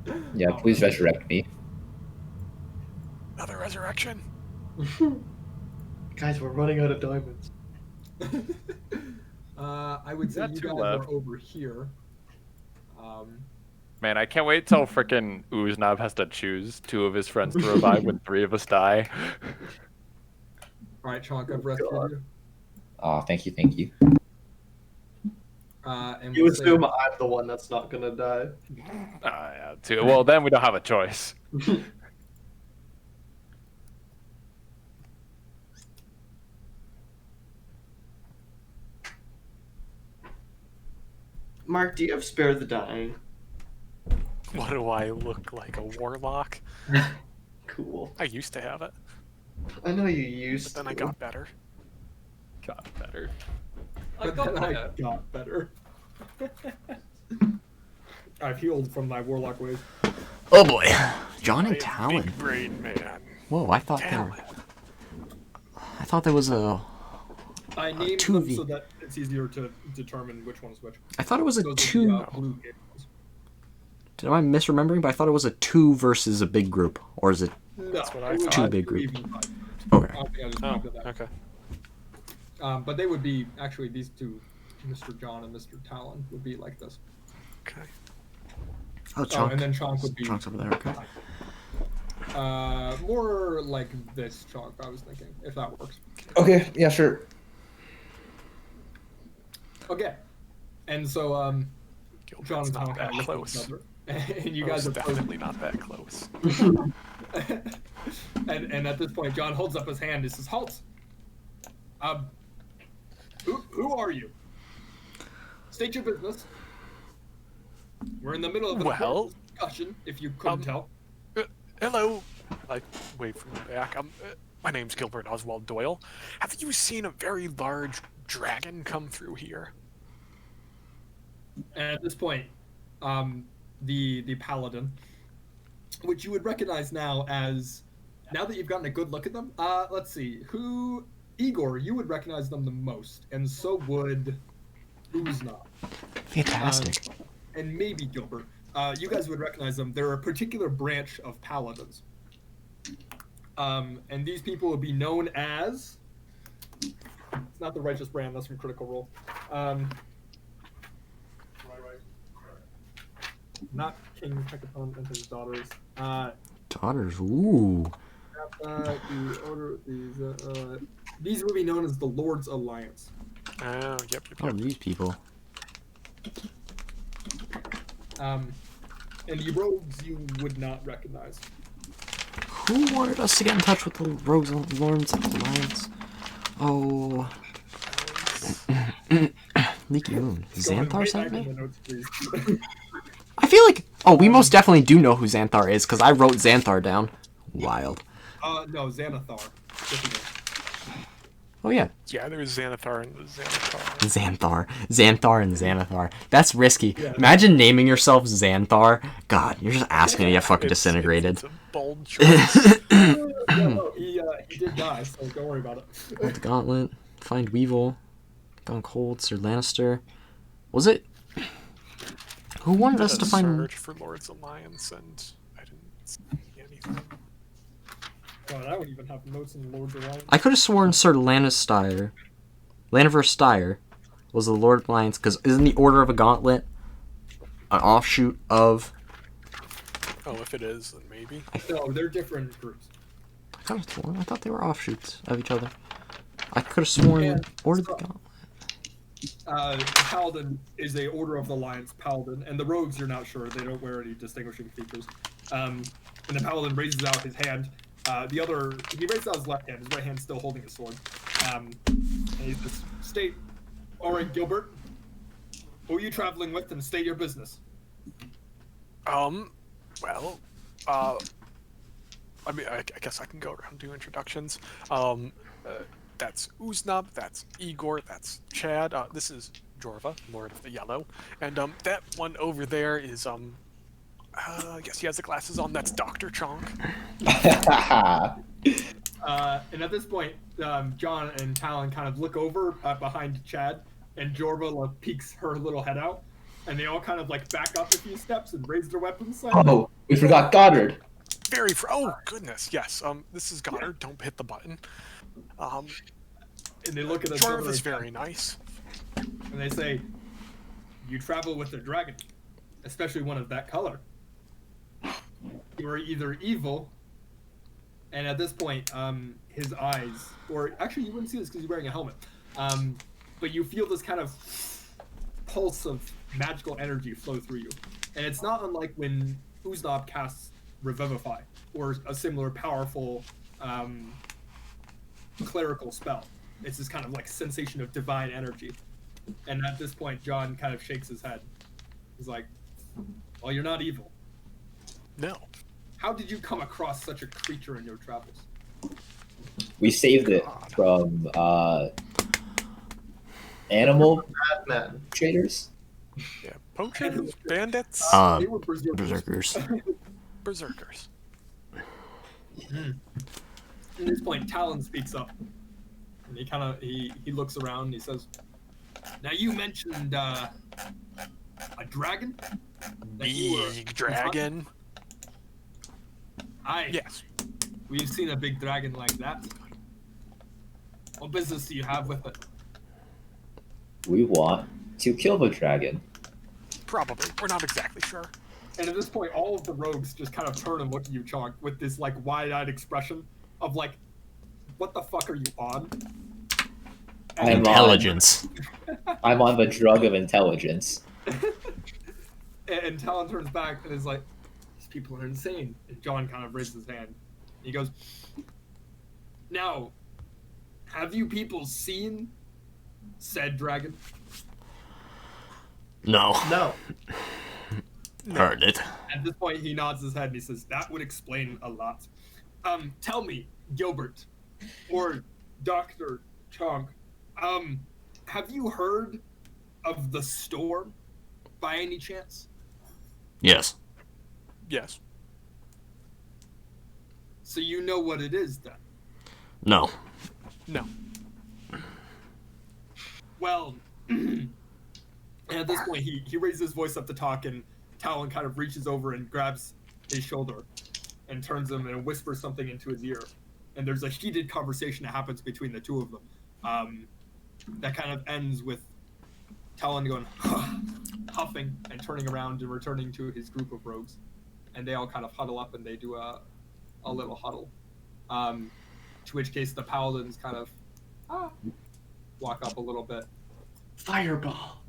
you. Yeah, please resurrect me. Another resurrection. Guys, we're running out of diamonds. I would say got you 2 guys left. are over here. Man, I can't wait till frickin' Ooznav has to choose 2 of his friends to revive when 3 of us die. All right, Chonk, I've rescued you. Aw, thank you, thank you. And You we'll say- assume I'm the one that's not gonna die. Yeah, 2. Well, then we don't have a choice. Mark, do you have Spare the Dying? What do I look like? A warlock? Cool. I used to have it, I know you but used then I to. got better. Got better. But then I got better. I've healed from my warlock ways. Oh boy. John I and am Talon. Big brain man. Whoa, I thought Talon. there was a. I named 2v. them so that it's easier to determine which one's which. I thought it was a Those are two. the blue games. Am I misremembering? But I thought it was a 2 versus a big group, or is it? No, That's what I it was thought. Two not big 2 group. even five. Okay. I think I just Oh, moved to that. okay. But they would be actually these two, Mr. John and Mr. Talon, would be like this. Okay. Oh, Oh, Chunk. and then Chonk would be Chunk's over there. Okay. more like this Chonk. I was thinking, if that works. Okay, yeah, sure. Okay, and so John Gilbert's and not Talon that kind of look at close. each other, and you I guys was are definitely not that close. and at this point, John holds up his hand and says, "Halt! Who are you? State your business. We're in the middle of an Well, important discussion. If you couldn't tell." Hello. I wave from the back. My name's Gilbert Oswald Doyle. Have you seen a very large dragon come through here? And at this point, the paladin, which you would recognize now that you've gotten a good look at them. Let's see, Igor, you would recognize them the most, and so would Uznov. Fantastic. And maybe Gilbert. You guys would recognize them. They're a particular branch of paladins. And these people would be known as. It's not the Righteous Brand. That's from Critical Role. Not King Hecatron and his daughters. Daughters. Ooh. These would be known as the Lord's Alliance. Oh, yep. Oh, these people. And the rogues you would not recognize. Who wanted us to get in touch with the Rogues and Lords Alliance? Oh. Leaky Moon. Xanthar sent me? I feel like. Oh, we most definitely do know who Xanthar is, because I wrote Xanthar down. Wild. No, Xanathar. Oh, yeah. Yeah, there was Xanathar and the Xanathar. Xanthar and Xanathar. That's risky. Imagine naming yourself Xanthar. God, you're just asking to get fucking disintegrated. It's a bold choice. No, he did die, so don't worry about it. Hold the Gauntlet. Find Weevil. Gone Cold. Sir Lannister. Was it? Who wanted us to find? Search for Lord's Alliance, and I didn't see anything. God, I don't even have notes in the Lord's Alliance. I could have sworn Sir Lannister was the Lord Alliance, because isn't the Order of a Gauntlet an offshoot of? Oh, if it is, then maybe. No, they're different groups. I thought they were offshoots of each other. I could have sworn Yeah, Order of so- the Gauntlet. Paladin is a Order of the Alliance Paladin, and the rogues you're not sure. They don't wear any distinguishing features. And the Paladin raises out his hand. He raises out his left hand. His right hand's still holding his sword. And he says, "State, all right, Gilbert. Who are you traveling with, and state your business." Well, I mean, I guess I can go around and do introductions. That's Uznab, that's Igor, that's Chad. This is Jorva, Lord of the Yellow, and that one over there is I guess he has the glasses on. That's Dr. Chonk. And at this point, John and Talon kind of look over behind Chad, and Jorva peeks her little head out, and they all kind of back up a few steps and raise their weapons slightly. Oh, we forgot Goddard. Oh goodness, yes. This is Goddard. Don't hit the button. And they look at each other Jorva's very nice. and they say, "You travel with a dragon, especially one of that color. You are either evil," and at this point, his eyes, or actually you wouldn't see this because he's wearing a helmet, but you feel this kind of pulse of magical energy flow through you. And it's not unlike when Uznab casts Revivify, or a similar powerful clerical spell. It's this kind of sensation of divine energy. And at this point, John kind of shakes his head. He's like, "Well, you're not evil. No. How did you come across such a creature in your travels? We saved it from animal Batman. traders. Yeah, poachers, bandits, They were berserkers. Berserkers. berserkers. At this point, Talon speaks up, and he looks around. And he says, "Now you mentioned a dragon. That you were- Big dragon. Aye. Yes. We've seen a big dragon like that. What business do you have with it?" We want to kill the dragon. Probably. We're not exactly sure. And at this point, all of the rogues just kind of turn and look at you, Chonk, with this like wide-eyed expression of like, "What the fuck are you on?" I'm Intelligence. I'm on the drug of intelligence. And Talon turns back and is like, "These people are insane." And John kind of raises his hand. He goes, "Now, have you people seen said dragon?" No. No. Heard it. At this point, he nods his head and he says, "That would explain a lot. Tell me, Gilbert, or Dr. Chonk, have you heard of the storm by any chance?" Yes. Yes. So you know what it is then? No. No. Well, and at this point, he raises his voice up to talk, and Talon kind of reaches over and grabs his shoulder and turns him and whispers something into his ear. And there's a heated conversation that happens between the two of them. That kind of ends with Talon going, huffing, and turning around and returning to his group of rogues. And they all kind of huddle up and they do a little huddle. To which case the paladins kind of walk up a little bit. Fireball.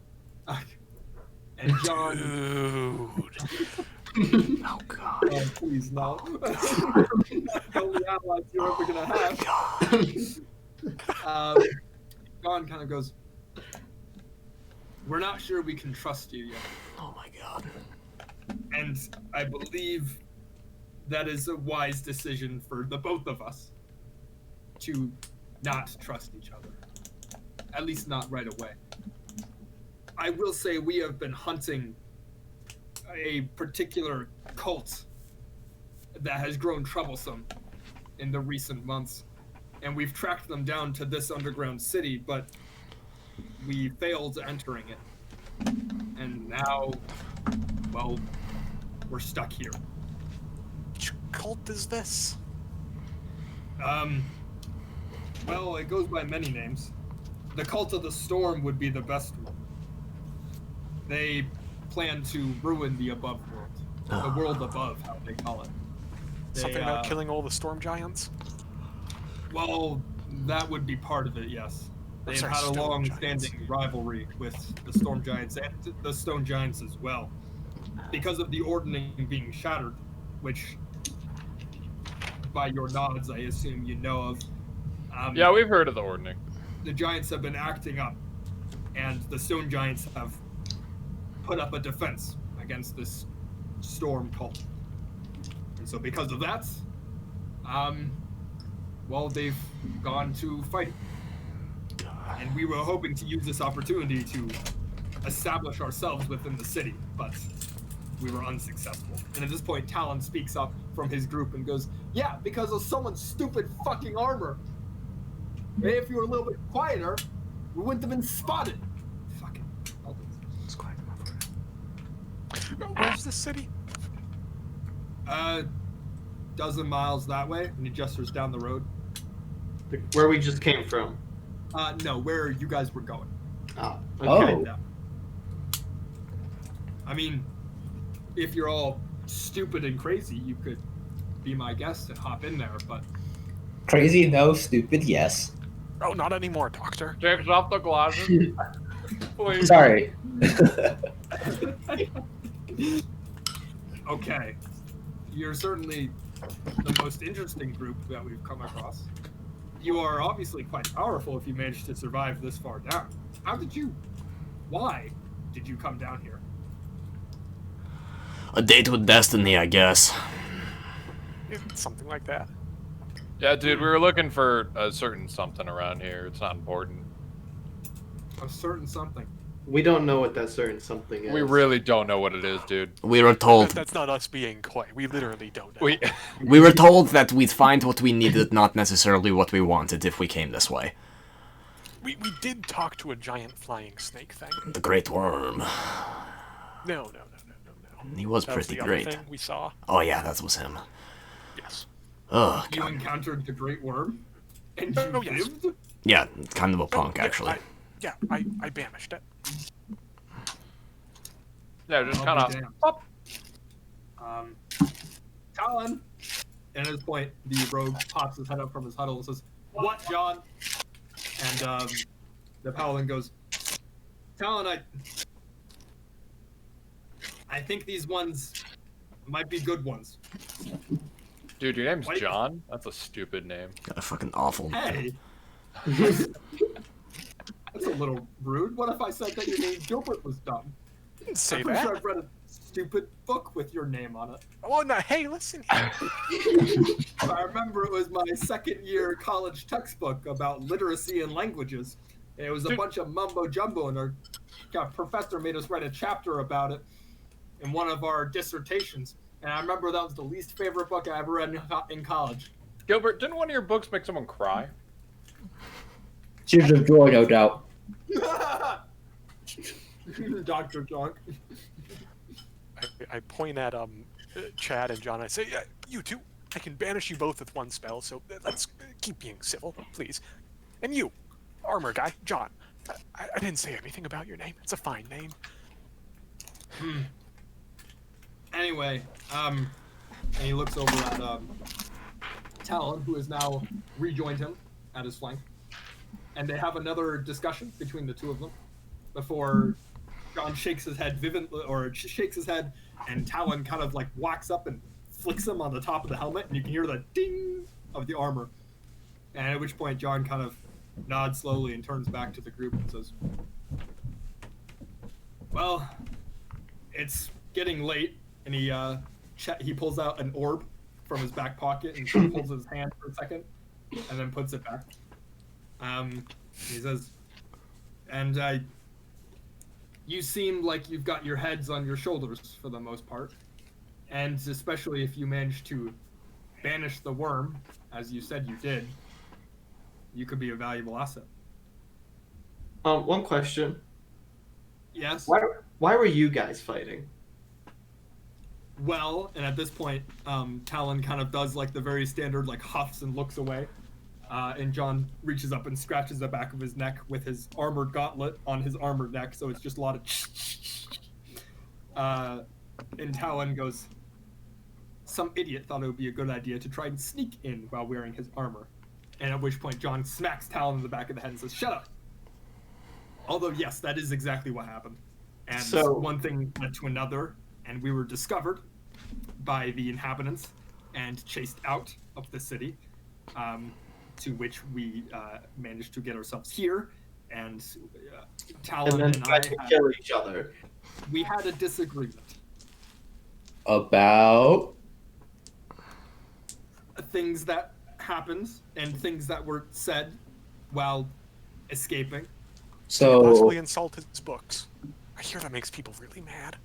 And John, Dude. Oh god. oh, please no. The only allies you're ever gonna have. John kind of goes, "We're not sure we can trust you yet, Oh my god. and I believe that is a wise decision for the both of us to not trust each other, at least not right away. I will say we have been hunting a particular cult that has grown troublesome in the recent months, and we've tracked them down to this underground city, but we failed entering it. And now, well, we're stuck here. Which cult is this? Well, it goes by many names. The Cult of the Storm would be the best one. They plan to ruin the above world. The world above, how they call it. Something They, about killing all the storm giants? Well, that would be part of it, yes. They've Sorry, had a stone long-standing giants. rivalry with the Storm Giants and the Stone Giants as well. Because of the ordning being shattered, which, by your nods, I assume you know of. Yeah, we've heard of the ordning. The Giants have been acting up, and the Stone Giants have put up a defense against this storm cult. And so because of that, well, they've gone to fight. And we were hoping to use this opportunity to establish ourselves within the city, but we were unsuccessful. And at this point, Talon speaks up from his group and goes, "Yeah, because of someone's stupid fucking armor. If you were a little bit quieter, we wouldn't have been spotted." Fucking Eldons. It's quiet enough. Where's this city? Dozen miles that way, and he gestures down the road. Where we just came from. No, where you guys were going. Oh. Oh. Yeah. I mean, if you're all stupid and crazy, you could be my guest and hop in there, but Crazy no, stupid yes. Oh, not anymore, Doctor. Takes off the glasses. Please. Sorry. okay. You're certainly the most interesting group that we've come across. You are obviously quite powerful if you managed to survive this far down. Why did you come down here? A date with destiny, I guess. Something like that. Yeah, dude, we were looking for a certain something around here. It's not important. A certain something. We don't know what that certain something is. We really don't know what it is, dude. We were told That's not us being coy. We literally don't know. we were told that we'd find what we needed, not necessarily what we wanted, if we came this way. We did talk to a giant flying snake thing. The Great Worm. No. He was That was pretty the great. other thing we saw. Oh yeah, that was him. Yes. Oh, You God. encountered the Great Worm, and Oh, you yes. lived. Yeah, kind of a punk, Yeah, actually. I banished it. Yeah, just I'll kind be of. damned. Talon. And at this point, the rogue pops his head up from his huddle and says, "What, John?" And the paladin goes, "Talon, I think these ones might be good ones." Dude, your name's Why do you- John? That's a stupid name. Got a fucking awful. Hey, that's a little rude. What if I said that your name Gilbert was dumb? Didn't say I'm pretty sure that. I've read a stupid book with your name on it. Oh no! Hey, listen here. I remember it was my second year college textbook about literacy and languages. And it was a Dude. bunch of mumbo jumbo, and our professor made us write a chapter about it in one of our dissertations. And I remember that was the least favorite book I ever read in college. Gilbert, didn't one of your books make someone cry? Tears of joy, no doubt. Dr. Junk. I point at Chad and John. I say, yeah, you two. I can banish you both with one spell. So let's keep being civil, please. And you, armor guy, John. I didn't say anything about your name. It's a fine name. Anyway, and he looks over at Talon, who has now rejoined him at his flank. And they have another discussion between the two of them before John shakes his head shakes his head, and Talon kind of like walks up and flicks him on the top of the helmet, and you can hear the ding of the armor. And at which point John kind of nods slowly and turns back to the group and says, "Well, it's getting late." And he pulls out an orb from his back pocket and holds his hand for a second, and then puts it back. He says, "And you seem like you've got your heads on your shoulders for the most part, and especially if you manage to banish the worm, as you said you did, you could be a valuable asset." One question. Yes. Why were you guys fighting? Well, and at this point, Talon kind of does like the very standard like huffs and looks away. And John reaches up and scratches the back of his neck with his armored gauntlet on his armored neck, so it's just a lot of and Talon goes, "Some idiot thought it would be a good idea to try and sneak in while wearing his armor." And at which point John smacks Talon in the back of the head and says, "Shut up." Although, yes, that is exactly what happened. And So- one thing led to another, and we were discovered by the inhabitants and chased out of the city, to which we managed to get ourselves here. And Talon And then and I tried to kill each other. we had a disagreement. About Things that happened and things that were said while escaping. Possibly so insult his books. I hear that makes people really mad.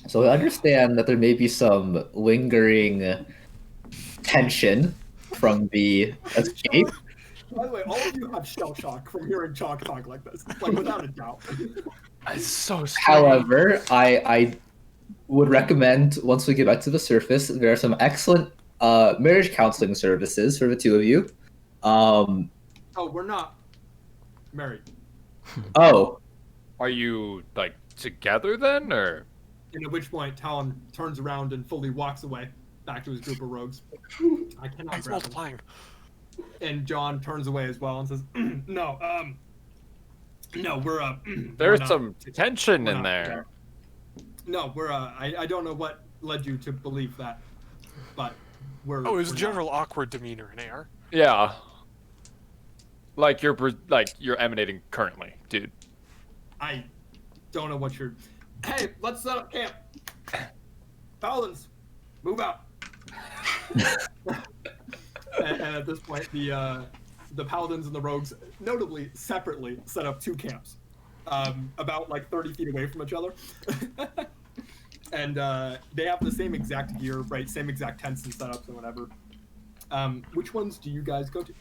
so I understand that there may be some lingering tension from the escape. By the way, all of you have shell shock from hearing Chalk talk like this, like without a doubt. It's so strange. However, I would recommend once we get back to the surface, there are some excellent marriage counseling services for the two of you. Oh, we're not married. Oh, Are you, like, together then, or? And at which point, Talon turns around and fully walks away back to his group of rogues. I cannot He's grab him. multiplying. And John turns away as well and says, "No, no, we're There's we're not- some tension we're in not there. together. No, we're I don't know what led you to believe that, but we're. Oh, his we're not. general awkward demeanor and air. Yeah. Like you're emanating currently, dude. I don't know what you're. Hey, let's set up camp. Paladins, move out. And at this point, the paladins and the rogues, notably separately, set up 2 camps, about like 30 feet away from each other. And they have the same exact gear, right? Same exact tents and setups and whatever. Which ones do you guys go to?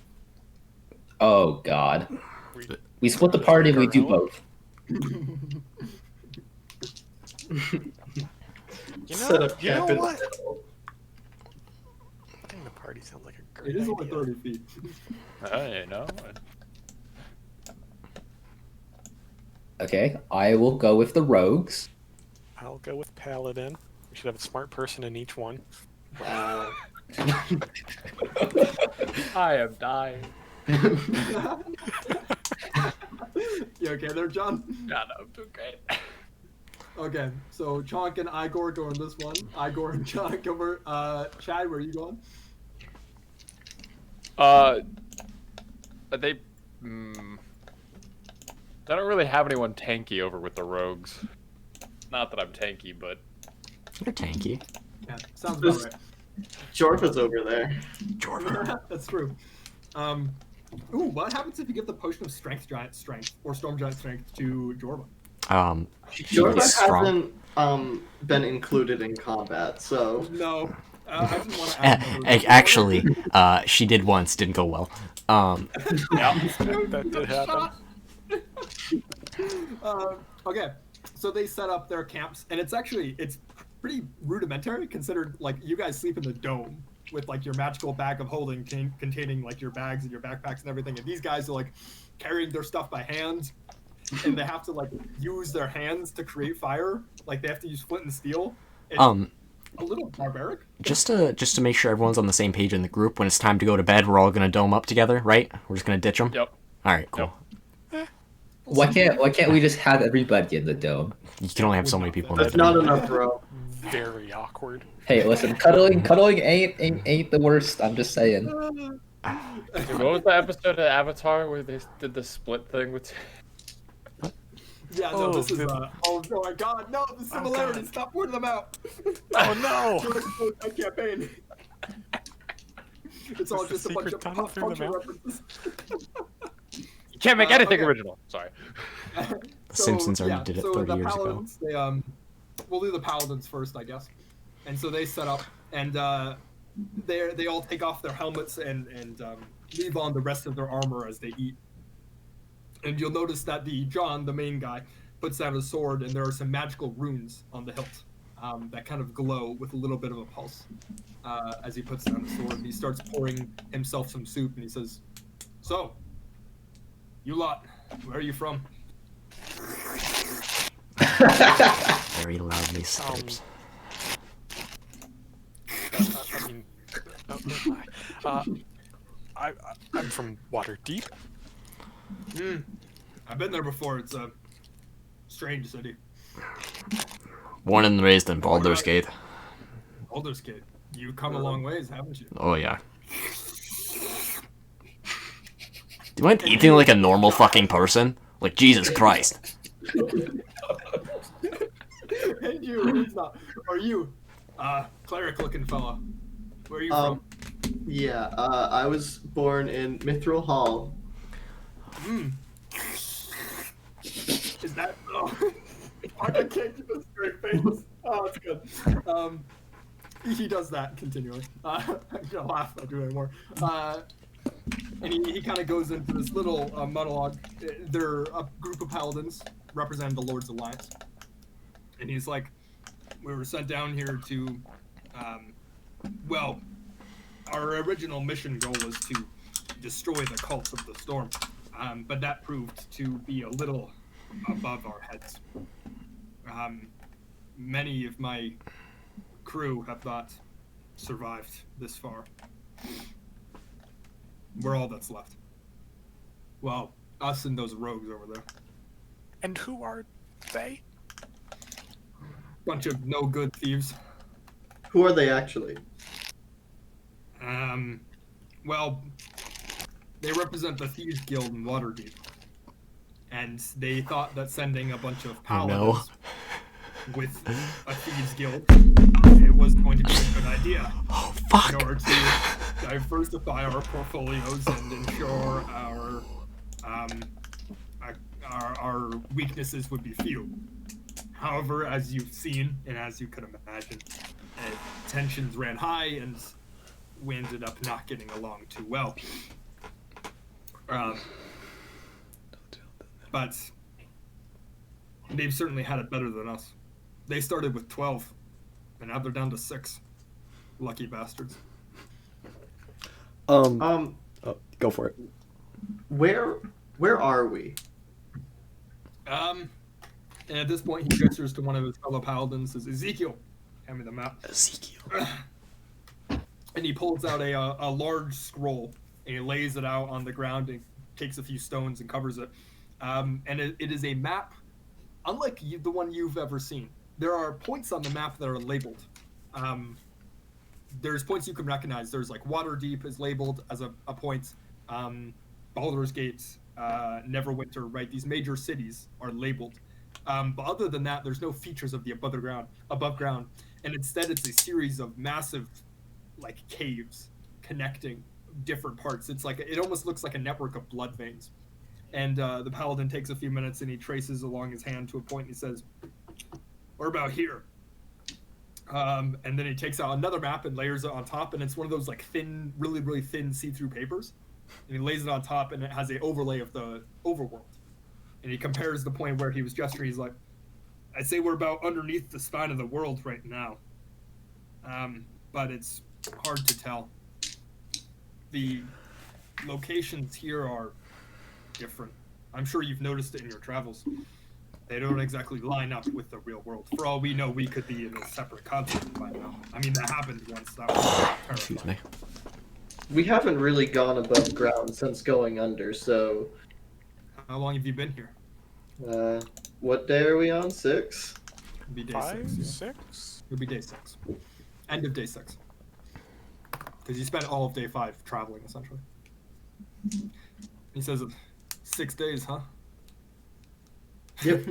Oh God. We, We split the party and we do Gargoyle? both. You Set know, up you know camp in the what? middle. I think the party sounds like a great It is only idea. 30 feet. You know. Okay, I will go with the rogues. I'll go with Paladin. We should have a smart person in each one. Wow. I am dying. You okay there, John? God, I'm doing great. Okay, so Chonk and Igor go in this one. Igor and Chonk go over. Chad, where are you going? They. Mm, I don't really have anyone tanky over with the rogues. Not that I'm tanky, but You're tanky. Yeah, sounds about right. Jorva's over there. Jordan. That's true. Ooh, what happens if you give the potion of strength giant strength or storm giant strength to Jorva? Jorva He's strong. hasn't been included in combat, so No, I didn't want to add another- Actually, she did once, didn't go well. That did happen. Okay, so they set up their camps, and it's pretty rudimentary considered like you guys sleep in the dome with like your magical bag of holding containing like your bags and your backpacks and everything, and these guys are like carrying their stuff by hand, and they have to like use their hands to create fire. Like they have to use flint and steel. It's a little barbaric. Just to make sure everyone's on the same page in the group, when it's time to go to bed, we're all gonna dome up together, right? We're just gonna ditch them. Yep. All right, cool. Why can't we just have everybody in the dome? You can only have so many people in the that's dome. not enough, bro. Very awkward. Hey, listen, cuddling ain't the worst. I'm just saying. Dude, what was the episode of Avatar where they did the split thing with? Yeah, no, Oh, this is the- oh my god, no, the similarities, God. stop pointing them out. Oh no! A campaign. It's all Is the just a bunch secret of tunnel pop through the culture map? references. You can't make anything okay. original. Sorry. The Simpsons already did it 30 the years ago. paladins, they we'll do the paladins first, I guess. And so they set up, and they all take off their helmets and leave on the rest of their armor as they eat. And you'll notice that John, the main guy, puts down his sword, and there are some magical runes on the hilt that kind of glow with a little bit of a pulse as he puts down his sword. And he starts pouring himself some soup, and he says, "So, you lot, where are you from?" Very loudly steps. I mean, I'm from Waterdeep. I've been there before. It's a strange city. Born and raised in Baldur's Gate. Baldur's Gate. You've come a long ways, haven't you? Oh yeah. Do you mind eating like a normal fucking person? Like Jesus Christ. And you, he's not. Are you, cleric-looking fella? Where are you from? Yeah, I was born in Mithril Hall. Is that? Oh, I can't keep a straight face. Oh, that's good. He does that continually. I'm gonna laugh if I do it anymore. And he kind of goes into this little monologue. They're a group of paladins representing the Lord's Alliance. And he's like, we were sent down here to, well, our original mission goal was to destroy the cults of the storm. But that proved to be a little above our heads. Many of my crew have not survived this far. We're all that's left. Well, us and those rogues over there. And who are they? Bunch of no good thieves. Who are they actually? Well, they represent the Thieves Guild in Waterdeep. And they thought that sending a bunch of Oh, no. paladins with a Thieves Guild, it was going to be a good idea. Oh Fuck. in order to diversify our portfolios and ensure our weaknesses would be few. However, as you've seen and as you could imagine, tensions ran high and we ended up not getting along too well. But they've certainly had it better than us. They started with 12, and now they're down to 6. Lucky bastards. Oh, go for it. Where are we? And at this point, he gestures to one of his fellow paladins, says, Ezekiel, hand me the map. Ezekiel. And he pulls out a large scroll, and he lays it out on the ground and takes a few stones and covers it. And it is a map, unlike the one you've ever seen. There are points on the map that are labeled. There's points you can recognize. There's like Waterdeep is labeled as a point. Baldur's Gate, Neverwinter, right? These major cities are labeled. But other than that, there's no features of the above ground. And instead, it's a series of massive, like, caves connecting different parts. It's like, it almost looks like a network of blood veins. And the paladin takes a few minutes and he traces along his hand to a point and he says, we're about here. And then he takes out another map and layers it on top, and it's one of those like thin, really, really thin see-through papers. And he lays it on top, and it has an overlay of the overworld. And he compares the point where he was gesturing. He's like, I'd say we're about underneath the spine of the world right now. But it's hard to tell. The locations here are different. I'm sure you've noticed it in your travels. They don't exactly line up with the real world. For all we know, we could be in a separate continent by now. I mean, that happened once. That was terrifying. Excuse me. We haven't really gone above ground since going under, so... How long have you been here? What day are we on? 6? It'd be day 5, 6. Yeah. 6? It'll be day 6. End of day 6. Because you spent all of day 5 traveling, essentially. He says, 6 days, huh? Yep.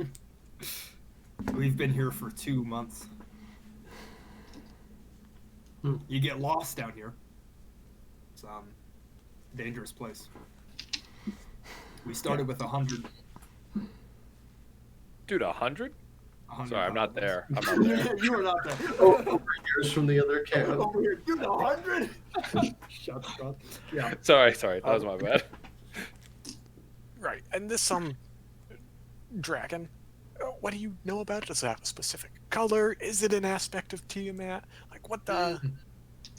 We've been here for 2 months. You get lost down here. It's a dangerous place. We started with 100. Dude, 100? 100 Sorry, I'm not paladins. there. I'm not there. You were not there. Over years from the other camp. Over here, dude, 100. Shut up. Yeah. Sorry, that was my bad. Right, and this dragon, what do you know about it? Does it have a specific color? Is it an aspect of Tiamat? Like, what the...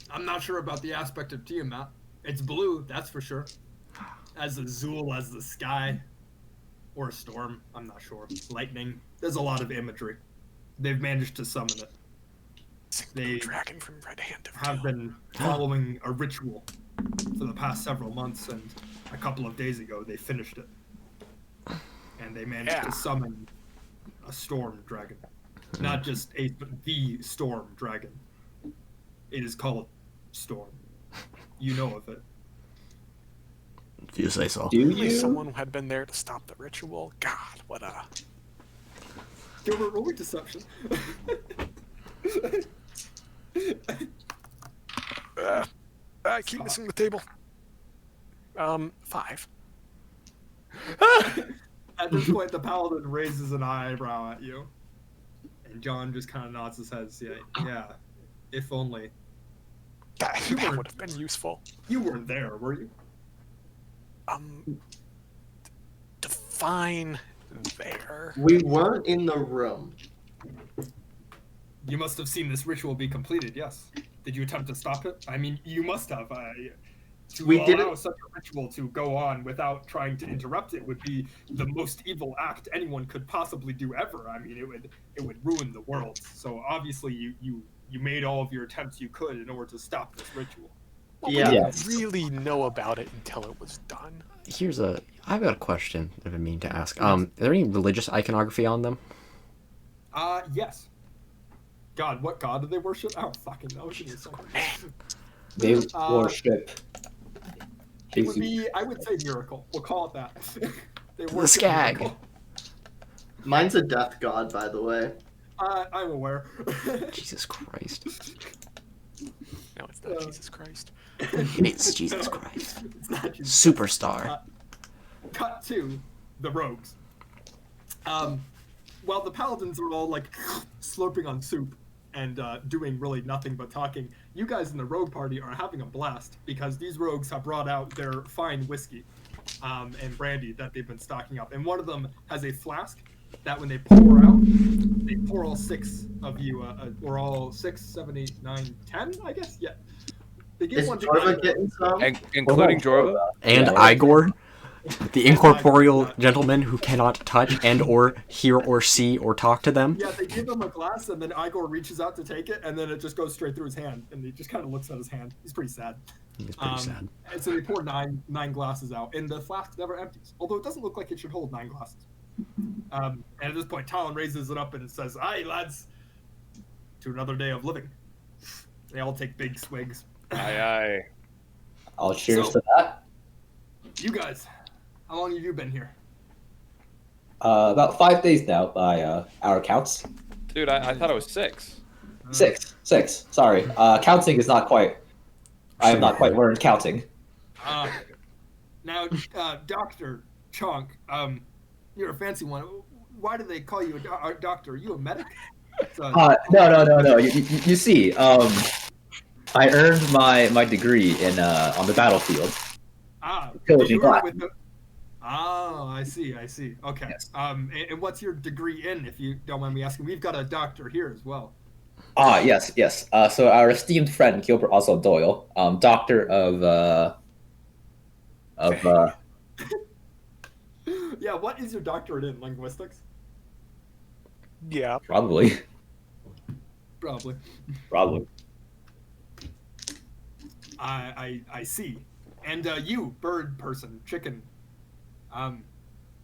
I'm not sure about the aspect of Tiamat. It's blue, that's for sure. As azul as the sky. Or a storm, I'm not sure. Lightning. There's a lot of imagery. They've managed to summon it. They dragon from Red Hand of have been following a ritual for the past several months, and a couple of days ago they finished it. And they managed to summon a storm dragon. Not just a, but the storm dragon. It is called Storm. You know of it. If you say so. Do Only you? someone had been there to stop the ritual. God, what a... Gilbert, roll me deception. I keep missing the table. 5. At this point, the paladin raises an eyebrow at you. And John just kind of nods his head. Yeah, if only. That would have been useful. You weren't there, were you? Define there. We weren't in the room. You must have seen this ritual be completed, yes. Did you attempt to stop it? I mean, you must have. We allow didn't- such a ritual to go on without trying to interrupt it would be the most evil act anyone could possibly do ever. I mean, it would ruin the world. So obviously, you made all of your attempts you could in order to stop this ritual. Well, Yeah. we Yes. didn't really know about it until it was done. I've got a question that I've been meaning to ask. Is there any religious iconography on them? Yes. God, what god do they worship? I don't fucking know. Give me a second. They worship. It would be, I would say, miracle. We'll call it that. They The worship skag. Miracle. Mine's a death god, by the way. I'm aware. Jesus Christ. No, it's not Jesus Christ. It's Jesus Christ. It's not Jesus. Superstar. Cut to the rogues. While the paladins are all like slurping on soup and doing really nothing but talking, you guys in the rogue party are having a blast because these rogues have brought out their fine whiskey and brandy that they've been stocking up. And one of them has a flask that when they pour all 6 of you, or all 6, 7, 8, 9, 10, I guess? Yeah. They give Is one to Jorva Igor. getting some? Including Jorva? And Yeah. Igor, the incorporeal gentleman who cannot touch and or hear or see or talk to them. Yeah, they give him a glass, and then Igor reaches out to take it, and then it just goes straight through his hand, and he just kind of looks at his hand. He's pretty sad. He's pretty sad. And so they pour nine glasses out, and the flask never empties, although it doesn't look like it should hold 9 glasses. And at this point, Talon raises it up and says, "Aye, lads, to another day of living." They all take big swigs. Aye, aye. I'll cheers So- to that. You guys, how long have you been here? About 5 days now by our counts. Dude, I thought it was 6. 6. Sorry. Counting is not quite. I have not quite learned counting. Now, Dr. Chonk, you're a fancy one. Why do they call you a doctor? Are you a medic? No. You see, I earned my degree in on the battlefield. Pillaging you were glass. with the... Oh, I see. Okay. Yes. And what's your degree in, if you don't mind me asking? We've got a doctor here as well. Yes. So our esteemed friend Gilbert Oswald Doyle, doctor of Yeah, what is your doctorate in? Linguistics? Yeah. probably. Probably. I see. And you, bird person, chicken.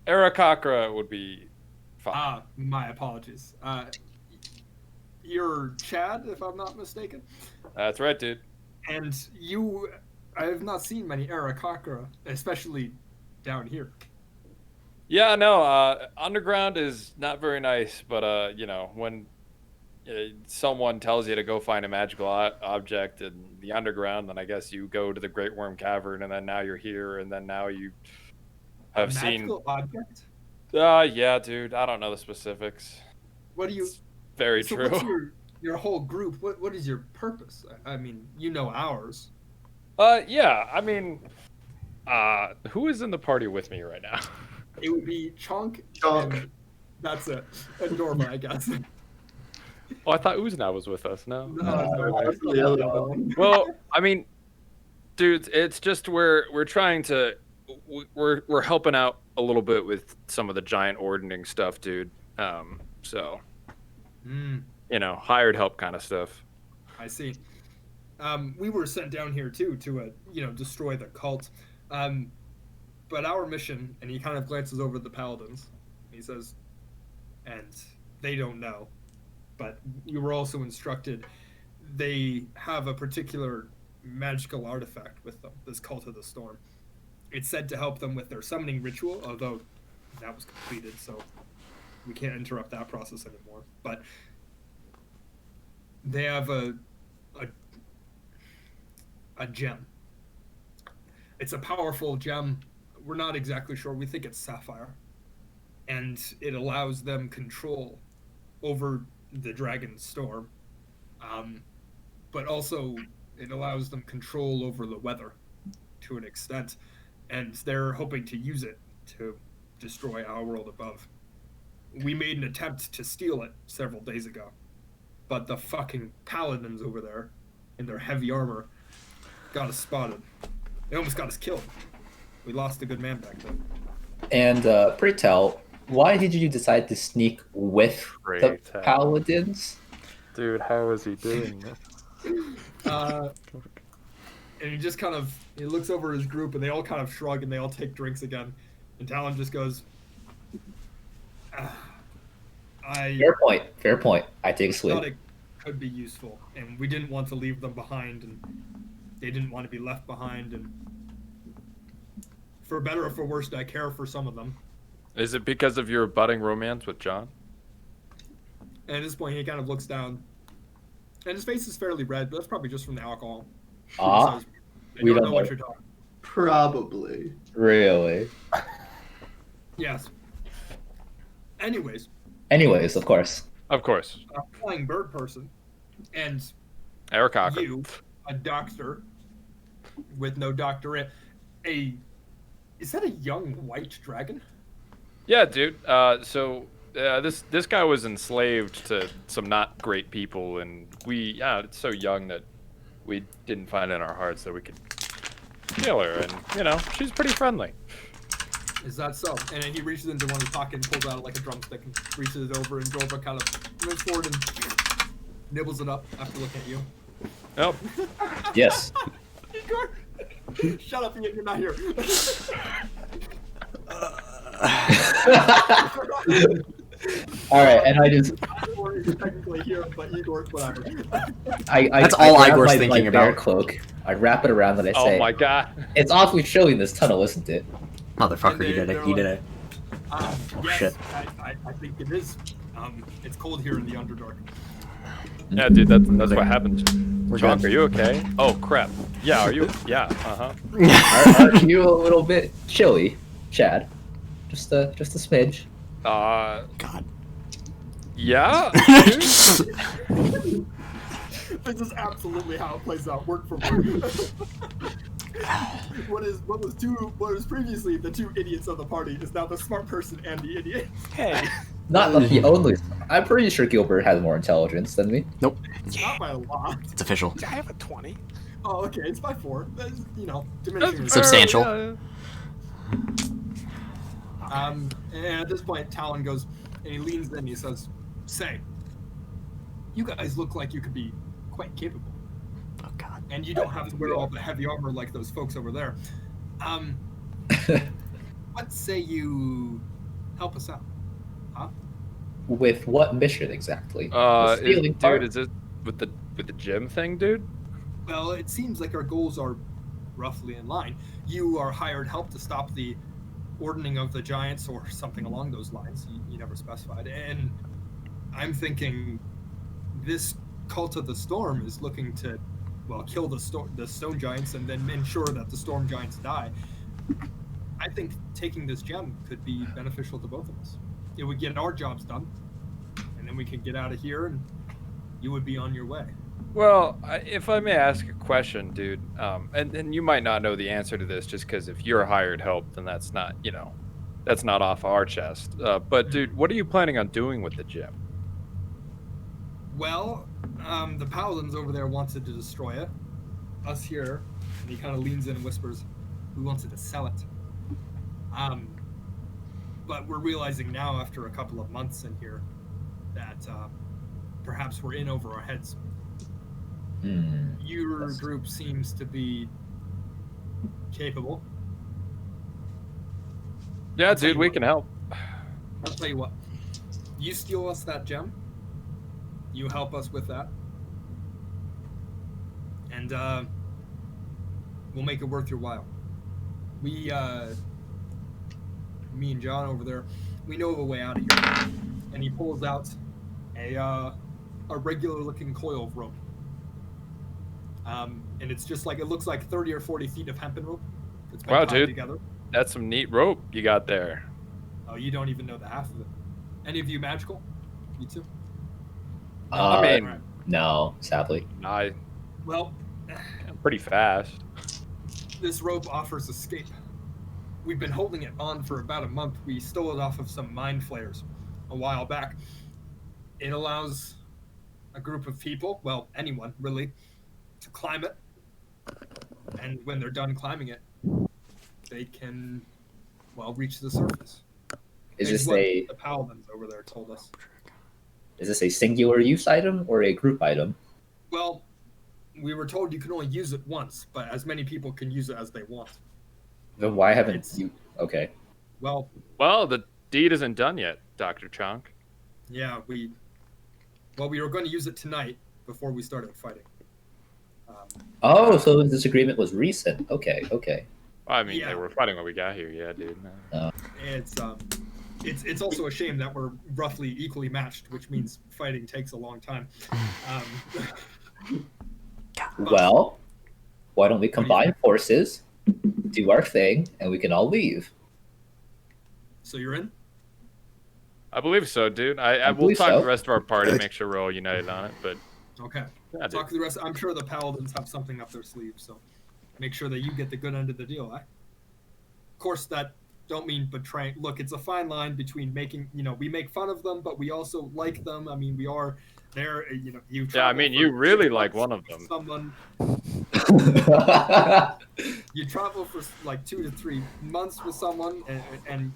Arakakra would be fine. My apologies. You're Chad, if I'm not mistaken. That's right, dude. And you, I have not seen many Arakakra, especially down here. Yeah, no, underground is not very nice, but, you know, when someone tells you to go find a magical object in the underground, then I guess you go to the Great Worm Cavern, and then now you're here, and then now you have seen... Magical object? Yeah, dude, I don't know the specifics. What do you... It's very So true. what's your whole group? What is your purpose? I mean, you know ours. Yeah, I mean, who is in the party with me right now? It would be Chonk. Chonk. And that's it. And Dorma, I guess. Oh, I thought Uzna was with us. No. That's the other one. Well, I mean, dude, it's just we're trying to we're helping out a little bit with some of the giant ordning stuff, dude. So you know, hired help kind of stuff. I see. We were sent down here too to destroy the cult. But our mission, and he kind of glances over at the paladins. He says, and they don't know, but we were also instructed they have a particular magical artifact with them, this Cult of the Storm. It's said to help them with their summoning ritual, although that was completed, so we can't interrupt that process anymore. But they have a gem. It's a powerful gem. We're not exactly sure. We think it's sapphire. And it allows them control over the Dragon's Storm. But also, it allows them control over the weather to an extent. And they're hoping to use it to destroy our world above. We made an attempt to steal it several days ago. But the fucking paladins over there, in their heavy armor, got us spotted. They almost got us killed. We lost a good man back then. And pray tell, why did you decide to sneak with the paladins? Dude, how is he doing this? And he just kind of looks over his group, and they all kind of shrug, and they all take drinks again. And Talon just goes, Fair point. I take a thought swig. it could be useful, and we didn't want to leave them behind, and they didn't want to be left behind, and for better or for worse, I care for some of them. Is it because of your budding romance with John? And at this point, he kind of looks down, And his face is fairly red, but that's probably just from the alcohol. Ah, Says, I we don't don't know what know. you're talking. Probably. Really? Yes. Anyways, Anyways, of course. Of course. a flying bird person, and Eric Cocker. you, a doctor with no doctorate, is that a young white dragon? Yeah, dude. This guy was enslaved to some not great people, and it's so young that we didn't find in our hearts that we could kill her, and she's pretty friendly. Is that so? And then he reaches into one of his pockets and pulls out like a drumstick and reaches it over, and Dorva kind of moves forward and nibbles it up after looking at you. Nope. Yes. Igor! Shut up, you're not here. All right, and I just Igor is technically here, but Igor, whatever. That's all grab Igor's my thinking bear about. cloak. I wrap it around and I Oh say, my god. "It's awfully chilly in this tunnel, isn't it?" Motherfucker, he did it. He did it. Yes, shit. I think it is. It's cold here in the Underdark. Yeah, dude, that's what happened. We're Chalk, good. are you okay? Oh crap. Yeah, are you? Yeah. Are you a little bit chilly, Chad? Just a smidge. God. Yeah. This is absolutely how it plays out, word for word. What was previously the two idiots of the party is now the smart person and the idiot. Hey, Not the only. I'm pretty sure Gilbert has more intelligence than me. Nope. Not by a lot. It's official. I have a 20. Oh, okay, it's by 4. That's, diminishing returns. Substantial. And at this point, Talon goes, and he leans in and he says, "Say, you guys look like you could be quite capable. Oh God. And you don't have to wear all the heavy armor like those folks over there. What say you help us out? Huh? With what mission exactly? The stealing part? Dude, is it with the gym thing, dude? Well, it seems like our goals are roughly in line. You are hired help to stop the ordering of the giants or something along those lines. You never specified. And I'm thinking this cult of the storm is looking to, well, kill the stone giants and then ensure that the storm giants die. I think taking this gem could be beneficial to both of us. It would get our jobs done, and then we could get out of here, and you would be on your way. Well, if I may ask a question, dude, and you might not know the answer to this just because if you're hired help, then that's not, that's not off our chest. But, dude, what are you planning on doing with the gem? Well, the paladins over there wanted to destroy it. Us here, and he kind of leans in and whispers, we wanted to sell it. But we're realizing now, after a couple of months in here, that perhaps we're in over our heads. Your group seems to be capable. Yeah, dude, we can help. I'll tell you what. You steal us that gem. You help us with that. And we'll make it worth your while. Me and John over there, we know of a way out of here. And he pulls out a regular looking coil of rope. And it's just like, it looks like 30 or 40 feet of hempen rope. It's been Wow, tied dude. together. That's some neat rope you got there. Oh, you don't even know the half of it. Any of you magical? You too? I mean, Alright. No, sadly. Well, I'm pretty fast. this rope offers escape. We've been holding it on for about a month. We stole it off of some mind flayers a while back. It allows a group of people, well, anyone really, to climb it. And when they're done climbing it, they can, well, reach the surface. Is It's this what a the paladins over there told us. singular use item or a group item? Well, we were told you can only use it once, but as many people can use it as they want. Then why haven't It's- you? Okay. Well, Well, the deed isn't done yet, Dr. Chunk. yeah, we were going to use it tonight before we started fighting. Oh, so the disagreement was recent. Okay. I mean, Yeah. they were fighting when we got here, yeah, dude. It's also a shame that we're roughly equally matched, which means fighting takes a long time. Well, why don't we do you combine think? forces, do our thing, and we can all leave? So you're in? I believe so, dude. I we'll believe talk to so. the rest of our party, make sure we're all united on it. But Okay. yeah, dude. Talk to the rest. I'm sure the paladins have something up their sleeve, so make sure that you get the good end of the deal, eh? Of course, that don't mean betraying. Look, it's a fine line between making, we make fun of them, but we also like them. I mean, we are there. You. Yeah, I travel mean, for you really 6 like months one of with them. Someone. You travel for like 2 to 3 months with someone, and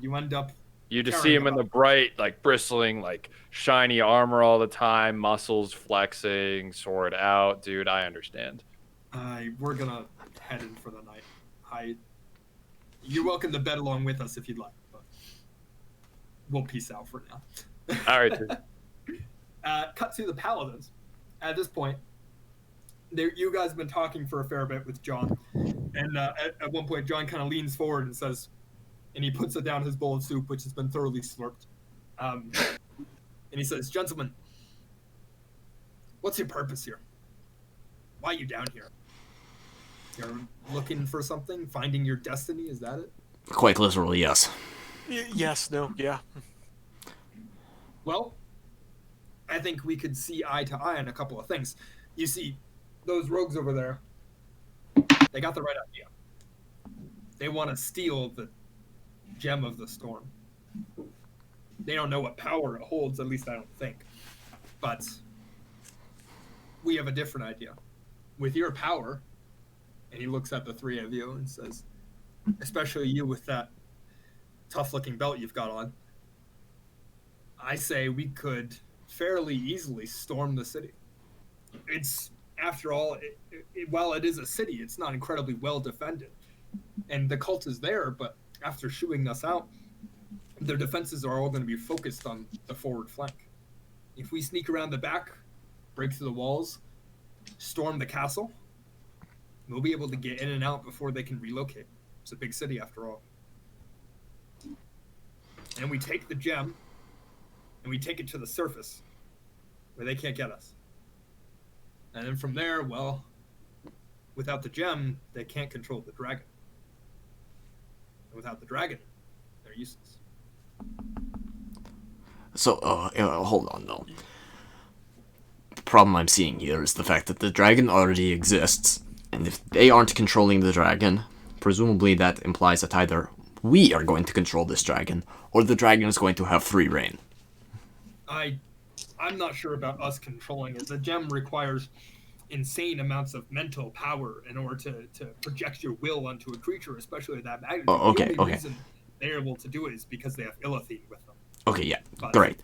you end up. You just see caring him in the about bright, like bristling, like shiny armor all the time, muscles flexing, sword out, dude. I understand. We're gonna head in for the night. You're welcome to bed along with us if you'd like, but we'll peace out for now. All right, dude. Cut to the paladins. At this point, you guys have been talking for a fair bit with John, and at one point, John kind of leans forward and says, and he puts down his bowl of soup, which has been thoroughly slurped, and he says, "Gentlemen, what's your purpose here? Why are you down here? You're looking for something, finding your destiny. Is that it?" Quite literally, yes. Yes, no, yeah. Well, I think we could see eye to eye on a couple of things. You see, those rogues over there, they got the right idea. They want to steal the gem of the storm. They don't know what power it holds, at least I don't think. But we have a different idea. With your power, and he looks at the three of you and says, especially you with that tough-looking belt you've got on, I say we could fairly easily storm the city. It's, after all, while it is a city, it's not incredibly well defended. And the cult is there, but after shooing us out, their defenses are all going to be focused on the forward flank. If we sneak around the back, break through the walls, storm the castle, we'll be able to get in and out before they can relocate. It's a big city after all. And we take the gem, and we take it to the surface, where they can't get us. And then from there, well, without the gem, they can't control the dragon. And without the dragon, they're useless. So, hold on though. The problem I'm seeing here is the fact that the dragon already exists, and if they aren't controlling the dragon, presumably that implies that either we are going to control this dragon, or the dragon is going to have free reign. I'm not sure about us controlling it. The gem requires insane amounts of mental power in order to project your will onto a creature, especially at that magnitude. Oh, okay, The only okay. reason they're able to do it is because they have Illithine with them. Okay, yeah, But- great.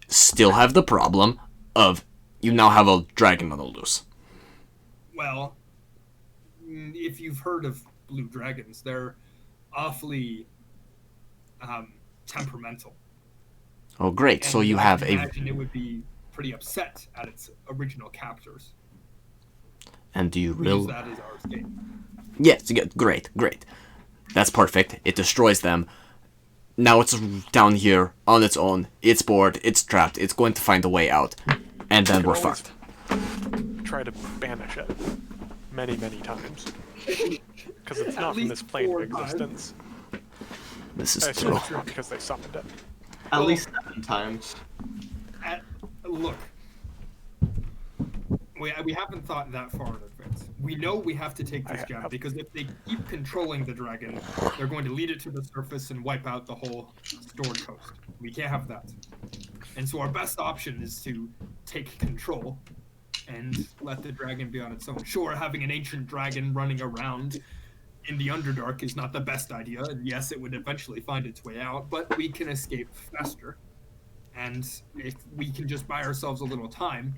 Still have the problem of you now have a dragon on the loose. Well, if you've heard of blue dragons, they're awfully temperamental. Oh, great. So And you I have can a... imagine it would be pretty upset at its original captors. And do you We use really... that as our escape. Yes, great. That's perfect. It destroys them. Now it's down here on its own. It's bored. It's trapped. It's going to find a way out. And then You we're can always fucked. Try to banish it many, many times. Because it's not from least this plane 4 of times. existence. This I is assume true. it's true because they summoned it. At Well- least 7 times. Look, we haven't thought that far in advance. We know we have to take this I gem have- because if they keep controlling the dragon, they're going to lead it to the surface and wipe out the whole stored coast. We can't have that. And so our best option is to take control and let the dragon be on its own. Sure, having an ancient dragon running around in the Underdark is not the best idea, and yes, it would eventually find its way out, but we can escape faster. And if we can just buy ourselves a little time,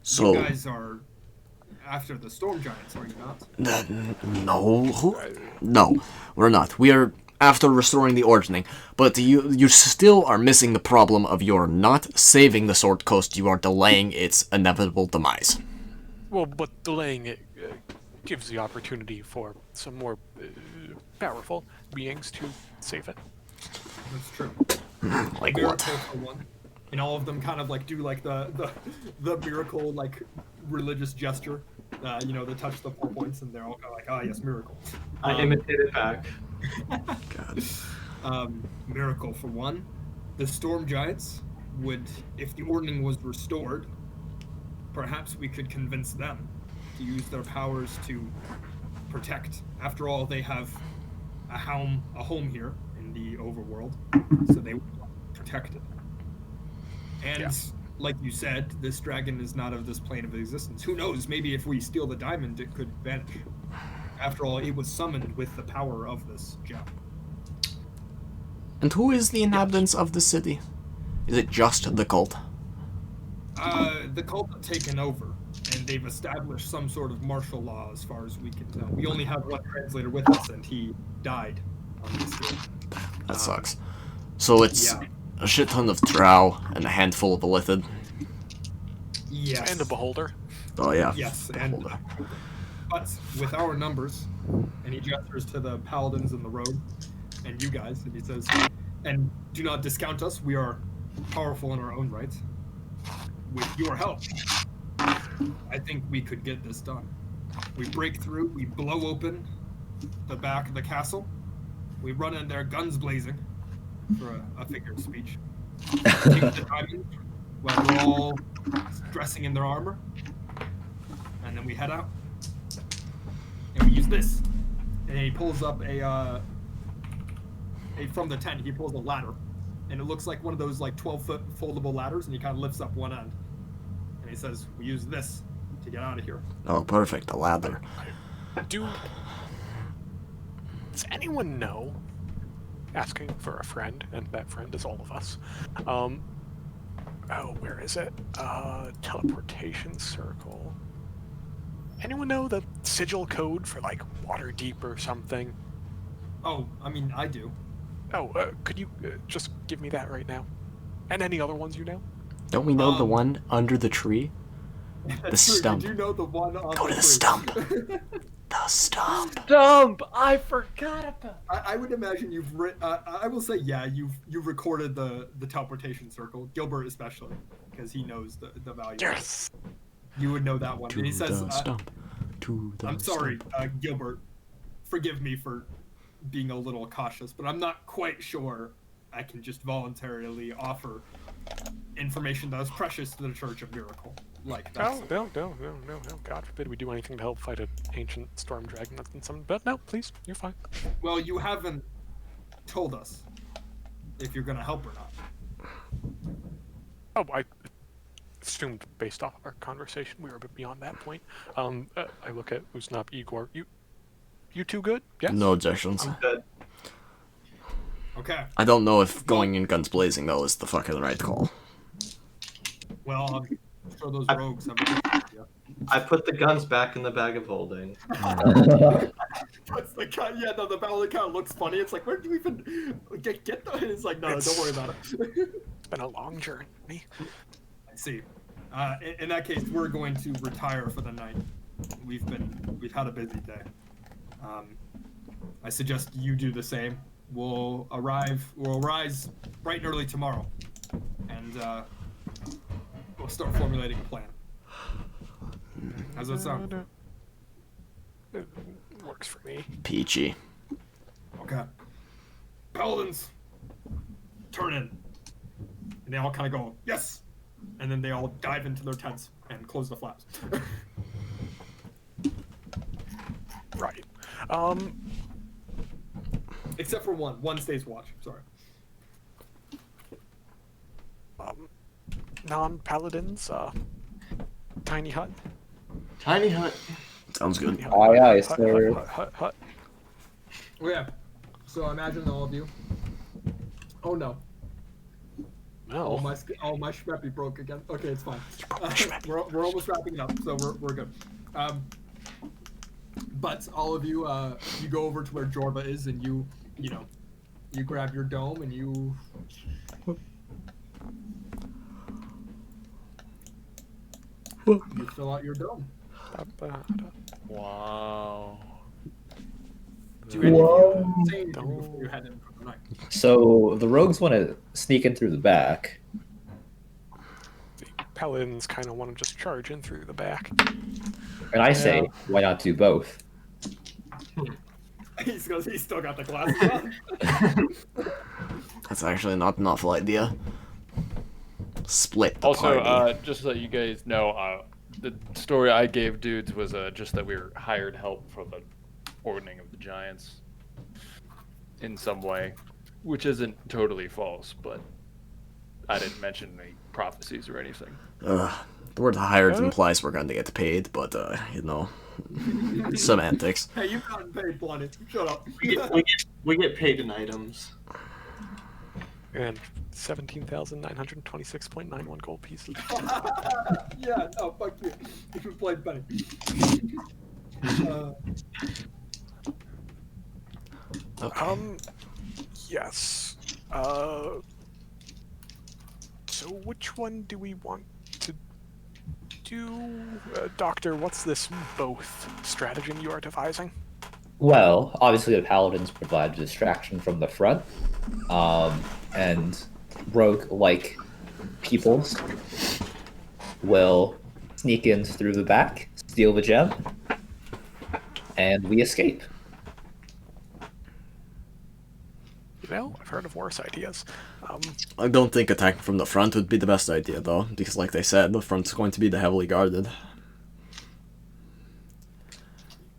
So... you guys are after the storm giants, are you not? No. No, we're not. We are after restoring the ordering. But you still are missing the problem of you're not saving the Sword Coast. You are delaying its inevitable demise. Well, but delaying it gives the opportunity for some more powerful beings to save it. That's true. Like what? Miracle for one. and all of them kind of like do like the miracle like religious gesture. You know, they touch the 4 points, and they're all kind of like, "Ah, yes, miracle." I imitated back. God. Miracle for one. The storm giants would, if the ordning was restored, perhaps we could convince them to use their powers to protect. After all, they have a home here in the overworld, so they would protect it. And Yeah. like you said, this dragon is not of this plane of existence. Who knows? Maybe if we steal the diamond, it could vanish. After all, it was summoned with the power of this gem. And who is the inhabitants of the city? Is it just the cult? The cult have taken over, and they've established some sort of martial law as far as we can tell. We only have one translator with us, and he died on this day. That sucks. So it's Yeah. a shit ton of drow and a handful of illithid. Yes. And a beholder. Oh yeah. Yes, and but with our numbers, and he gestures to the paladins in the road, and you guys, and he says, and do not discount us, we are powerful in our own right. With your help, I think we could get this done. We break through, we blow open the back of the castle, we run in there guns blazing, for a figure of speech. Take the diamond while we're all dressing in their armor, and then we head out. And we use this. And he pulls up from the tent, he pulls a ladder. And it looks like one of those like 12-foot foldable ladders, and he kind of lifts up one end. And he says, we use this to get out of here. Oh, perfect. A lather. Does anyone know? Asking for a friend, and that friend is all of us. Oh, where is it? Teleportation circle. Anyone know the sigil code for like Waterdeep or something? Oh, I mean, I do. Oh, could you just give me that right now? And any other ones you know? Don't we know the one under the tree? The stump. Did you know the one on Go to the tree? stump. The stump. Dump! I forgot about. I would imagine you've I will say, yeah, you've recorded the teleportation circle, Gilbert especially, because he knows the value. Yes. You would know that one. To And he says, the stump. To the I'm sorry, stump. Gilbert. Forgive me for being a little cautious, but I'm not quite sure I can just voluntarily offer information that is precious to the Church of Miracle. Like that's, No. God forbid we do anything to help fight an ancient storm dragon that's been summoned. But no, please, you're fine. well, you haven't told us if you're gonna help or not. Oh, I assumed based off our conversation we were a bit beyond that point. I look at Usnap, Igor. You two good? Yes. No objections. Good. Okay. I don't know if going in guns blazing though is the fucking right call. Well, I'm sure those rogues have a good idea. I put the guns back in the bag of holding. That's the kind. Yeah, no, the battle kind of looks funny. It's like, where do you even get the? It's like, no, don't worry about it. It's been a long journey. I see. In that case, we're going to retire for the night. We've had a busy day. I suggest you do the same. We'll rise bright and early tomorrow, and we'll start formulating a plan. How's that sound? It works for me. Peachy. Okay. Paladins, turn in. And they all kind of go, yes! And then they all dive into their tents and close the flaps. Right. Except for one. One stays watch. Sorry. Non-paladins, tiny hut. Tiny hut. Sounds good. Aye, aye, Hut, sir. hut. Okay. So imagine all of you. Oh no. No. My Schmeppy broke again. Okay, it's fine. We're almost wrapping it up, so we're good. But all of you, you go over to where Jorva is, and you grab your dome and you. You fill out your dome. Wow. Do any of you say anything before you head in for the night? So the rogues want to sneak in through the back. paladins kind of want to just charge in through the back. And I say, why not do both? He's still got the glasses on. That's actually not an awful idea. Split the Also, party. just so you guys know, the story I gave dudes was just that we were hired help for the ordering of the giants in some way, which isn't totally false, but I didn't mention any prophecies or anything. The word hired implies we're going to get paid, but, semantics. Hey, you've gotten paid plenty. Shut up. We get paid in items. And 17,926.91 gold pieces. Yeah, no, fuck you. You played Benny. Okay. Yes. So which one do we want to do? Doctor, what's this both stratagem you are devising? Well, obviously the paladins provide a distraction from the front, and rogue-like peoples will sneak in through the back, steal the gem, and we escape. You know, I've heard of worse ideas. I don't think attacking from the front would be the best idea, though, because like they said, the front's going to be the heavily guarded.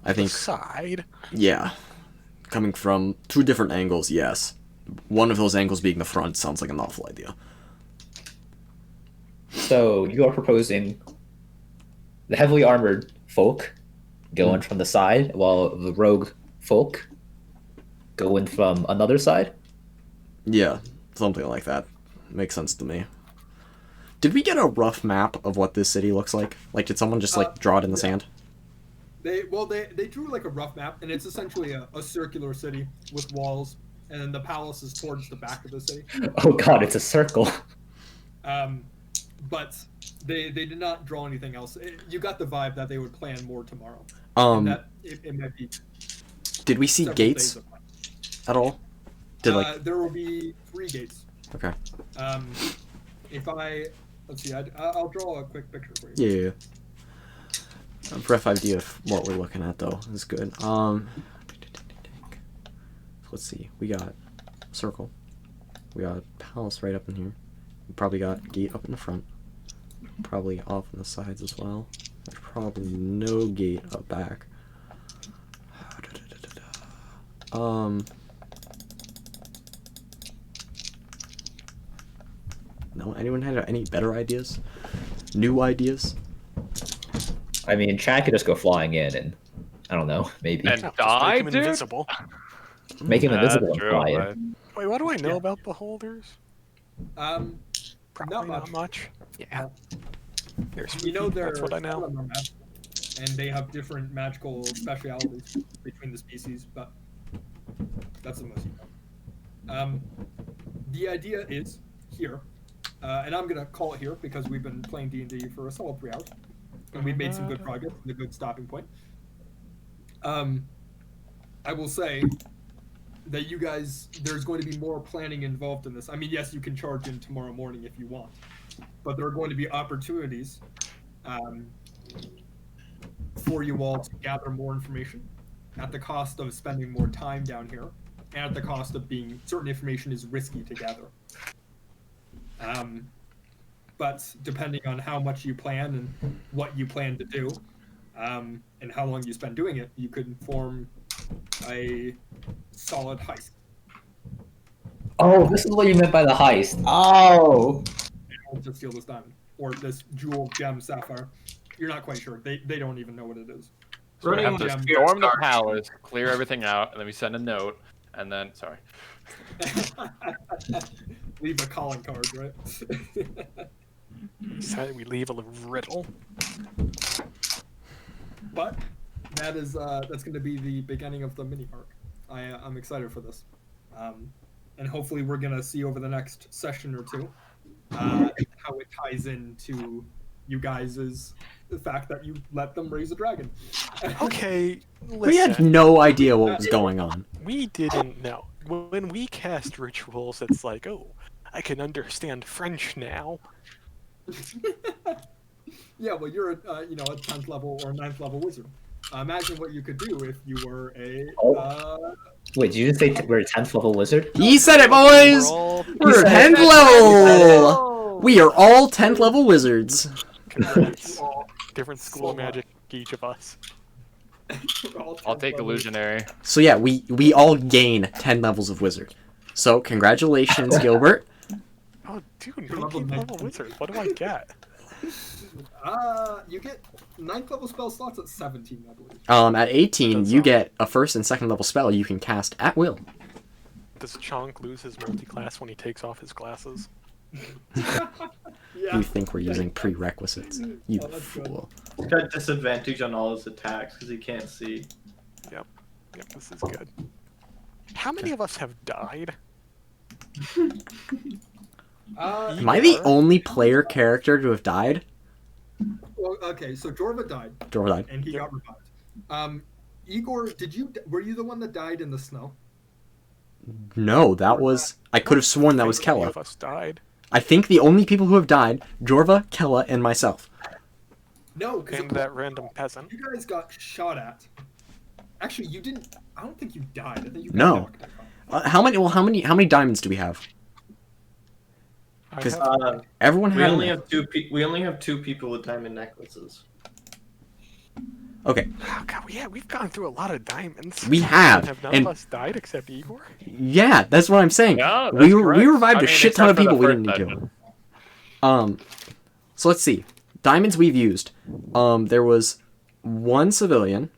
I think, Side. yeah. Coming from two different angles, yes. One of those angles being the front sounds like an awful idea. So you are proposing the heavily armored folk go in from the side, while the rogue folk go in from another side? Yeah, something like that. Makes sense to me. Did we get a rough map of what this city looks like? Like, did someone just, like, draw it in the sand? They drew like a rough map, and it's essentially a circular city with walls, and then the palace is towards the back of the city. Oh god, it's a circle. But they did not draw anything else. You got the vibe that they would plan more tomorrow. Um, And that it might be did we see several gates days of plan. at all? Did, like, There will be 3 gates. okay. If I let's see, I'll draw a quick picture for you. Yeah. A rough idea of what we're looking at, though, is good. Let's see. We got circle. We got palace right up in here. We probably got gate up in the front. Probably off on the sides as well. There's probably no gate up back. No, anyone had any better ideas? New ideas? I mean, Chad could just go flying in and, I don't know, maybe And Just die, make him dude? invisible. make him invisible That's and true, fly in. right? Wait, what do I know Yeah. about beholders? Probably not much. Yeah. They're You know, spooky, that's what I some of know. them are magical, and they have different magical specialities between the species, but that's the most you know. The idea is here, and I'm gonna call it here because we've been playing D&D for a solid 3 hours, and we've made some good progress and a good stopping point. I will say that you guys, there's going to be more planning involved in this. I mean, yes, you can charge in tomorrow morning if you want, but there are going to be opportunities for you all to gather more information at the cost of spending more time down here, and at the cost of being certain information is risky to gather. But depending on how much you plan and what you plan to do, and how long you spend doing it, you could form a solid heist. Oh, this is what you meant by the heist. Oh! To steal this diamond or this jewel, gem, sapphire. You're not quite sure. They don't even know what it is. So we Running have to with storm the Dark. palace, clear everything out, and then we send a note, and then sorry. Leave a calling card, right? So we leave a riddle. But that is that's going to be the beginning of the mini arc. I'm excited for this, and hopefully we're going to see over the next session or two how it ties into you guys' the fact that you let them raise a dragon. Okay, listen. We had no idea what was going on. We didn't know. When we cast rituals, it's like, oh, I can understand French now. Yeah, well, you're a 10th level or 9th level wizard. Imagine what you could do if you were a. Wait, did you just say we're a 10th level wizard? He said it, boys! We're said 10th it. level! We are all 10th level wizards. Congrats. Different school of So magic, each of us. I'll take illusionary. So yeah, we all gain 10 levels of wizard. So congratulations, Gilbert. Oh, dude, level 19th level 19. wizard. What do I get? You get 9th level spell slots at 17, I believe. At 18, That's you all. get a 1st and 2nd level spell you can cast at will. Does Chonk lose his multi-class when he takes off his glasses? Yeah. You think we're using prerequisites? You Oh, that's good. fool. He's got disadvantage on all his attacks because he can't see. Yep, this is good. How many of us have died? Am I the only player character to have died? Well, okay, so Jorva died, Jorva died. and he got revived. Igor, were you the one that died in the snow? No, that was... I could have sworn that was How many Kella. of us died? I think the only people who have died, Jorva, Kella, and myself. No, because And that random peasant. you guys got shot at. Actually, you didn't. I don't think you died. I think you got No. knocked out. How many diamonds do we have? I 'Cause- have- Everyone We had... only have we only have 2 people with diamond necklaces. Okay, Oh, God, we've gone through a lot of diamonds. we have. Have none And of us died except Igor? yeah, that's what I'm saying. Yeah, we that's correct. revived I a mean, shit ton of except for people the we didn't first need session. to. So let's see. Diamonds we've used. There was one civilian,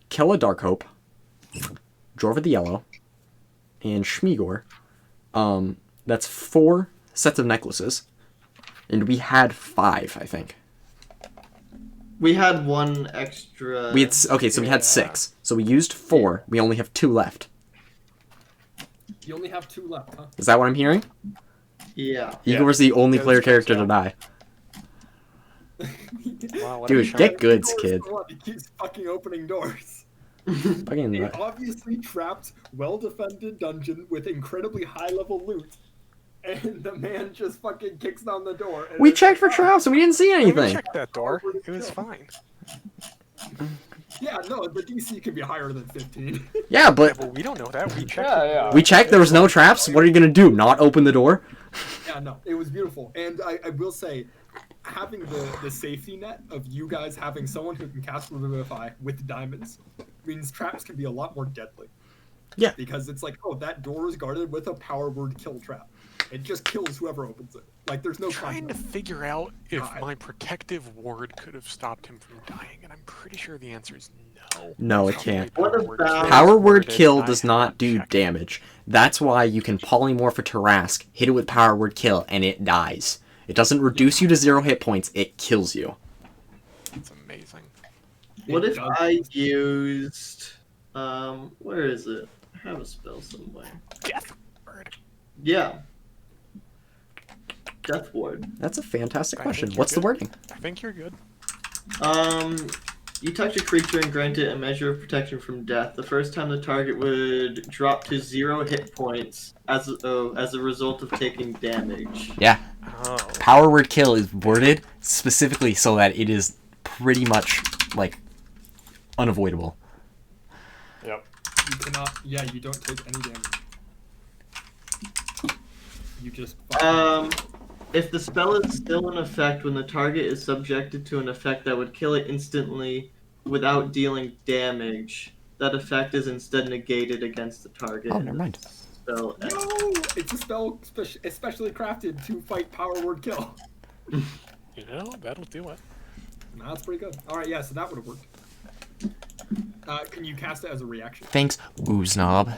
Kella Darkhope, Jorva the Yellow, and Schmigor. That's 4 sets of necklaces. And we had 5, I think. We had 1 extra. We had so we had 6. So we used 4. We only have 2 left. You only have 2 left, huh? Is that what I'm hearing? Yeah. Igor's the only That player checks character to out. die. Wow, what a Dude, shock. get goods, Igor's kid. the one that keeps fucking opening doors. Fucking An obviously trapped, well-defended dungeon with incredibly high-level loot, and the man just fucking kicks down the door. And We it's checked for like, traps and we didn't see We anything. checked that door. It was fine. Yeah, no, the DC can be higher than 15. Yeah, Yeah, but but we don't know that. We checked. Yeah. we checked. There was no traps. What are you gonna do? Not open the door? Yeah, no, it was beautiful. And I will say, having the safety net of you guys having someone who can cast Revivify with diamonds means traps can be a lot more deadly. Yeah. Because it's like, oh, that door is guarded with a power word kill trap. It just kills whoever opens it. Like, there's no Trying to concept. figure out if God. my protective ward could have stopped him from dying, and I'm pretty sure the answer is no. No, it How can't. many What power word about- kills Power were word it? kill I does have not do checked. damage. That's why you can polymorph a Tarask, hit it with power word kill, and it dies. It doesn't reduce you to 0 hit points. It kills you. It's amazing. What It if does. I used where is it? I have a spell somewhere. Death word. Yeah. Death Ward. That's a fantastic I question. think you're What's the good. wording? I think you're good. You touch a creature and grant it a measure of protection from death. The first time the target would drop to 0 hit points as a result of taking damage. Yeah. Oh. Power word kill is worded specifically so that it is pretty much, like, unavoidable. Yep. You cannot. Yeah, you don't take any damage. You just. If the spell is still in effect when the target is subjected to an effect that would kill it instantly without dealing damage, that effect is instead negated against the target. Oh, and never the mind. Spell No, it's a spell especially crafted to fight power word kill. You know, that'll do it. No, that's pretty good. All right, yeah, so that would have worked. Can you cast it as a reaction? Thanks, Ooznob.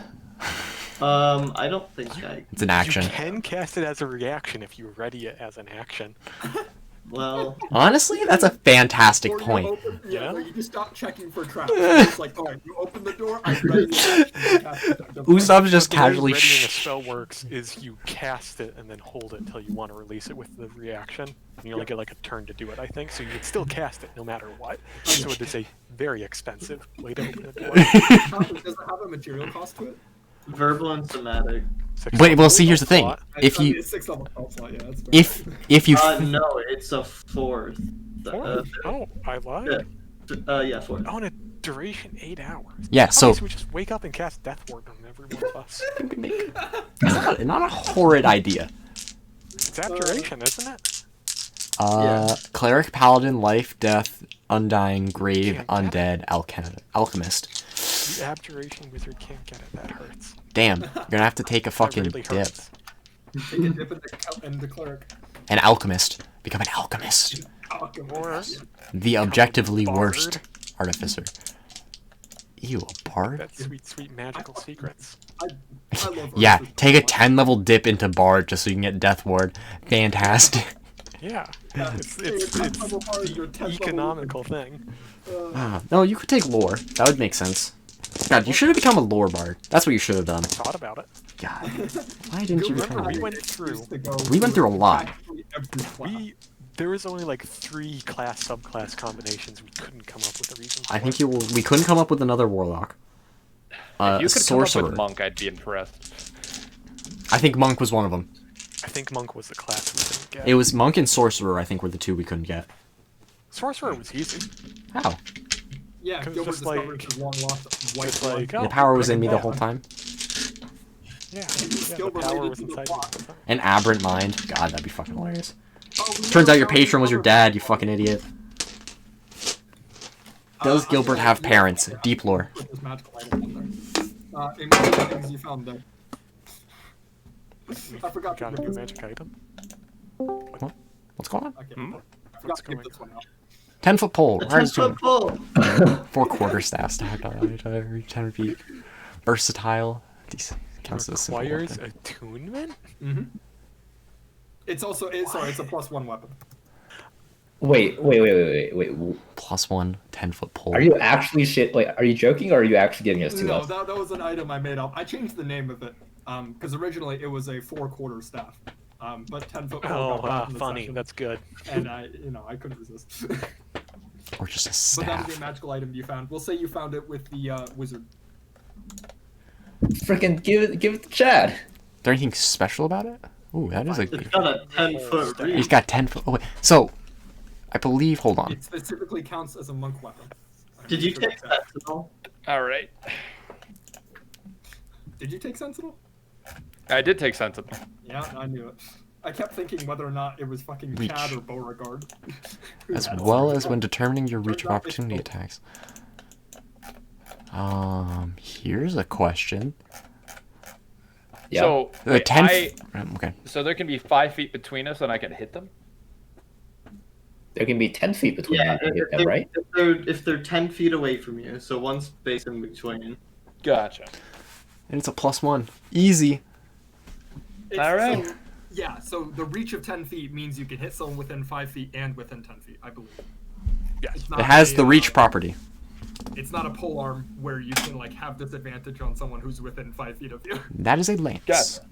I don't think I. It's an action. You can cast it as a reaction if you ready it as an action. Well, Honestly, that's a fantastic Or you point. open- yeah, Yeah. where you just stop checking for traps. It's like, all right, you open the door, I'm ready to action, you cast it. Usopp's just The way casually readying a spell works is you cast it and then hold it until you want to release it with the reaction. And you only get like a turn to do it, I think. So you'd still cast it no matter what. So it is a very expensive way to open a door. Does it have a material cost to it? Verbal and somatic. Wait, well, see, here's the thing. If I mean, you, it's 6 level spell slot, yeah, that's fair. if you, No, it's a fourth. Oh, I lied. Yeah, fourth. On a duration 8 hours. yeah, How so about we just wake up and cast Death Ward on every one of us? it's not a horrid idea. It's abjuration, isn't it? Cleric, paladin, life, death, undying, grave, Can't undead, alchemist. The abjuration wizard can't get it. That hurts. Damn, you're gonna have to take a fucking That really dip. hurts. Take a dip in the cleric. An alchemist. Become an alchemist. Or The objectively bard. worst artificer. Ew, a bard? that sweet, sweet magical secrets. I love Yeah, Arthur's take a spell 10 level dip into bard just so you can get death ward. Fantastic. Yeah, slot. it's Hey, your 10th level bard, your the 10th level- economical thing. No, you could take lore. That would make sense. God, you should have become a lore bard. That's what you should have done. Thought about it. God, why didn't you become Remember, a we lore? went through. We went through a lot. Practically every class. There was only like 3 class subclass combinations we couldn't come up with a reason for. I think we couldn't come up with another warlock. If you could come Sorcerer. up with monk, I'd be impressed. I think monk was one of them. I think monk was the class we didn't get. It was monk and sorcerer. I think were the two we couldn't get. Sorcerer was easy. How? Yeah, Cause Gilbert just like- discovered his long lost white just blood. like, The oh, power was bring in me it the back. whole time. Yeah, Skill the power related was to the inside plot. me. An aberrant mind. God, that'd be fucking hilarious. Oh, we Turns never out your found patron was your other- dad, you fucking idiot. Does Gilbert yeah, have yeah, parents? yeah, Deep lore. put this magical item on there. In one of the things you found there. I forgot to Got a give new this- magic item. What's going on? Okay, Hmm? I forgot What's to give going this one out. 10-foot pole. Rise 10-foot pole. 4 quarter staff stacked on every 10 feet. Versatile. Decent. Counts as a simple Requires weapon. attunement? Mm-hmm. It's also it's a +1 weapon. Wait. +1 10-foot pole. Are you actually shit? Like, are you joking or are you actually giving us 2 No, us? that was an item I made up. I changed the name of it because originally it was a 4-quarter staff, but 10-foot pole Oh, got brought in the funny. session, That's good. and I couldn't resist. Or just a But that was staff. a magical item you found. We'll say you found it with the wizard. Freaking give it to Chad. Is there anything special about it? Ooh, that is a It's good. got a 10-foot He's He's reach. got 10 foot. Oh, wait. So, I believe. Hold on. It specifically counts as a monk weapon. Did you take Sentinel? All right. Did you take Sentinel? I did take Sentinel. Yeah, I knew it. I kept thinking whether or not it was fucking Reach. Chad or Beauregard. As well as when determining your reach of Turns out it's opportunity both. attacks. Here's a question. Yeah. So, The wait, 10. Okay. so there can be 5 feet between us, and I can hit them. There can be 10 feet between Yeah, you and hit them, right? if they're 10 feet away from you, so one space in between. Gotcha. And it's a +1. Easy. All right. So, yeah, so the reach of 10 feet means you can hit someone within 5 feet and within 10 feet, I believe. Yes. It's not It has a, the reach property. It's not a pole arm where you can like have disadvantage on someone who's within 5 feet of you. That is a lance. Gotcha.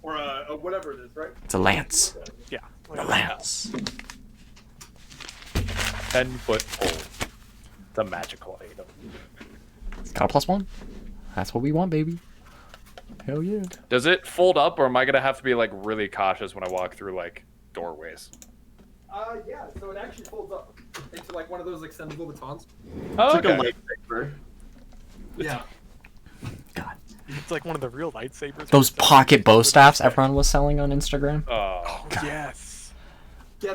Or whatever it is, right? It's a lance. Yeah. A lance. 10-foot pole. It's a magical item. It's got a +1. That's what we want, baby. Hell yeah. Does it fold up, or am I gonna have to be like really cautious when I walk through like doorways? Yeah, so it actually folds up into like one of those extendable batons. Oh, It's like a lightsaber. Yeah. God. It's like one of the real lightsabers. Those pocket bow staffs everyone was selling on Instagram. Oh, Yes. Yeah,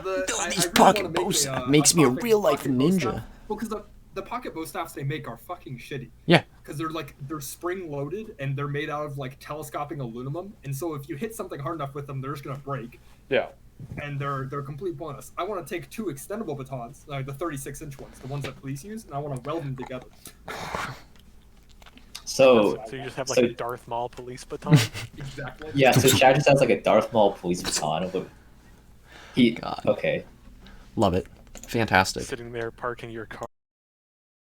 These pocket bow staff makes me a real life ninja. Well, because the pocket bow staffs they make are fucking shitty. Yeah. Because they're spring loaded and they're made out of like telescoping aluminum, and so if you hit something hard enough with them, they're just gonna break. yeah. And they're complete bonus. I want to take 2 extendable batons, like the 36-inch ones, the ones that police use, and I want to weld them together. So, So you just have like So- a Darth Maul police baton. Exactly. yeah, so Chad just sounds like a Darth Maul police baton. God. Okay. Love it. Fantastic. Sitting there parking your car